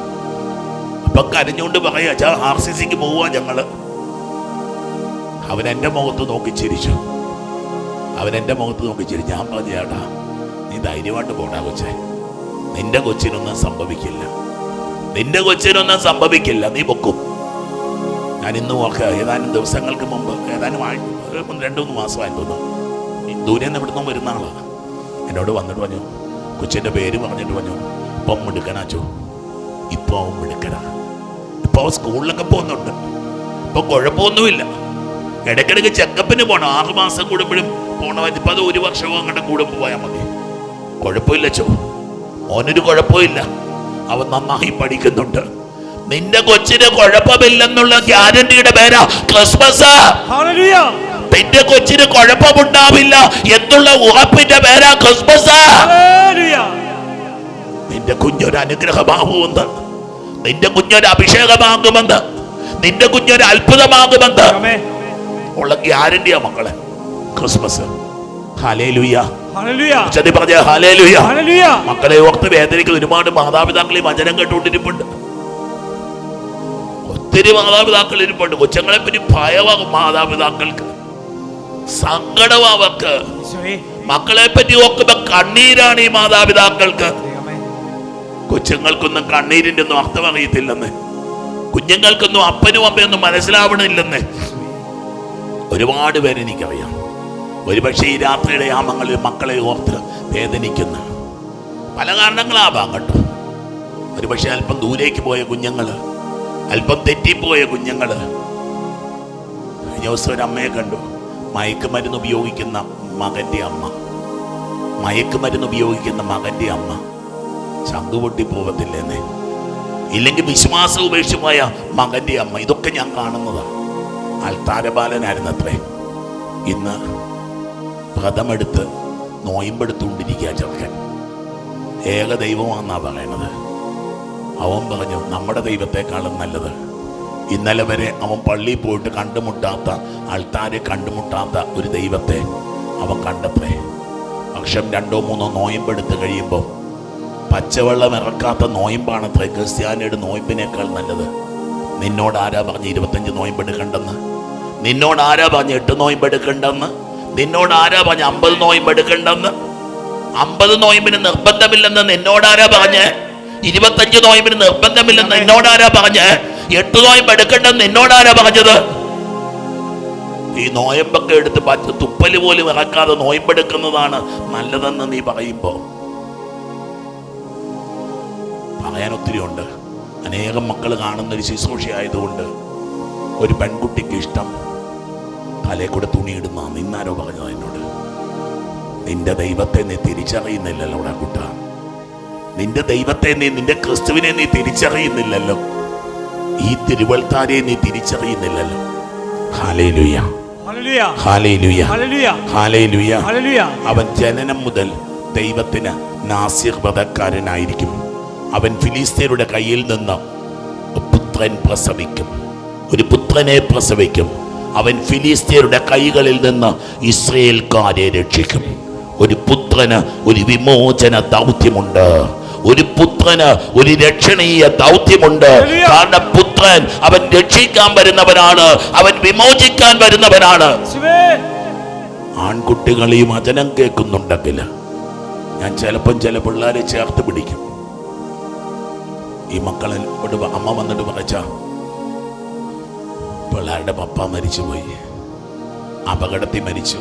അപ്പം കരഞ്ഞുകൊണ്ട് പറയാ, RCCക്ക് പോവാ ഞങ്ങള്. അവൻ എൻ്റെ മുഖത്ത് നോക്കി ചിരിച്ചു. ഞാൻ പറഞ്ഞു, ചേട്ടാ നീ ധൈര്യമായിട്ട് പോടാ കൊച്ചേ, നിന്റെ കൊച്ചിനൊന്നും സംഭവിക്കില്ല, നീ പൊക്കും. ഞാൻ ഇന്ന് ഓർക്കുക, ഏതാനും ദിവസങ്ങൾക്ക് മുമ്പ്, ഏതാനും 2-3 മാസമായി തോന്നുന്നു, ദൂരെ നിന്ന് ഇവിടുന്ന് വരുന്ന ആളാണ്. എന്നോട് വന്നിട്ട് പറഞ്ഞു, കൊച്ചിൻ്റെ പേര് പറഞ്ഞിട്ട് പറഞ്ഞു, ഇപ്പം മിടുക്കനാച്ചോ, ഇപ്പോൾ അവൻ മിടുക്കനാ, ഇപ്പോൾ അവൻ സ്കൂളിലൊക്കെ പോകുന്നുണ്ട്, ഇപ്പം കുഴപ്പമൊന്നുമില്ല. ഇടയ്ക്കിടയ്ക്ക് ചെക്കപ്പിന് പോകണം, 6 മാസം കൂടുമ്പോഴും പോകണം. ഇപ്പം അത് 1 വർഷമോ അങ്ങോട്ട് കൂടുമ്പോൾ പോയാൽ മതി. കുഴപ്പമില്ല ചോ, ഓനൊരു കുഴപ്പമില്ല, അവൻ നന്നായി പഠിക്കുന്നുണ്ട്. നിന്റെ കൊച്ചിന് കുഴപ്പമില്ലെന്നുള്ള ഗ്യാരണ്ടിയുടെ പേരാ ക്രിസ്മസ്. നിന്റെ കൊച്ചിന് കുഴപ്പമുണ്ടാവില്ല എന്നുള്ള ഉറപ്പിന്റെ പേരാ ക്രിസ്മസ്. നിന്റെ കുഞ്ഞൊരു അനുഗ്രഹമാകുമെന്ന്, നിന്റെ കുഞ്ഞൊരു അഭിഷേകമാകുമെന്ന്, നിന്റെ കുഞ്ഞൊരു അത്ഭുതമാകുമെന്ന് ഉള്ള ഗ്യാരണ്ടിയാ മക്കളെ ക്രിസ്മസ്. ഹല്ലേലൂയ, ചതി പറഞ്ഞ ഹല്ലേലൂയ. മക്കളെ ഓർത്ത് വേദനിക്കുന്ന ഒരുപാട് മാതാപിതാക്കൾ ഈ വചനം കേട്ടുകൊണ്ടിരിപ്പുണ്ട്. ഒത്തിരി മാതാപിതാക്കൾ ഇരിപ്പുണ്ട്. കൊച്ചങ്ങളെ പറ്റി ഭയമാകും മാതാപിതാക്കൾക്ക്, സങ്കടമാ അവർക്ക്. മക്കളെ പറ്റി ഓർക്കുമ്പോ കണ്ണീരാണ് ഈ മാതാപിതാക്കൾക്ക്. കൊച്ചുങ്ങൾക്കൊന്നും കണ്ണീരിന്റെ ഒന്നും അർത്ഥം അറിയത്തില്ലെന്ന്, കുഞ്ഞുങ്ങൾക്കൊന്നും അപ്പനും അമ്മയൊന്നും മനസ്സിലാവണില്ലെന്ന് ഒരുപാട് പേര് എനിക്കറിയാം. ഒരുപക്ഷെ ഈ രാത്രിയുടെ യാമങ്ങളിൽ മക്കളെ ഓർത്ത് വേദനിക്കുന്ന പല കാരണങ്ങളാവാം കേട്ടോ. ഒരുപക്ഷെ അല്പം ദൂരേക്ക് പോയ കുഞ്ഞുങ്ങള്, അല്പം തെറ്റിപ്പോയ കുഞ്ഞുങ്ങള്. കഴിഞ്ഞ ദിവസം ഒരു അമ്മയെ കണ്ടു, മയക്കുമരുന്ന് ഉപയോഗിക്കുന്ന മകന്റെ അമ്മ ചങ്കുപൊട്ടി പോകത്തില്ലെന്നേ. ഇല്ലെങ്കിൽ വിശ്വാസം ഉപേക്ഷിച്ചു പോയ മകന്റെ അമ്മ. ഇതൊക്കെ ഞാൻ കാണുന്നതാണ്. അൾത്താരബാലനായിരുന്നു അത്രേ. ഇന്ന് വ്രതമെടുത്ത് നോയമ്പെടുത്തുകൊണ്ടിരിക്കുക ചെറുക്കൻ. ഏക ദൈവമാണെന്നാ പറയണത്. അവൻ പറഞ്ഞു നമ്മുടെ ദൈവത്തെക്കാളും നല്ലത്. ഇന്നലെ വരെ അവൻ പള്ളിയിൽ പോയിട്ട് കണ്ടുമുട്ടാത്ത, ആൾത്താരെ കണ്ടുമുട്ടാത്ത ഒരു ദൈവത്തെ അവൻ കണ്ടത്രേ. വർഷം 2-3 നോയമ്പെടുത്ത് കഴിയുമ്പോൾ പച്ചവെള്ളം ഇറക്കാത്ത നോയമ്പാണത്രേ ക്രിസ്ത്യാനിയുടെ നോയമ്പിനേക്കാൾ നല്ലത്. നിന്നോട് ആരാ പറഞ്ഞ് 25 നോയമ്പെടുക്കണ്ടെന്ന്? നിന്നോട് ആരാ പറഞ്ഞ് 8 നോയമ്പെടുക്കണ്ടെന്ന്? നിന്നോട് ആരാ പറഞ്ഞ് 50 നോയമ്പെടുക്കണ്ടെന്ന്? 50 നോയമ്പിന് നിർബന്ധമില്ലെന്ന് നിന്നോടാരാ പറഞ്ഞ്? 25 നോയമ്പിന് നിർബന്ധമില്ലെന്ന് നിന്നോടാരാ പറഞ്ഞ്? 8 നോയമ്പ് എടുക്കണ്ടെന്ന് നിന്നോടാരാ പറഞ്ഞത്? ഈ നോയമ്പൊക്കെ എടുത്ത് തുപ്പല് പോലും ഇറക്കാതെ നോയമ്പെടുക്കുന്നതാണ് നല്ലതെന്ന് നീ പറയുമ്പോ പറയാൻ ഒത്തിരി ഉണ്ട്. അനേകം മക്കൾ കാണുന്നൊരു ശുശ്രൂഷയായതുകൊണ്ട് ഒരു പെൺകുട്ടിക്ക് ഇഷ്ടം തലയിൽ കൂടെ തുണിയിടുന്ന. നിന്നാരോ പറഞ്ഞത് എന്നോട്? നിന്റെ ദൈവത്തെ നീ തിരിച്ചറിയുന്നില്ലല്ലോ കുട്ട. നിന്റെ ദൈവത്തെ നിന്റെ ക്രിസ്തുവിനെ നീ തിരിച്ചറിയുന്നില്ലല്ലോ. ഈ തിരുവൾത്താരെ നീ തിരിച്ചറിയുന്നില്ലല്ലോ. Hallelujah, hallelujah, hallelujah. അവൻ ജനനം മുതൽ ദൈവത്തിന് നാസിർവദക്കാരനായിരിക്കും. അവൻ ഫിലിസ്ത്യരുടെ കയ്യിൽ നിന്ന് പുത്രൻ പ്രസവിക്കും, ഒരു പുത്രനെ പ്രസവിക്കും. അവൻ ഫിലിസ്ത്യരുടെ കൈകളിൽ നിന്ന് ഇസ്രായേൽക്കാരെ രക്ഷിക്കും. ഒരു പുത്രന് ഒരു വിമോചന ദൗത്യമുണ്ട്. ഒരു പുത്രന് ഒരു രക്ഷണീയ ദൗത്യമുണ്ട്. കാരണം പുത്രൻ അവൻ രക്ഷിക്കാൻ വരുന്നവനാണ്, അവൻ വിമോചിക്കാൻ വരുന്നവനാണ്. ആൺകുട്ടികൾ ഈ വചനം കേൾക്കുന്നുണ്ടെങ്കിൽ ഞാൻ ചിലപ്പം ചില പിള്ളേരെ ചേർത്ത് പിടിക്കും. ഈ മക്കളെ അമ്മ വന്നിട്ട് പറച്ച പിള്ളേരുടെ പപ്പ മരിച്ചുപോയി, അപകടത്തിൽ മരിച്ചു,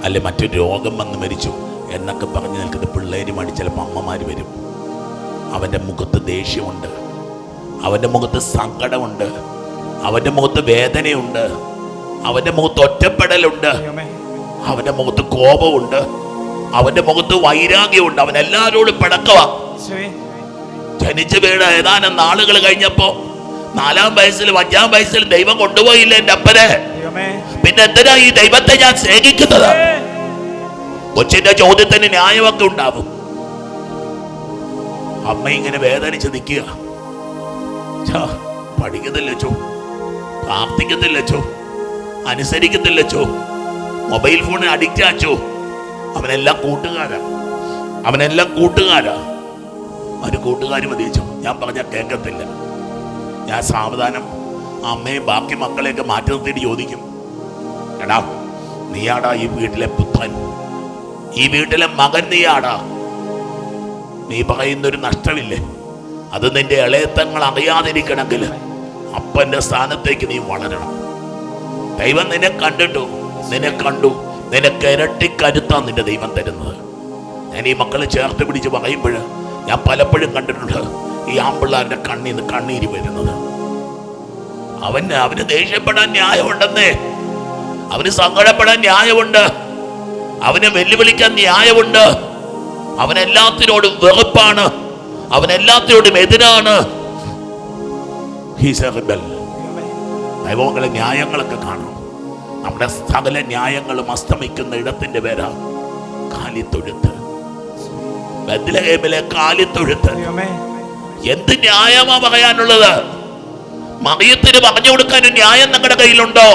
അല്ലെ മറ്റൊരു രോഗം വന്ന് മരിച്ചു എന്നൊക്കെ പറഞ്ഞ് നിൽക്കുന്ന പിള്ളേരുമായിട്ട് ചിലപ്പോൾ അമ്മമാര് വരും. അവൻ്റെ മുഖത്ത് ദേഷ്യമുണ്ട്, അവൻ്റെ മുഖത്ത് സങ്കടമുണ്ട്, അവൻ്റെ മുഖത്ത് വേദനയുണ്ട്, അവൻ്റെ മുഖത്ത് ഒറ്റപ്പെടലുണ്ട്, അവൻ്റെ മുഖത്ത് കോപമുണ്ട്, അവൻ്റെ മുഖത്ത് വൈരാഗ്യമുണ്ട്. അവൻ എല്ലാവരോടും പിണക്കവാ. ജനിച്ചു വീണ ഏതാനും നാളുകൾ കഴിഞ്ഞപ്പോ 4-ാം വയസ്സിലും 5-ാം വയസ്സിലും ദൈവം കൊണ്ടുപോയില്ല എൻ്റെ അപ്പനെ. പിന്നെ എന്തിനാ ഈ ദൈവത്തെ ഞാൻ സ്നേഹിക്കുന്നത്? കൊച്ചിന്റെ ചോദ്യത്തിന് ന്യായമൊക്കെ ഉണ്ടാവും. അമ്മ ഇങ്ങനെ വേദനിച്ച് നിൽക്കുക. പഠിക്കത്തില്ലച്ചോ, പ്രാർത്ഥിക്കത്തില്ലച്ചോ, അനുസരിക്കത്തില്ലച്ചോ, മൊബൈൽ ഫോണിന് അഡിക്റ്റ് ആച്ചോ. അവനെല്ലാം കൂട്ടുകാരാ, അവനെല്ലാം കൂട്ടുകാരാ. ഒരു കൂട്ടുകാർ മതിച്ചോ. ഞാൻ പറഞ്ഞാൽ കേൾക്കത്തില്ല. ഞാൻ സാവധാനം അമ്മയും ബാക്കി മക്കളെയൊക്കെ മാറ്റി നിർത്തിയിട്ട് ചോദിക്കും, എടാ നീയാടാ ഈ വീട്ടിലെ പുത്രൻ, ഈ വീട്ടിലെ മകൻ നീയാടാ. നീ പറയുന്നൊരു നഷ്ടമില്ലേ? അത് നിന്റെ ഇളയത്തങ്ങൾ അറിയാതിരിക്കണമെങ്കിൽ അപ്പന്റെ സ്ഥാനത്തേക്ക് നീ വളരണം. ദൈവം നിന്നെ കണ്ടിട്ടു, നിന്നെ കണ്ടു, നിനക്ക് ഇരട്ടി കരുത്താ നിന്റെ ദൈവം തരുന്നത്. ഞാൻ ഈ മക്കളെ ചേർത്ത് പിടിച്ച് പറയുമ്പോൾ ഞാൻ പലപ്പോഴും കണ്ടിട്ടുണ്ട് ഈ ആമ്പിള്ളാരുടെ കണ്ണിൽ നിന്ന് കണ്ണീര് വരുന്നത്. അവന് ദേഷ്യപ്പെടാൻ ന്യായമുണ്ടെന്നേ, അവന് സങ്കടപ്പെടാൻ ന്യായമുണ്ട്, അവനെ വെല്ലുവിളിക്കാൻ ന്യായമുണ്ട്. അവനെല്ലാത്തിനോടും വെറുപ്പാണ്, അവനെല്ലാത്തിനോടും എതിരാണ്. ദൈവങ്ങളെ ന്യായങ്ങളൊക്കെ കാണും. നമ്മുടെ സകല ന്യായങ്ങളും അസ്തമിക്കുന്ന ഇടത്തിന്റെ പേരാ കാലിത്തൊഴുത്ത്. ബത്ലഹേമിലെ കാലിത്തൊഴുത്ത്. എന്ത് ന്യായമാ പറയാനുള്ളത്? മറിയത്തിന് പറഞ്ഞു കൊടുക്കാൻ ഒരു ന്യായം നിങ്ങളുടെ കയ്യിലുണ്ടോ?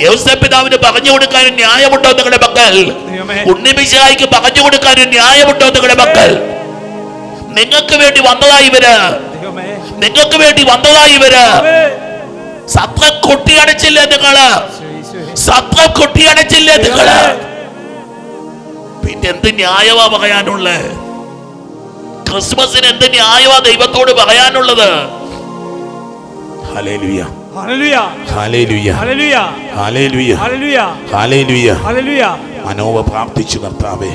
യോസേപ്പ് പിതാവിന് പറഞ്ഞു കൊടുക്കാൻ ഒരു ന്യായമുണ്ടോ നിങ്ങളുടെ മക്കൾ? ഉണ്ണിമിശിഹായിക്ക് പറഞ്ഞു കൊടുക്കാൻ ഒരു ന്യായമുണ്ടോ നിങ്ങളുടെ മക്കൾ? നിങ്ങൾക്ക് വേണ്ടി വന്നതായി ഇവര്, നിങ്ങൾക്ക് വേണ്ടി വന്നതായി ഇവര്. സത്രം കൊട്ടിയടച്ചില്ലേ നിങ്ങള്? സത്രം കൊട്ടിയടച്ചില്ലേ നിങ്ങള്? പിന്നെ എന്ത് ന്യായമാ പറയാനുള്ളത്? ക്രിസ്മസിന് എന്ത് ന്യായമാ ദൈവത്തോട് പറയാനുള്ളത്? ഹല്ലേലൂയ, ഹല്ലേലൂയ, ഹല്ലേലൂയ, ഹല്ലേലൂയ, ഹല്ലേലൂയ, ഹല്ലേലൂയ. മനോവ പ്രാർത്ഥിച്ചു, കർത്താവേ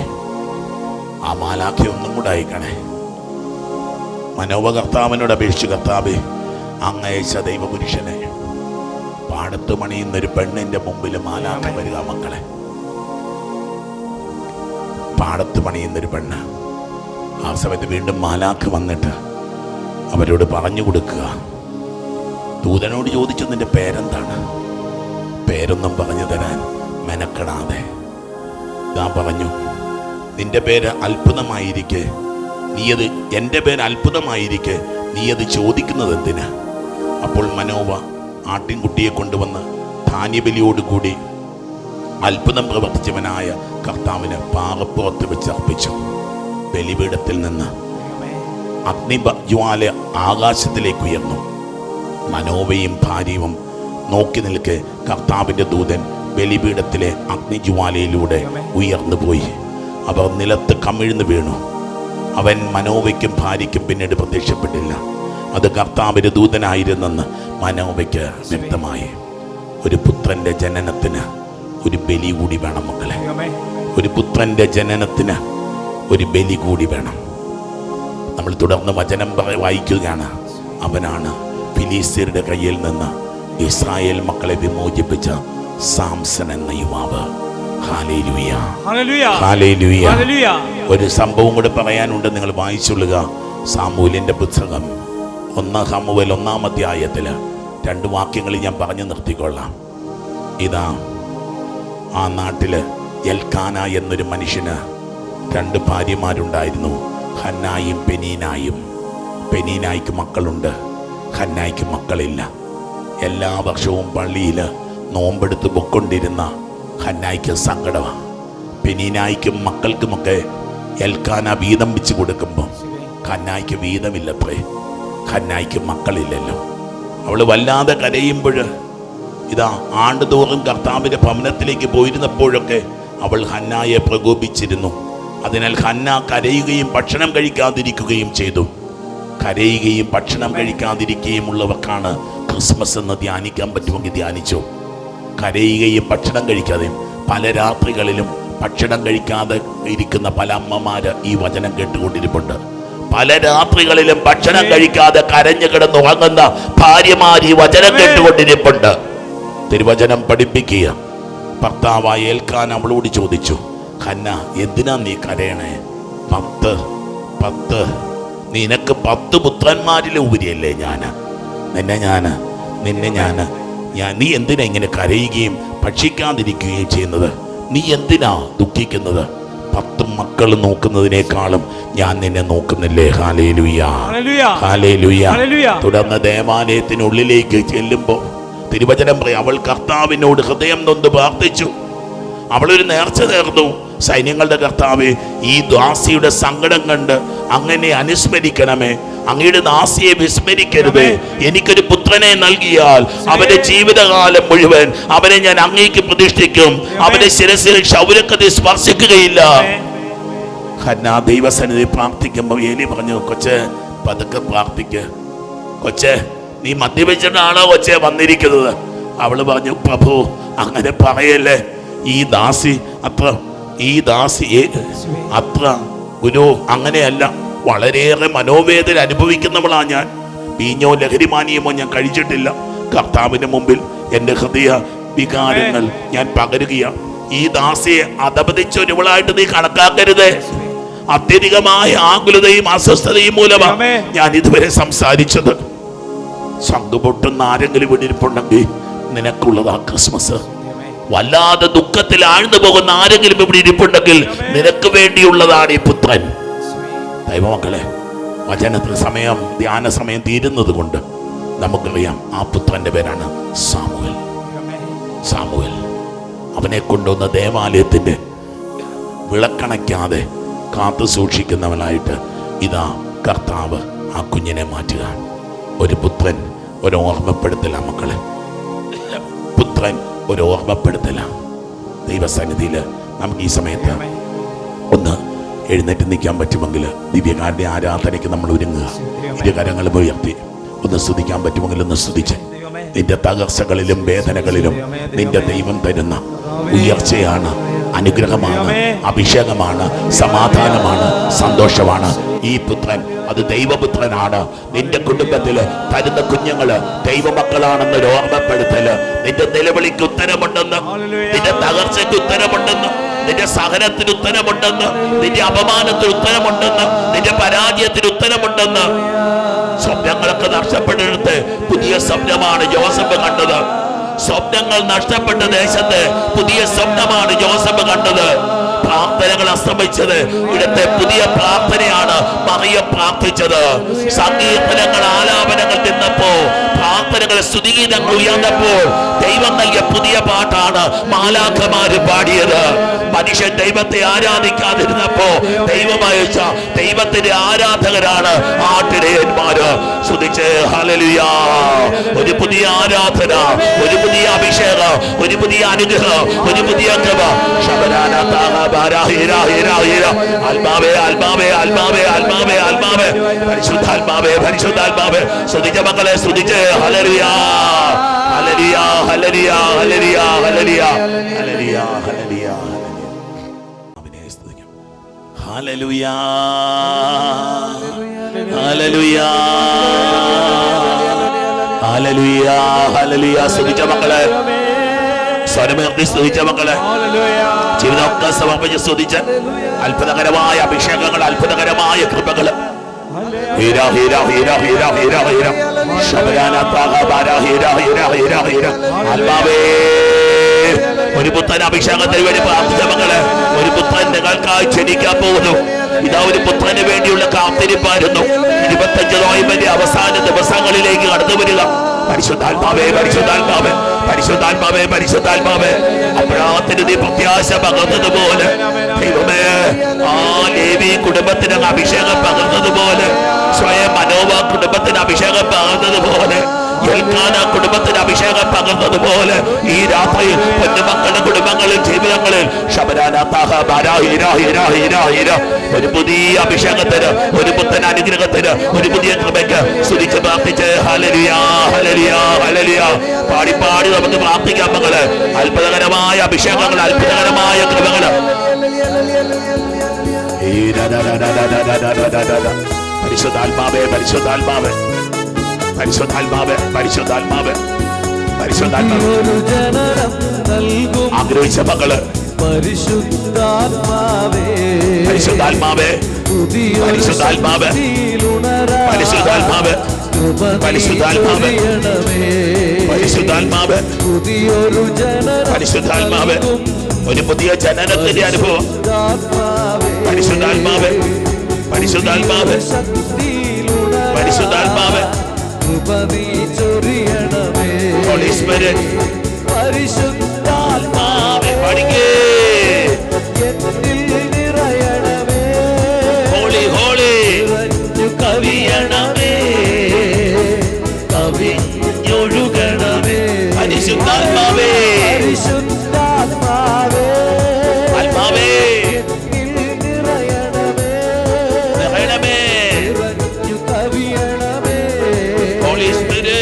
ആ മാലാഖയെ ഒന്നും കൂടെ അയക്കണേ. മനോവ കർത്താവിനോട് അപേക്ഷിച്ചു, കർത്താവേ അങ്ങയച്ച ദൈവപുരുഷനെ. പാടത്ത് മണിയുന്നൊരു പെണ്ണിന്റെ മുമ്പിൽ മാലാഖ വരിക. മക്കളെ, പാടത്ത് പണിയുന്നൊരു പെണ്ണ്. ആ സമയത്ത് വീണ്ടും മാലാഖ വന്നിട്ട് അവരോട് പറഞ്ഞു കൊടുക്കുക. ദൂതനോട് ചോദിച്ചു, നിന്റെ പേരെന്താണ്? പേരൊന്നും പറഞ്ഞു തരാൻ മെനക്കെടാതെ ഞാൻ പറഞ്ഞു, നിന്റെ പേര് അത്ഭുതമായിരിക്കെ നീയത്, എൻ്റെ പേര് അത്ഭുതമായിരിക്കെ നീ അത് ചോദിക്കുന്നത് എന്തിന്? അപ്പോൾ മനോവ ആട്ടിൻകുട്ടിയെ കൊണ്ടുവന്ന് ധാന്യബലിയോടുകൂടി അത്ഭുതം പ്രവർത്തിച്ചവനായ കർത്താവിന് പാറപ്പുറത്ത് വെച്ച് അർപ്പിച്ചു. ബലിപീഠത്തിൽ നിന്ന് അഗ്നിജ്വാല ആകാശത്തിലേക്ക് ഉയർന്നു. മനോവയും ഭാര്യയും നോക്കി നിൽക്കെ കർത്താവിൻ്റെ ദൂതൻ ബലിപീഠത്തിലെ അഗ്നിജ്വാലയിലൂടെ ഉയർന്നു പോയി. അവർ നിലത്ത് കമിഴ്ന്നു വീണു. അവൻ മനോവയ്ക്കും ഭാര്യയ്ക്കും പിന്നീട് പ്രത്യക്ഷപ്പെട്ടില്ല. അത് കർത്താവിൻ്റെ ദൂതനായിരുന്നെന്ന് മനോവയ്ക്ക് വ്യക്തമായി. ഒരു പുത്രൻ്റെ ജനനത്തിന് ഒരു ബലി കൂടി വേണം മക്കളെ. ഒരു പുത്രൻ്റെ ജനനത്തിന് ഒരു ബലി കൂടി വേണം. നമ്മൾ തുടർന്ന് വചനം വായിക്കുകയാണ്. അവനാണ് ഫിലിസ്ത്യരുടെ കയ്യിൽ നിന്ന് ഇസ്രായേൽ മക്കളെ വിമോചിപ്പിച്ച സാംസൺ എന്ന യുവാവ്. ഹല്ലേലൂയ, ഹല്ലേലൂയ. ഒരു സംഭവം കൂടെ പറയാനുണ്ട്, നിങ്ങൾ വായിച്ചുകൊള്ളുക. സാമൂലിൻ്റെ പുസ്തകം 1 ശമൂവേൽ 1-ാം അധ്യായത്തിൽ 2 വാക്യങ്ങൾ ഞാൻ പറഞ്ഞു നിർത്തിക്കൊള്ളാം. ഇതാ, ആ നാട്ടില് എൽക്കാന എന്നൊരു മനുഷ്യന് 2 ഭാര്യമാരുണ്ടായിരുന്നു, ഹന്നായും പെനീനായും. പെനീനായ്ക്ക് മക്കളുണ്ട്, ഹന്നായ്ക്ക് മക്കളില്ല. എല്ലാ വർഷവും പള്ളിയിൽ നോമ്പെടുത്ത് പൊക്കൊണ്ടിരുന്ന ഹന്നായ്ക്ക് സങ്കടമാണ്. പെനീനായ്ക്കും മക്കൾക്കുമൊക്കെ എൽക്കാന വീതം വെച്ച് കൊടുക്കുമ്പോൾ ഹന്നായ്ക്ക് വീതമില്ലത്രേ. ഹന്നായ്ക്ക് മക്കളില്ലല്ലോ. അവൾ വല്ലാതെ കരയുമ്പോൾ ഇതാ, ആണ്ടുതോറും കർത്താവിൻ്റെ ഭവനത്തിലേക്ക് പോയിരുന്നപ്പോഴൊക്കെ അവൾ ഹന്നായെ പ്രകോപിച്ചിരുന്നു. അതിനാൽ ഹന്ന കരയുകയും ഭക്ഷണം കഴിക്കാതിരിക്കുകയും ചെയ്തു. കരയുകയും ഭക്ഷണം കഴിക്കാതിരിക്കുകയും ഉള്ളവർക്കാണ് ക്രിസ്മസ് എന്ന് ധ്യാനിക്കാൻ പറ്റുമെങ്കിൽ ധ്യാനിച്ചു. കരയുകയും ഭക്ഷണം കഴിക്കാതെയും പല രാത്രികളിലും ഭക്ഷണം കഴിക്കാതെ ഇരിക്കുന്ന പല അമ്മമാര് ഈ വചനം കേട്ടുകൊണ്ടിരിപ്പുണ്ട്. പല രാത്രികളിലും ഭക്ഷണം കഴിക്കാതെ കരഞ്ഞു കിടന്ന് ഉറങ്ങുന്ന ഭാര്യമാർ ഈ വചനം കേട്ടുകൊണ്ടിരിപ്പുണ്ട്. തിരുവചനം പഠിപ്പിക്കുക. ഭർത്താവായ ഏൽക്കാൻ അവളോട് ചോദിച്ചു, ഹന്ന, എന്തിനാ നീ കരയണേ? 10 നിനക്ക് 10 പുത്രന്മാരിലെ ഉപരിയല്ലേ നീ എന്തിനാ ഇങ്ങനെ കരയുകയും ഭക്ഷിക്കാതിരിക്കുകയും ചെയ്യുന്നത്? നീ എന്തിനാ ദുഃഖിക്കുന്നത്? 10 മക്കൾ നോക്കുന്നതിനേക്കാളും ഞാൻ നിന്നെ നോക്കുന്നില്ലേ? Hallelujah, hallelujah. തുടർന്ന് ദേവാലയത്തിനുള്ളിലേക്ക് ചെല്ലുമ്പോൾ തിരുവചനം പറയും, അവൾ കർത്താവിനോട് ഹൃദയം നൊന്ത് പ്രാർത്ഥിച്ചു. അവളൊരു നേർച്ച നേർന്നു, സൈന്യങ്ങളുടെ കർത്താവേ, ഈ ദാസിയുടെ സങ്കടം കണ്ട് അങ്ങനെ അനുസ്മരിക്കണമേ. അങ്ങയുടെ ദാസിയെ വിസ്മരിക്കരുതേ. എനിക്കൊരു പുത്രനെ നൽകിയാൽ അവന്റെ ജീവിതകാലം മുഴുവൻ അവനെ ഞാൻ അങ്ങേക്ക് പ്രതിഷ്ഠിക്കും. അവന്റെ ശിരസിൽ ക്ഷൗരക്കത്തി സ്പർശിക്കുകയില്ല. ഹന്ന ദൈവസന്നിധി പ്രാർത്ഥിക്കുമ്പോൾ ഏലി പറഞ്ഞു, കൊച്ചെ പതുക്കെ പ്രാർത്ഥിക്ക്. കൊച്ചെ, നീ മദ്യപിച്ചിട്ടാണോ കൊച്ചെ വന്നിരിക്കുന്നത്? അവള് പറഞ്ഞു, പ്രഭു അങ്ങനെ പറയല്ലേ. ഈ ദാസി അത്ര ഗുരു അങ്ങനെയല്ല. വളരെയേറെ മനോവേദന അനുഭവിക്കുന്നവളാണ് ഞാൻ. വീഞ്ഞോ ലഹരിമാനിയമോ ഞാൻ കഴിച്ചിട്ടില്ല. കർത്താവിന് മുമ്പിൽ എൻ്റെ ഹൃദയ വികാരങ്ങൾ ഞാൻ പകരുകയാണ്. ഈ ദാസിയെ അധപതിച്ചൊരുവളായിട്ട് നീ കണക്കാക്കരുത്. അത്യധികമായ ആകുലതയും അസ്വസ്ഥതയും മൂലമാണ് ഞാൻ ഇതുവരെ സംസാരിച്ചത്. ശംഖുപൊട്ടുന്ന ആരെങ്കിലും ഇവിടെ ഇരിപ്പുണ്ടെങ്കിൽ നിനക്കുള്ളതാ ക്രിസ്മസ്. വല്ലാതെ ദുഃഖത്തിൽ ആഴ്ന്നു പോകുന്ന ആരെങ്കിലും ഇവിടെ ഇരിപ്പുണ്ടെങ്കിൽ നിനക്ക് വേണ്ടിയുള്ളതാണ് ഈ പുത്രൻ. ദൈവമക്കളെ, വചനത്തിന് സമയം, ധ്യാന സമയം തീരുന്നത് കൊണ്ട് നമുക്കറിയാം ആ പുത്രന്റെ പേരാണ് സാമുവേൽ. അവനെ കൊണ്ടുവന്ന ദേവാലയത്തിന്റെ വിളക്കണയ്ക്കാതെ കാത്തു സൂക്ഷിക്കുന്നവനായിട്ട് ഇതാ കർത്താവ് ആ കുഞ്ഞിനെ മാറ്റുക. ഒരു പുത്രൻ ഒരു ഓർമ്മപ്പെടുത്തല മക്കളെ. പുത്രൻ ഒരു ഓർമ്മപ്പെടുത്തല. ദൈവസന്നിധിയിൽ നമുക്ക് ഈ സമയത്ത് ഒന്ന് എഴുന്നേറ്റ് നിൽക്കാൻ പറ്റുമെങ്കിൽ ദിവ്യകാരുടെ ആരാധനയ്ക്ക് നമ്മൾ ഒരുങ്ങുക. ഇരുകരങ്ങൾ ഉയർത്തി ഒന്ന് സ്തുതിക്കാൻ പറ്റുമെങ്കിൽ ഒന്ന് സ്തുതിച്ച്. നിന്റെ തകർച്ചകളിലും വേദനകളിലും നിന്റെ ദൈവം തരുന്ന ഉയർച്ചയാണ്, അനുഗ്രഹമാണ്, അഭിഷേകമാണ്, സമാധാനമാണ്, സന്തോഷമാണ്. ഈ പുത്രൻ അത് ദൈവപുത്രനാണ്. നിന്റെ കുടുംബത്തിൽ തരുന്ന കുഞ്ഞുങ്ങള് ദൈവമക്കളാണെന്നൊരു ഓർമ്മപ്പെടുത്തല്. നിന്റെ നിലവിളിക്ക് ഉത്തരമുണ്ടെന്ന്, നിന്റെ തകർച്ചയ്ക്ക് ഉത്തരമുണ്ടെന്ന്, നിന്റെ സഹനത്തിന് ഉത്തരമുണ്ടെന്ന്, നിന്റെ അപമാനത്തിന് ഉത്തരമുണ്ടെന്ന്, നിന്റെ പരാജയത്തിന് ഉത്തരമുണ്ടെന്ന്. സ്വപ്നങ്ങളൊക്കെ നഷ്ടപ്പെട്ടിടത്ത് പുതിയ സ്വപ്നമാണ് ജോസഫ് കണ്ടത്. സ്വപ്നങ്ങൾ നഷ്ടപ്പെട്ട ദേശത്ത് പുതിയ സ്വപ്നമാണ് ജോസഫ് കണ്ടത്. പ്രാർത്ഥനകൾ അസ്തമിച്ചത് ഇടത്തെ പുതിയ പ്രാർത്ഥനയാണ് മറിയം പ്രാർത്ഥിച്ചത്. സങ്കീർത്തനങ്ങൾ ആലാപനങ്ങൾ നിന്നപ്പോ, പ്രാർത്ഥനകൾ സ്തുതിഗീതങ്ങൾ ഉയർന്നപ്പോൾ ദൈവം നൽകിയ പുതിയ പാട്ടാണ് മാലാഖമാര് പാടിയത്. മനുഷ്യൻ ദൈവത്തെ ആരാധിക്കാതിരുന്നപ്പോ ദൈവം അയച്ച ദൈവത്തിന്റെ ആരാധകരാണ് ആട്ടിടയന്മാര്. സ്തുതിച്ച് ഹല്ലേലൂയ. ഒരു പുതിയ ആരാധന, ഒരു പുതിയ അഭിഷേകം, ഒരു പുതിയ അനുഗ്രഹം, ഒരു പുതിയ കൃപ. ആത്മാവേ ആത്മാവേ ആത്മാവേ ആത്മാവേ ആത്മാവേ പരിശുദ്ധാത്മാവേ പരിശുദ്ധാത്മാവേ. സ്തുതിച്ച മക്കളെ സ്തുതിച്ച് ഹല്ലേലൂയ hallelujah hallelujah hallelujah hallelujah hallelujah ഹല്ലേലൂയ. അവനെ സ്തുതിക്കാം. ഹല്ലേലൂയ ഹല്ലേലൂയ ഹല്ലേലൂയ ഹല്ലേലൂയ. സ്തുതിച്ച മക്കളെ, സ്വരമേർത്തി സ്തുതിച്ച മക്കളെ, ജീവിതമൊക്കെ സമർപ്പിച്ച് സ്തുതിച്ച് അത്ഭുതകരമായ അഭിഷേകങ്ങൾ, അത്ഭുതകരമായ കൃപകൾ. ഹീര ഹീര ഹീര ഹീര ഹീര ഹീര ആത്മാവേ, ഒരു പുത്രൻ അഭിഷേകത്തിന് വേണ്ടി പ്രാർത്ഥിച്ച മക്കളെ, ഒരു പുത്രൻ നിങ്ങൾക്കായി ജനിക്കാൻ പോകുന്നു. ഇതാ ഒരു പുത്രന് വേണ്ടിയുള്ള കാത്തിരിപ്പായിരുന്നു. 25 നോയമ്പിന്റെ അവസാന ദിവസങ്ങളിലേക്ക് കടന്നു വരിക. പരിശുദ്ധാത്മാവേ പരിശുദ്ധാത്മാവേ പരിശുദ്ധാത്മാവേ പരിശുദ്ധാത്മാവേ. അബ്രാഹത്തിന് നീ പ്രത്യാശ പകർന്നതുപോലെ ദൈവമേ, ആ ലേവി കുടുംബത്തിന് അഭിഷേകം പകർന്നതുപോലെ, സ്വയം മനോവ കുടുംബത്തിന് അഭിഷേകം പകർന്നതുപോലെ, എൽക്കാന കുടുംബത്തിന് അഭിഷേകം പകർന്നതുപോലെ ഈ രാത്രിയിൽ പൊന്നുമക്കളുടെ കുടുംബങ്ങളിൽ, ജീവിതങ്ങളിൽ ഒരു പുതിയ അഭിഷേകത്തിന്, ഒരു പുത്തൻ അനുഗ്രഹത്തിന്, ഒരു പുതിയ കൃപയ്ക്ക് സ്തുതിച്ച് പ്രാർത്ഥിച്ച് ഹല്ലേലൂയ ഹല്ലേലൂയ ഹല്ലേലൂയ പാടി പാടി നമുക്ക് പ്രാർത്ഥിക്കാം മക്കള്. അത്ഭുതകരമായ അഭിഷേകങ്ങൾ, അത്ഭുതകരമായ കൃപകള്. പരിശുദ്ധാത്മാവേ പരിശുദ്ധാത്മാവേ പരിശുദ്ധാത്മാവേ പരിശുദ്ധാത്മാവേ പരിശുദ്ധാത്മാവേ. ആഗ്രഹിച്ച മക്കള് പരിശുദ്ധാത്മാവേ പരിശുദ്ധാത്മാവേ പരിശുദ്ധാത്മാവേ പരിശുദ്ധാത്മാവേ പരിശുദ്ധാത്മാവേ പരിശുദ്ധാത്മാവേ പരിശുദ്ധാത്മാവേ. ഒരു പുതിയ ജനനത്തിന്റെ അനുഭവം. പരിശുദ്ധാത്മാവേ പരിശുദ്ധാത്മാവേ പരിശുദ്ധാത്മാവേ ഹോളി സ്പിരിറ്റ് പരിശുദ്ധാത്മാവേ പഠിക്കേ. Holy holy കവിയണമേ കവിഞ്ഞൊഴുകണമേ. പരിശുദ്ധാത്മാവേ പരിശുദ്ധാത്മാവേ ആത്മാവേ നിറയണമേ. ഹോളി സ്പിരിറ്റ്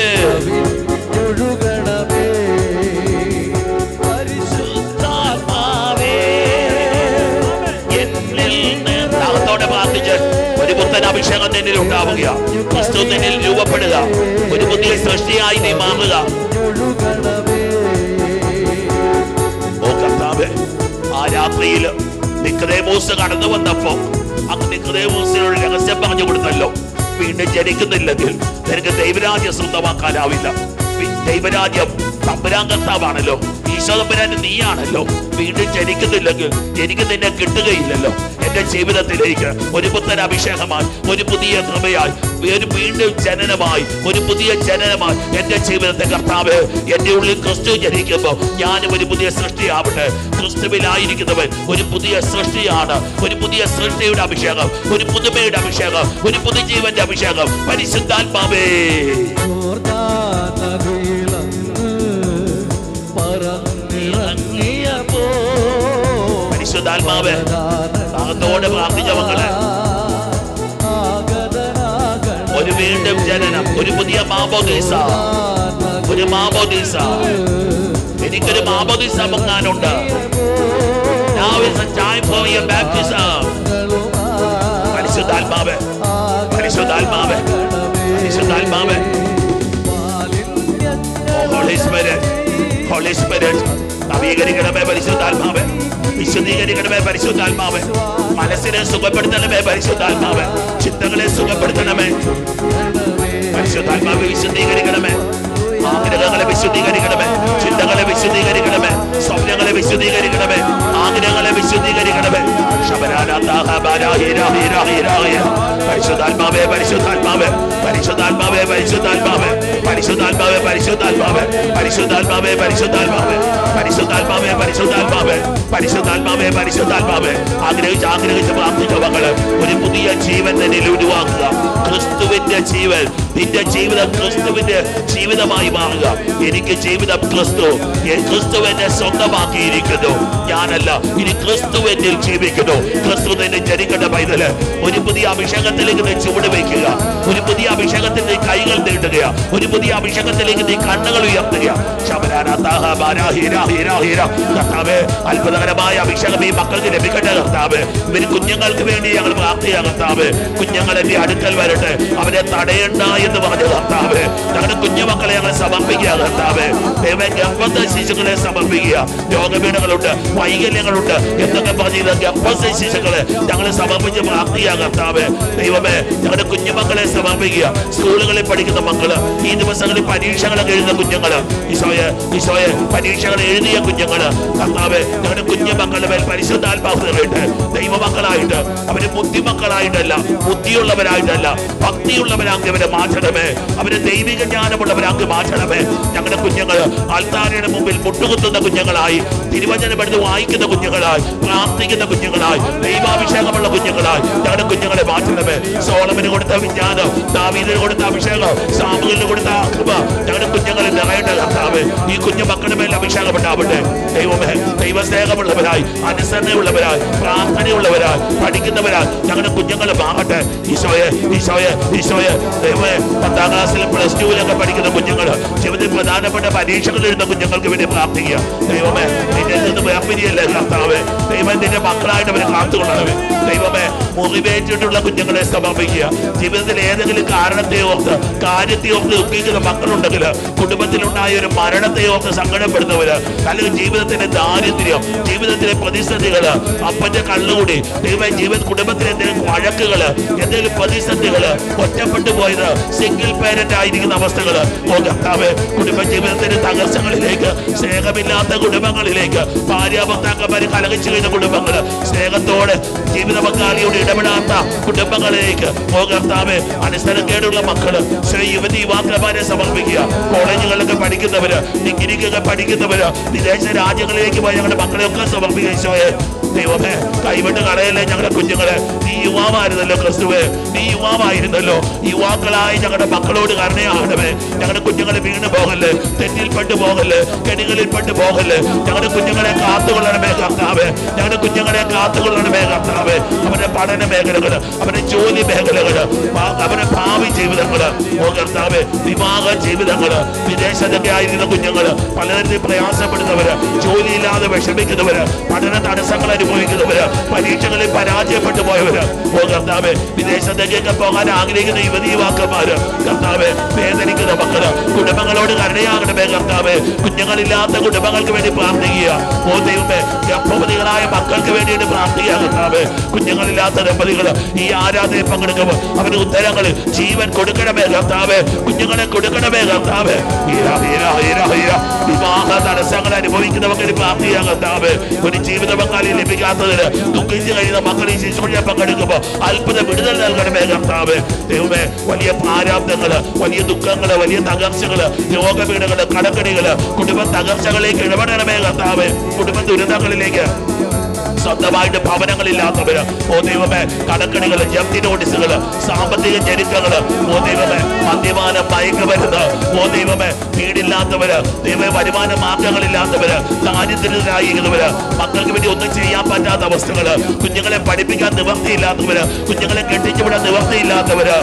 ഒരു പുത്തൻ അഭിഷേകം നിന്നിൽ ഉണ്ടാവുക. ക്രിസ്തു നിന്നിൽ രൂപപ്പെടുക. ഒരു പുതിയ സൃഷ്ടിയായി നീ മാറുക. ഓ കർത്താവേ, ആ രാത്രിയിൽ നിക്കദേമോസ് കടന്നു വന്നപ്പോ അങ്ങ് നിക്കദേമോസിനോട് രഹസ്യം പറഞ്ഞു കൊടുത്തല്ലോ, വീണ്ടും ജനിക്കുന്നില്ലെങ്കിൽ നിനക്ക് ദൈവരാജ്യം സ്വന്തമാക്കാനാവില്ല. ദൈവരാജ്യം തമ്പുരാൻ കർത്താവാണല്ലോ, ഈശോ തമ്പുരാൻ നീയാണല്ലോ. വീണ്ടും ജനിക്കുന്നില്ലെങ്കിൽ എനിക്ക് നിന്നെ കിട്ടുകയില്ലല്ലോ. എന്റെ ജീവിതത്തിലേക്ക് ഒരു പുത്തൻ അഭിഷേകമായി, ഒരു പുതിയ കൃപയായി, ഒരു വീണ്ടും ജനനമായി, ഒരു പുതിയ ജനനമായി എന്റെ ജീവിതത്തെ കർത്താവ് എന്റെ ഉള്ളിൽ ക്രിസ്തു ജനിക്കുമ്പോൾ ഞാനും ഒരു പുതിയ സൃഷ്ടിയാവട്ടെ. ക്രിസ്തുവിലായിരിക്കുന്നവൻ ഒരു പുതിയ സൃഷ്ടിയാണ്. ഒരു പുതിയ സൃഷ്ടിയുടെ അഭിഷേകം, ഒരു പുതുമയുടെ അഭിഷേകം, ഒരു പുതുജീവന്റെ അഭിഷേകം. പരിശുദ്ധാത്മാവേ പരിശുദ്ധാത്മാവേ താകത്തോടെ പ്രാർത്ഥിച്ച മക്കളെ, ഒരു വീണ്ടും ജനനം, ഒരു പുതിയ മാമോദീസ, ഒരു മാമോദീസ. എനിക്കൊരു മാമോദീസ പൊങ്ങാനുണ്ട്. Now is the time for your baptism. പരിശുദ്ധാത്മാവേ പരിശുദ്ധാത്മാവേ പരിശുദ്ധാത്മാവേ. Holy Spirit ഹോളി സ്പിരിറ്റ് നവീകരിക്കണമേ പരിശുദ്ധാത്മാവേ, വിശുദ്ധീകരിക്കണമേ പരിശുദ്ധാത്മാവേ, മനസ്സിനെ സുഖപ്പെടുത്തണമേ പരിശുദ്ധാത്മാവേ, ചിന്തകളെ സുഖപ്പെടുത്തണമേ പരിശുദ്ധാത്മാവേ, വിശുദ്ധീകരിക്കണമേ, ആഗ്രഹങ്ങളെ വിശുദ്ധീകരിക്കണമേ, ചിന്തകളെ വിശുദ്ധീകരിക്കണമേ, സ്വപ്നങ്ങളെ വിശുദ്ധീകരിക്കണമേ, ആഗ്രഹങ്ങളെ വിശുദ്ധീകരിക്കണമേ. പരിശുദ്ധാത്മാവേ പരിശുദ്ധാത്മാവേ പരിശുദ്ധാത്മാവേ പരിശുദ്ധാത്മാവേ പരിശുദ്ധാത്മാവേ പരിശുദ്ധാത്മാവേ പരിശുദ്ധാത്മാവേ പരിശുദ്ധാത്മാവേ പരിശുദ്ധാത്മാവേ പരിശുദ്ധാത്മാവേ പരിശുദ്ധാത്മാവേ പരിശുദ്ധാത്മാവേ ആഗ്രഹിച്ച് ആഗ്രഹിച്ച് പ്രാർത്ഥിച്ച മക്കള് ഒരു പുതിയ ജീവൻ തന്നെ ഉരുവാക്കുക. ക്രിസ്തുവിന്റെ ജീവൻ, നിന്റെ ജീവിതം ക്രിസ്തുവിന്റെ ജീവിതമായി മാറുക. എനിക്ക് ജീവിതം ക്രിസ്തു, ക്രിസ്തു എന്നെ സ്വന്തമാക്കിയിരിക്കുന്നു, ഞാനല്ല, ഇനി ക്രിസ്തു എന്നിൽ ജീവിക്കുന്നു. ക്രിസ്തു നിന്നെ ജനിക്കേണ്ട പൈതല് ഒരു പുതിയ അഭിഷേകത്തിലേക്ക് നീ ചുവട് വയ്ക്കുക, ഒരു പുതിയ അഭിഷേകത്തിൽ നീ കൈകൾ നീട്ടുക, ഒരു പുതിയ അഭിഷേകത്തിലേക്ക് നീ കണ്ണുകൾ ഉയർത്തുക. കർത്താവേ, അത്ഭുതകരമായ അഭിഷേകം ഈ മക്കൾക്ക് ലഭിക്കട്ടെ കർത്താവേ. ഇവര് കുഞ്ഞുങ്ങൾക്ക് വേണ്ടി ഞങ്ങൾ പ്രാർത്ഥിക്കുക കർത്താവേ. കുഞ്ഞുങ്ങൾ എന്റെ അടുക്കൽ വരട്ടെ, അവരെ തടയണ്ട എന്ന് പറഞ്ഞു കർത്താവേ. ഞങ്ങളുടെ കുഞ്ഞുമക്കളെ ഞങ്ങൾ സമർപ്പിക്കുക കർത്താവേ. ഗർഭസ്ഥ ശിശുക്കളെ സമർപ്പിക്കുക. രോഗപീഠങ്ങളുണ്ട്, വൈകല്യങ്ങളുണ്ട് എന്നൊക്കെ പറഞ്ഞ ഗർഭസ്ഥ ശിശുക്കളെ ഞങ്ങൾ സമർപ്പിച്ച് പ്രാർത്ഥിക്കുക കർത്താവേ. ദൈവമേ, ഞങ്ങളുടെ കുഞ്ഞുമക്കളെ സമർപ്പിക്കുക. സ്കൂളുകളിൽ പഠിക്കുന്ന മക്കള്, ഈ ദിവസങ്ങളിൽ പരീക്ഷകളൊക്കെ എഴുതുന്ന കുഞ്ഞുങ്ങള്, ഈശോയെ പരീക്ഷകൾ എഴുതിയ കുഞ്ഞുങ്ങള് കർത്താവേ, ഞങ്ങളുടെ കുഞ്ഞുമക്കളുടെ മേൽ പരിശുദ്ധാത്മാവിട്ട് ദൈവമക്കളായിട്ട്, അവര് ബുദ്ധിമക്കളായിട്ടല്ല, ബുദ്ധിയുള്ളവരായിട്ടല്ല, ഭക്തിയുള്ളവരാക്കി അവരെ മാറ്റണമേ, അവരെ ദൈവിക ജ്ഞാനമുള്ളവരാക്കി മാറ്റണമേ. ഞങ്ങളുടെ കുഞ്ഞുങ്ങള് ആൾത്താരയുടെ മുമ്പിൽ മുട്ടുകുത്തുന്ന കുഞ്ഞുങ്ങളായി, തിരുവചനം എടുത്ത് വായിക്കുന്ന കുഞ്ഞുങ്ങളായി, പ്രാർത്ഥിക്കുന്ന കുഞ്ഞുങ്ങളായി, ദൈവാഭിഷേകമുള്ള കുഞ്ഞുങ്ങളായി ഞങ്ങളുടെ കുഞ്ഞുങ്ങളെ മാറ്റണമേ. സോളമന് കൊടുത്ത വിജ്ഞാനം, ദാവീദിന് കൊടുത്ത അഭിഷേകം, സാമുവേലിന് കൊടുത്ത കൃപ ഞങ്ങളുടെ കുഞ്ഞുങ്ങളെ നിറയട്ടെ കർത്താവേ. ഈ കുഞ്ഞു മക്കളുടെ മേൽ അഭിഷേകം ഉണ്ടാവട്ടെ ദൈവമേ. ദൈവസ്നേഹമുള്ളവരായി, അനുസരണയുള്ളവരായി, പ്രാർത്ഥനയുള്ളവരായി, പഠിക്കുന്നവരായി ഞങ്ങളുടെ കുഞ്ഞുങ്ങളെ മാറട്ടെ. ഈശോയെ ഈശോയെ ഈശോയെ ദൈവമേ, 10ാം ക്ലാസ്സിലും +2-ലൊക്കെ പഠിക്കുന്ന കുഞ്ഞുങ്ങള്, ജീവിതത്തിൽ പ്രധാനപ്പെട്ട പരീക്ഷകൾ എഴുതുന്ന കുഞ്ഞുങ്ങൾക്ക് വേണ്ടി പ്രാർത്ഥിക്കുക. ദൈവമേ, നിന്നിൽ നിന്ന് വേർപിരിയല്ലേ കർത്താവേ. ദൈവം നിന്റെ മക്കളായിട്ട് അവരെ കാത്തുകൊള്ളണമേ. ദൈവമേ, മുറിവേറ്റിട്ടുള്ള കുഞ്ഞുങ്ങളെ സമർപ്പിക്കുക. ജീവിതത്തിൽ ഏതെങ്കിലും കാരണത്തെ ഓർത്ത്, കാര്യത്തെ ഓർത്ത് ദുഃഖിക്കുന്ന മക്കളുണ്ടെങ്കിൽ, കുടുംബത്തിലുണ്ടായ ഒരു മരണത്തെ ഓർത്ത് സങ്കടപ്പെടുന്നവര്, അല്ലെങ്കിൽ ജീവിതത്തിന്റെ ദാരിദ്ര്യം, ജീവിതത്തിലെ പ്രതിസന്ധികള്, അപ്പന്റെ കള്ളുകൂടി, കുടുംബത്തിലെ എന്തെങ്കിലും വഴക്കുകള്, എന്തെങ്കിലും പ്രതിസന്ധികള്, ഒറ്റപ്പെട്ടു പോയത്, സിംഗിൾ പേരന്റ് ആയിരിക്കുന്ന അവസ്ഥകള്, കർത്താവേ, കുടുംബ ജീവിതത്തിന്റെ തകർച്ചകളിലേക്ക്, സ്നേഹമില്ലാത്ത കുടുംബങ്ങളിലേക്ക്, ഭാര്യാഭർത്താക്കന്മാര് കലഹിച്ചു കഴിഞ്ഞ കുടുംബങ്ങള്, സ്നേഹത്തോടെ ജീവിത പങ്കാളിയോട് ഇടപെടാത്ത കുടുംബങ്ങളിലേക്ക്, കർത്താവേ, അനുസരണക്കേടുള്ള മക്കള്, യുവതി യുവാക്കന്മാരെ സമർപ്പിക്കുക. കോളേജുകളിലൊക്കെ പഠിക്കുന്നവര്, ഡിഗ്രിക്കൊക്കെ പഠിക്കുന്നവര്, വിദേശ രാജ്യങ്ങളിലേക്ക് പോയി ഞങ്ങളുടെ മക്കളെയൊക്കെ സമർപ്പിക്കുക. ഈശോയെ ദൈവമേ, കൈവിട്ട് കളയല്ലേ ഞങ്ങളുടെ കുഞ്ഞുങ്ങളെ. നീ യുവാവായിരുന്നല്ലോ ക്രിസ്തുവേ, നീ യുവാവായിരുന്നല്ലോ. യുവാക്കളായി ഞങ്ങളുടെ മക്കളോട് കരുണയാകണമേ. ഞങ്ങളുടെ കുഞ്ഞുങ്ങളെ വീണ് പോകല്ലേ, തെറ്റിൽപ്പെട്ടു പോകല്ലേ, കെണികളിൽ പെട്ടു പോകല്ലേ. ഞങ്ങളുടെ കുഞ്ഞുങ്ങളെ കാത്തുകൊള്ളണമേ കർത്താവേ. ഞങ്ങളുടെ കുഞ്ഞുങ്ങളെ കാത്തുകൊള്ളണമേ കർത്താവേ. അവരുടെ പഠന മേഖലകള്, അവരുടെ ജോലി മേഖലകള്, അവരുടെ ഭാവി ജീവിതങ്ങള്, കർത്താവേ, വിവാഹ ജീവിതങ്ങള്, വിദേശത്തൊക്കെ ആയിരിക്കുന്ന കുഞ്ഞുങ്ങള്, പലതരത്തിൽ പ്രയാസപ്പെടുന്നവര്, ജോലിയില്ലാതെ വിഷമിക്കുന്നവര്, പഠന തടസ്സങ്ങൾ അനുഭവിക്കുന്നവര്, പരീക്ഷകളിൽ പരാജയപ്പെട്ടു പോയവര്, കർത്താവേ, വിദേശത്തേക്കൊക്കെ പോകാൻ ആഗ്രഹിക്കുന്ന യുവതി യുവാക്കന്മാര്, കർത്താവേ, വേദനിക്കുന്ന മക്കള്, കുടുംബങ്ങളോട് കരുണയാകണമേ കർത്താവേ. കുഞ്ഞുങ്ങളില്ലാത്ത കുടുംബങ്ങൾക്ക് വേണ്ടി പ്രാർത്ഥിക്കുക. ദൈവമേ, ഗർഭവതികളായ മക്കൾക്ക് വേണ്ടിയിട്ട് പ്രാർത്ഥിക്കുക കർത്താവേ. കുഞ്ഞുങ്ങളില്ലാത്ത ദമ്പതികള് ഈ ആരാധനയിൽ പങ്കെടുക്കുമ്പോൾ അവന് ഉത്തരങ്ങൾ ജീവൻ കൊടുക്കണമേ കർത്താവേ. കുഞ്ഞുങ്ങളെ കൊടുക്കണമേ കർത്താവേ. വിവാഹ തടസ്സങ്ങൾ അനുഭവിക്കുന്നവർക്ക് പ്രാർത്ഥിക്കുക കർത്താവേ. ഒരു ജീവിത പങ്കാളി ലഭിക്കാത്തതിന് ദുഃഖിച്ചു കഴിയുന്ന മക്കൾ ഈ ശിശുവിനെ പങ്കെടുക്കുമ്പോൾ അത്ഭുത വിടുതൽ നൽകണമേ കർത്താവേ. ദൈവമേ, വലിയ പ്രാരാബ്ദങ്ങള്, വലിയ ദുഃഖങ്ങള്, വലിയ തകർച്ചകള്, രോഗപീഠകള്, കടക്കണികള്, കുടുംബ തകർച്ചകളിലേക്ക് ഇടപെടണമേ കർത്താവേ. കുടുംബ ദുരിതങ്ങളിലേക്ക്, സ്വന്തമായിട്ട് ഭവനങ്ങളില്ലാത്തവര്, ദൈവമേ, കടക്കണികള്, ജപ്തി നോട്ടീസുകള്, സാമ്പത്തിക ഞെരുക്കങ്ങള്, ദൈവമേ, മദ്യപാനം, മയക്കുമരുന്ന്, ദൈവമേ, വീടില്ലാത്തവര്, ദൈവമേ, വരുമാന മാർഗങ്ങളില്ലാത്തവര്, ദാരിദ്ര്യരായിരിക്കുന്നവര്, മക്കൾക്ക് വേണ്ടി ഒന്നും ചെയ്യാൻ പറ്റാത്ത അവസ്ഥകള്, കുഞ്ഞുങ്ങളെ പഠിപ്പിക്കാൻ നിവൃത്തിയില്ലാത്തവര്, കുഞ്ഞുങ്ങളെ കെട്ടിച്ചുവിടാൻ നിവൃത്തിയില്ലാത്തവര്,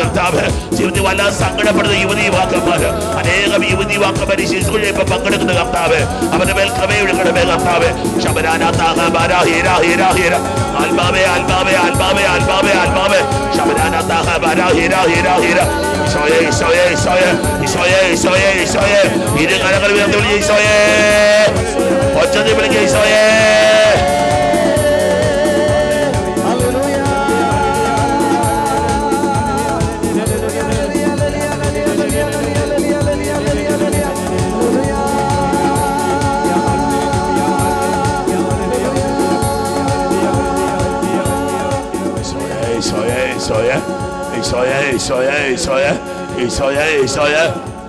കർത്താവ്, ജീവിതത്തിൽ വല്ലാതെ സങ്കടപ്പെടുന്ന യുവതി യുവാക്കന്മാര്, അനേകം യുവതി യുവാക്കന്മാര് ശിശുക്കളെ ഇപ്പൊ പങ്കെടുക്കുന്ന കർത്താവ്, അവരുടെ മേൽ കൃപയൊഴുകണമേ കർത്താവ്. ശബരാനാഥാ ആത്മാവേ ആത്മാവേ ആത്മാവേ ആത്മാവേ ആത്മാവേ ശബരാനതാഹ ബരാ ഹീരാ ഹീരാ ഹീരാ ഈശോയേ ഈശോയേ ഈശോയേ ഈശോയേ ഈശോയേ ഈശോയേ ഇരുകരങ്ങൾ ഉയർത്തി വിളിക്കുക ഈശോയേ ഒച്ചത്തിൽ വിളിക്കുക ഈശോയേ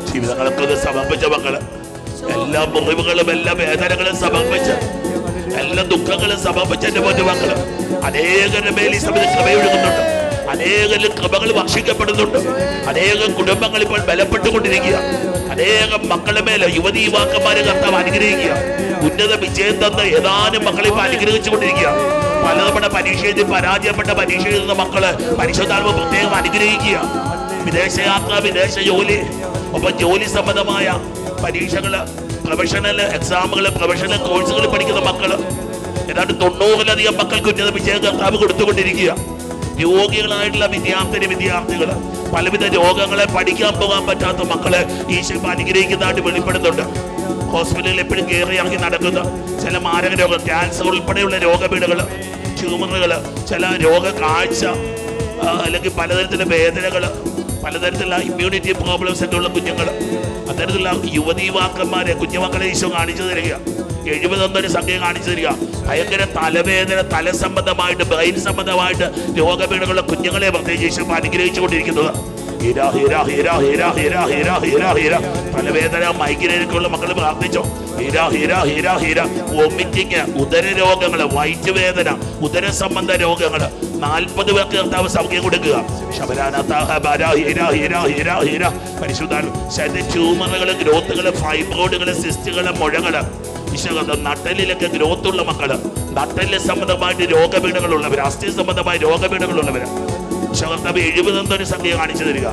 ജീവിതങ്ങൾക്ക് സമർപ്പിച്ച മക്കള് എല്ലാ മുറിവുകളും എല്ലാ വേദനകളും സമർപ്പിച്ച് എല്ലാ ദുഃഖങ്ങളും സമർപ്പിച്ച എന്റെ പൊന്നു മക്കള് അനേകരുടെ മേൽ ഈ സമയത്ത് കൃപയൊഴുകുന്നുണ്ട്. അനേകം കൃപകൾ ഭക്ഷിക്കപ്പെടുന്നുണ്ട്. അനേകം കുടുംബങ്ങൾ ഇപ്പോൾ ബലപ്പെട്ടുകൊണ്ടിരിക്കുക. അനേകം മക്കളുടെ മേലെ യുവതി യുവാക്കന്മാരെ കർത്താവ് അനുഗ്രഹിക്കുക. ഉന്നത വിജയം തന്ന ഏതാനും മക്കളെ ഇപ്പൊ അനുഗ്രഹിച്ചുകൊണ്ടിരിക്കുക. പലതവണ പരീക്ഷ എഴുതി പരാജയപ്പെട്ട പരീക്ഷ എഴുതുന്ന മക്കള് പരിശുദ്ധാത്മ പ്രത്യേകം അനുഗ്രഹിക്കുക. വിദേശയാത്ര, വിദേശ ജോലി, ഒപ്പം ജോലി സംബന്ധമായ പരീക്ഷകള്, പ്രൊഫഷണൽ എക്സാമുകള്, പ്രൊഫഷണൽ കോഴ്സുകൾ പഠിക്കുന്ന മക്കള് ഏതാണ്ട് 90-ലധികം മക്കൾക്ക് ഉന്നത വിജയം കർത്താവ് കൊടുത്തുകൊണ്ടിരിക്കുക. രോഗികളായിട്ടുള്ള വിദ്യാർത്ഥികള്, പലവിധ രോഗങ്ങളെ പഠിക്കാൻ പോകാൻ പറ്റാത്ത മക്കള് ഈശോ അനുഗ്രഹിക്കുന്നതായിട്ട് വെളിപ്പെടുന്നുണ്ട്. ഹോസ്പിറ്റലിൽ എപ്പോഴും കയറിയിറങ്ങി നടക്കുന്ന ചില മാരക രോഗം, ക്യാൻസർ ഉൾപ്പെടെയുള്ള രോഗപീഠകള്, ട്യൂമറുകള്, ചില രോഗകാഴ്ച, അല്ലെങ്കിൽ പലതരത്തിലുള്ള വേദനകള്, പലതരത്തിലുള്ള ഇമ്മ്യൂണിറ്റി പ്രോബ്ലംസ് ഒക്കെ ഉള്ള കുഞ്ഞുങ്ങള്, അത്തരത്തിലുള്ള യുവതി യുവാക്കന്മാരെ കുഞ്ഞുമക്കളെ ഈശോ കാണിച്ചു തരിക. 70 സംഖ്യ കാണിച്ചു തരിക. ഭയങ്കര തലവേദന, തലസംബന്ധമായിട്ട്, ബ്രെയിൻ സംബന്ധമായിട്ട് രോഗപീഠകളുള്ള കുഞ്ഞുങ്ങളെ പ്രത്യേകിച്ച് ഈശോ അനുഗ്രഹിച്ചുകൊണ്ടിരിക്കുന്നത്. തലവേദന, മൈഗ്രൈനൊക്കെയുള്ള മക്കൾ പ്രാർത്ഥിച്ചോ. വൊമിറ്റിങ്, ഉദര രോഗങ്ങള്, വയറ്റുവേദന, ഉദര സംബന്ധ രോഗങ്ങള് 40 പേർക്ക് കർത്താവ് സൗഖ്യം കൊടുക്കുക. ശരീര ട്യൂമറുകള്, ഗ്രോത്തുകള്, ഫൈബ്രോയിഡുകള്, സിസ്റ്റുകള്, മുഴകള്, നട്ടലിലൊക്കെ ഗ്രോത്തുള്ള മക്കള്, നട്ടലിന് സംബന്ധമായിട്ട് രോഗപീഠങ്ങളുള്ളവർ, അസ്ഥി സംബന്ധമായ രോഗപീഠങ്ങളുള്ളവര് 70 സംഖ്യ കാണിച്ചു തരിക.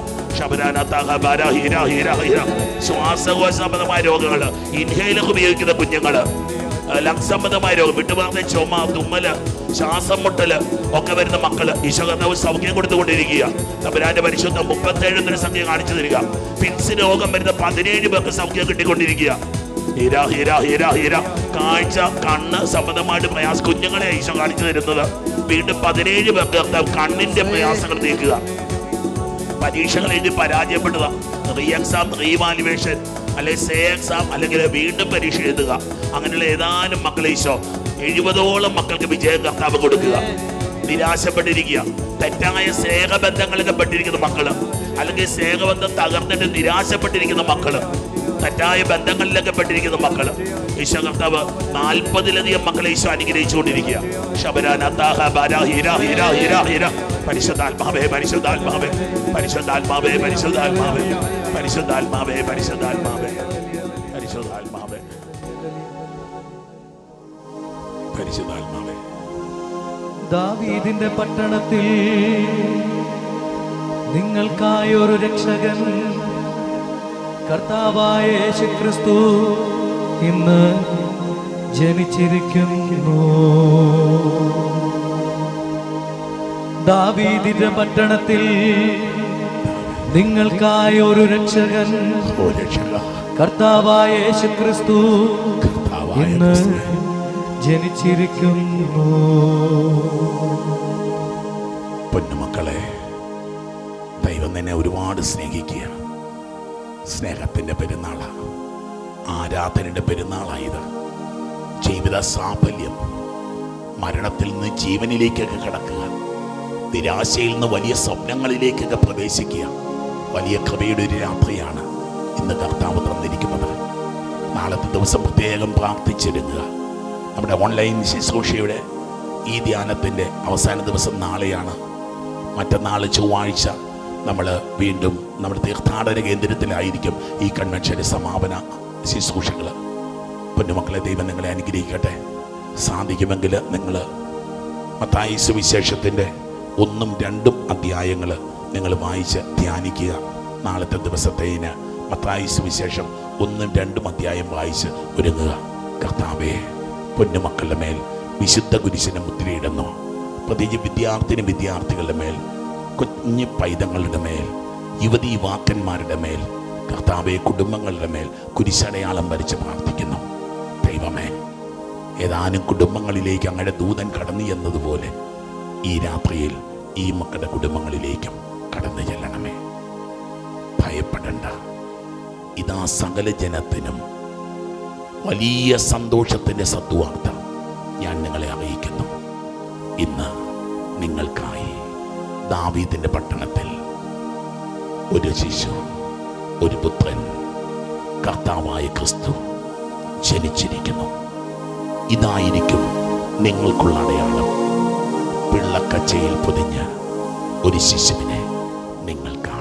ശ്വാസകോശ സംബന്ധമായ രോഗങ്ങള്, ഇൻഹേലർ ഉപയോഗിക്കുന്ന കുഞ്ഞുങ്ങള്, ലങ് സംബന്ധമായ രോഗം, വിട്ടുമാറുന്ന ചുമ, തുമ്മല്, ശ്വാസം മുട്ടല് ഒക്കെ വരുന്ന മക്കള് ഈശോ കർത്താവ് സൗഖ്യം കൊടുത്തുകൊണ്ടിരിക്കുക. തമ്പുരാന്റെ പരിശുദ്ധ 37 സംഖ്യ കാണിച്ചു തരിക. ഫിറ്റ്സ് രോഗം വരുന്ന 17 പേർക്ക് സൗഖ്യം കിട്ടിക്കൊണ്ടിരിക്കുക. കാഴ്ച, കണ്ണ് സംബന്ധമായിട്ട് പ്രയാസം കുഞ്ഞുങ്ങളെ ഈശോ കാണിച്ചു തരുന്നത്. വീണ്ടും 17 പേർക്ക് കർത്താവ് കണ്ണിന്റെ പ്രയാസങ്ങൾ നീക്കുക. പരീക്ഷകൾ എഴുതി പരാജയപ്പെട്ടതാ, റീ എക്സാം, റീവാലുവേഷൻ, അല്ലെങ്കിൽ സേ എക്സാം, അല്ലെങ്കിൽ വീണ്ടും പരീക്ഷ എഴുതുക, അങ്ങനെയുള്ള ഏതാനും മക്കളെ ഈശോ 70ഓളം മക്കൾക്ക് വിജയം കർത്താവ് കൊടുക്കുക. നിരാശപ്പെട്ടിരിക്കുക, തെറ്റായ സ്നേഹബന്ധങ്ങളൊക്കെ പെട്ടിരിക്കുന്ന മക്കള്, അല്ലെങ്കിൽ സ്നേഹബന്ധം തകർന്നിട്ട് നിരാശപ്പെട്ടിരിക്കുന്ന മക്കള്, തെറ്റായ ബന്ധങ്ങളിലൊക്കെ പെട്ടിരിക്കുന്ന മക്കള് ഈശോ കർത്താവ് 40-ലധികം മക്കളെ ഈശോ അനുഗ്രഹിച്ചുകൊണ്ടിരിക്കുക. പരിശുദ്ധാത്മാവേ പരിശുദ്ധാത്മാവേ പരിശുദ്ധാത്മാവേ പരിശുദ്ധാത്മാവേ പരിശുദ്ധാത്മാവേ പരിശുദ്ധാത്മാവേ പരിശുദ്ധാത്മാവേ പരിശുദ്ധാത്മാവേ. ദാവീദിന്റെ പട്ടണത്തിൽ നിങ്ങൾക്കായൊരു രക്ഷകൻ, കർത്താവായ യേശുക്രിസ്തു ഇന്ന് ജനിച്ചിരിക്കുന്നു. ദാവീദിന്റെ പട്ടണത്തിൽ നിങ്ങൾക്കായൊരു രക്ഷകൻ, കർത്താവായ യേശുക്രിസ്തു ഇന്ന് ജനിച്ചിരിക്കുന്നു. പൊന്നുമക്കളെ, ദൈവം നിന്നെ ഒരുപാട് സ്നേഹിക്കുകയാണ്. സ്നേഹത്തിൻ്റെ പെരുന്നാളാണ്, ആരാധനയുടെ പെരുന്നാളായത്. ജീവിത സാഫല്യം, മരണത്തിൽ നിന്ന് ജീവനിലേക്കൊക്കെ കടക്കുക, നിരാശയിൽ നിന്ന് വലിയ സ്വപ്നങ്ങളിലേക്കൊക്കെ പ്രവേശിക്കുക. വലിയ കൃപയുടെ ഒരു രാത്രിയാണ് ഇന്ന് കർത്താവ് തന്നിരിക്കുന്നത്. നാളത്തെ ദിവസം പ്രത്യേകം പ്രാർത്ഥിച്ചിരുക്കുക. നമ്മുടെ ഓൺലൈൻ ശുശ്രൂഷയുടെ ഈ ധ്യാനത്തിൻ്റെ അവസാന ദിവസം നാളെയാണ്. മറ്റന്നാൾ ചൊവ്വാഴ്ച നമ്മൾ വീണ്ടും നമ്മുടെ തീർത്ഥാടന കേന്ദ്രത്തിലായിരിക്കും ഈ കൺവെൻഷൻ്റെ സമാപന ശുശ്രൂഷകൾ. പൊന്നുമക്കളെ, ദൈവം നിങ്ങളെ അനുഗ്രഹിക്കട്ടെ. സാധിക്കുമെങ്കിൽ നിങ്ങൾ മത്തായി സുവിശേഷത്തിൻ്റെ 1ഉം 2ഉം അധ്യായങ്ങൾ നിങ്ങൾ വായിച്ച് ധ്യാനിക്കുക. നാളത്തെ ദിവസത്തേന് മത്തായി സുവിശേഷം 1ഉം 2ഉം അധ്യായം വായിച്ച് ഒരുങ്ങുക. കർത്താവേ, പൊന്നുമക്കളുടെ മേൽ വിശുദ്ധ കുരിശിനെ മുദ്രയിടുന്നു. പ്രത്യേകിച്ച് വിദ്യാർത്ഥികളുടെ മേൽ, കുഞ്ഞു പൈതങ്ങളുടെ മേൽ, യുവതി യുവാക്കന്മാരുടെ മേൽ, കർത്താവെ കുടുംബങ്ങളുടെ മേൽ കുരിശടയാളം വരച്ച് പ്രാർത്ഥിക്കുന്നു. ദൈവമേ, ഏതാനും കുടുംബങ്ങളിലേക്ക് അങ്ങയുടെ ദൂതൻ കടന്നു എന്നതുപോലെ ഈ രാത്രിയിൽ ഈ മക്കളുടെ കുടുംബങ്ങളിലേക്കും കടന്നു ചെല്ലണമേ. ഭയപ്പെടണ്ട. ഇതാ സകല ജനത്തിനും വലിയ സന്തോഷത്തിൻ്റെ സദ്വാർത്ത ഞാൻ നിങ്ങളെ അറിയിക്കുന്നു. ഇന്ന് നിങ്ങൾക്കായി ദാവീദിന്റെ പട്ടണത്തിൽ ഒരു ശിശു, ഒരു പുത്രൻ, കർത്താവായ ക്രിസ്തു ജനിച്ചിരിക്കുന്നു. ഇതായിരിക്കും നിങ്ങൾക്കുള്ള അടയാളം. പിള്ളക്കച്ചയിൽ പൊതിഞ്ഞ ഒരു ശിശുവിനെ നിങ്ങൾക്ക്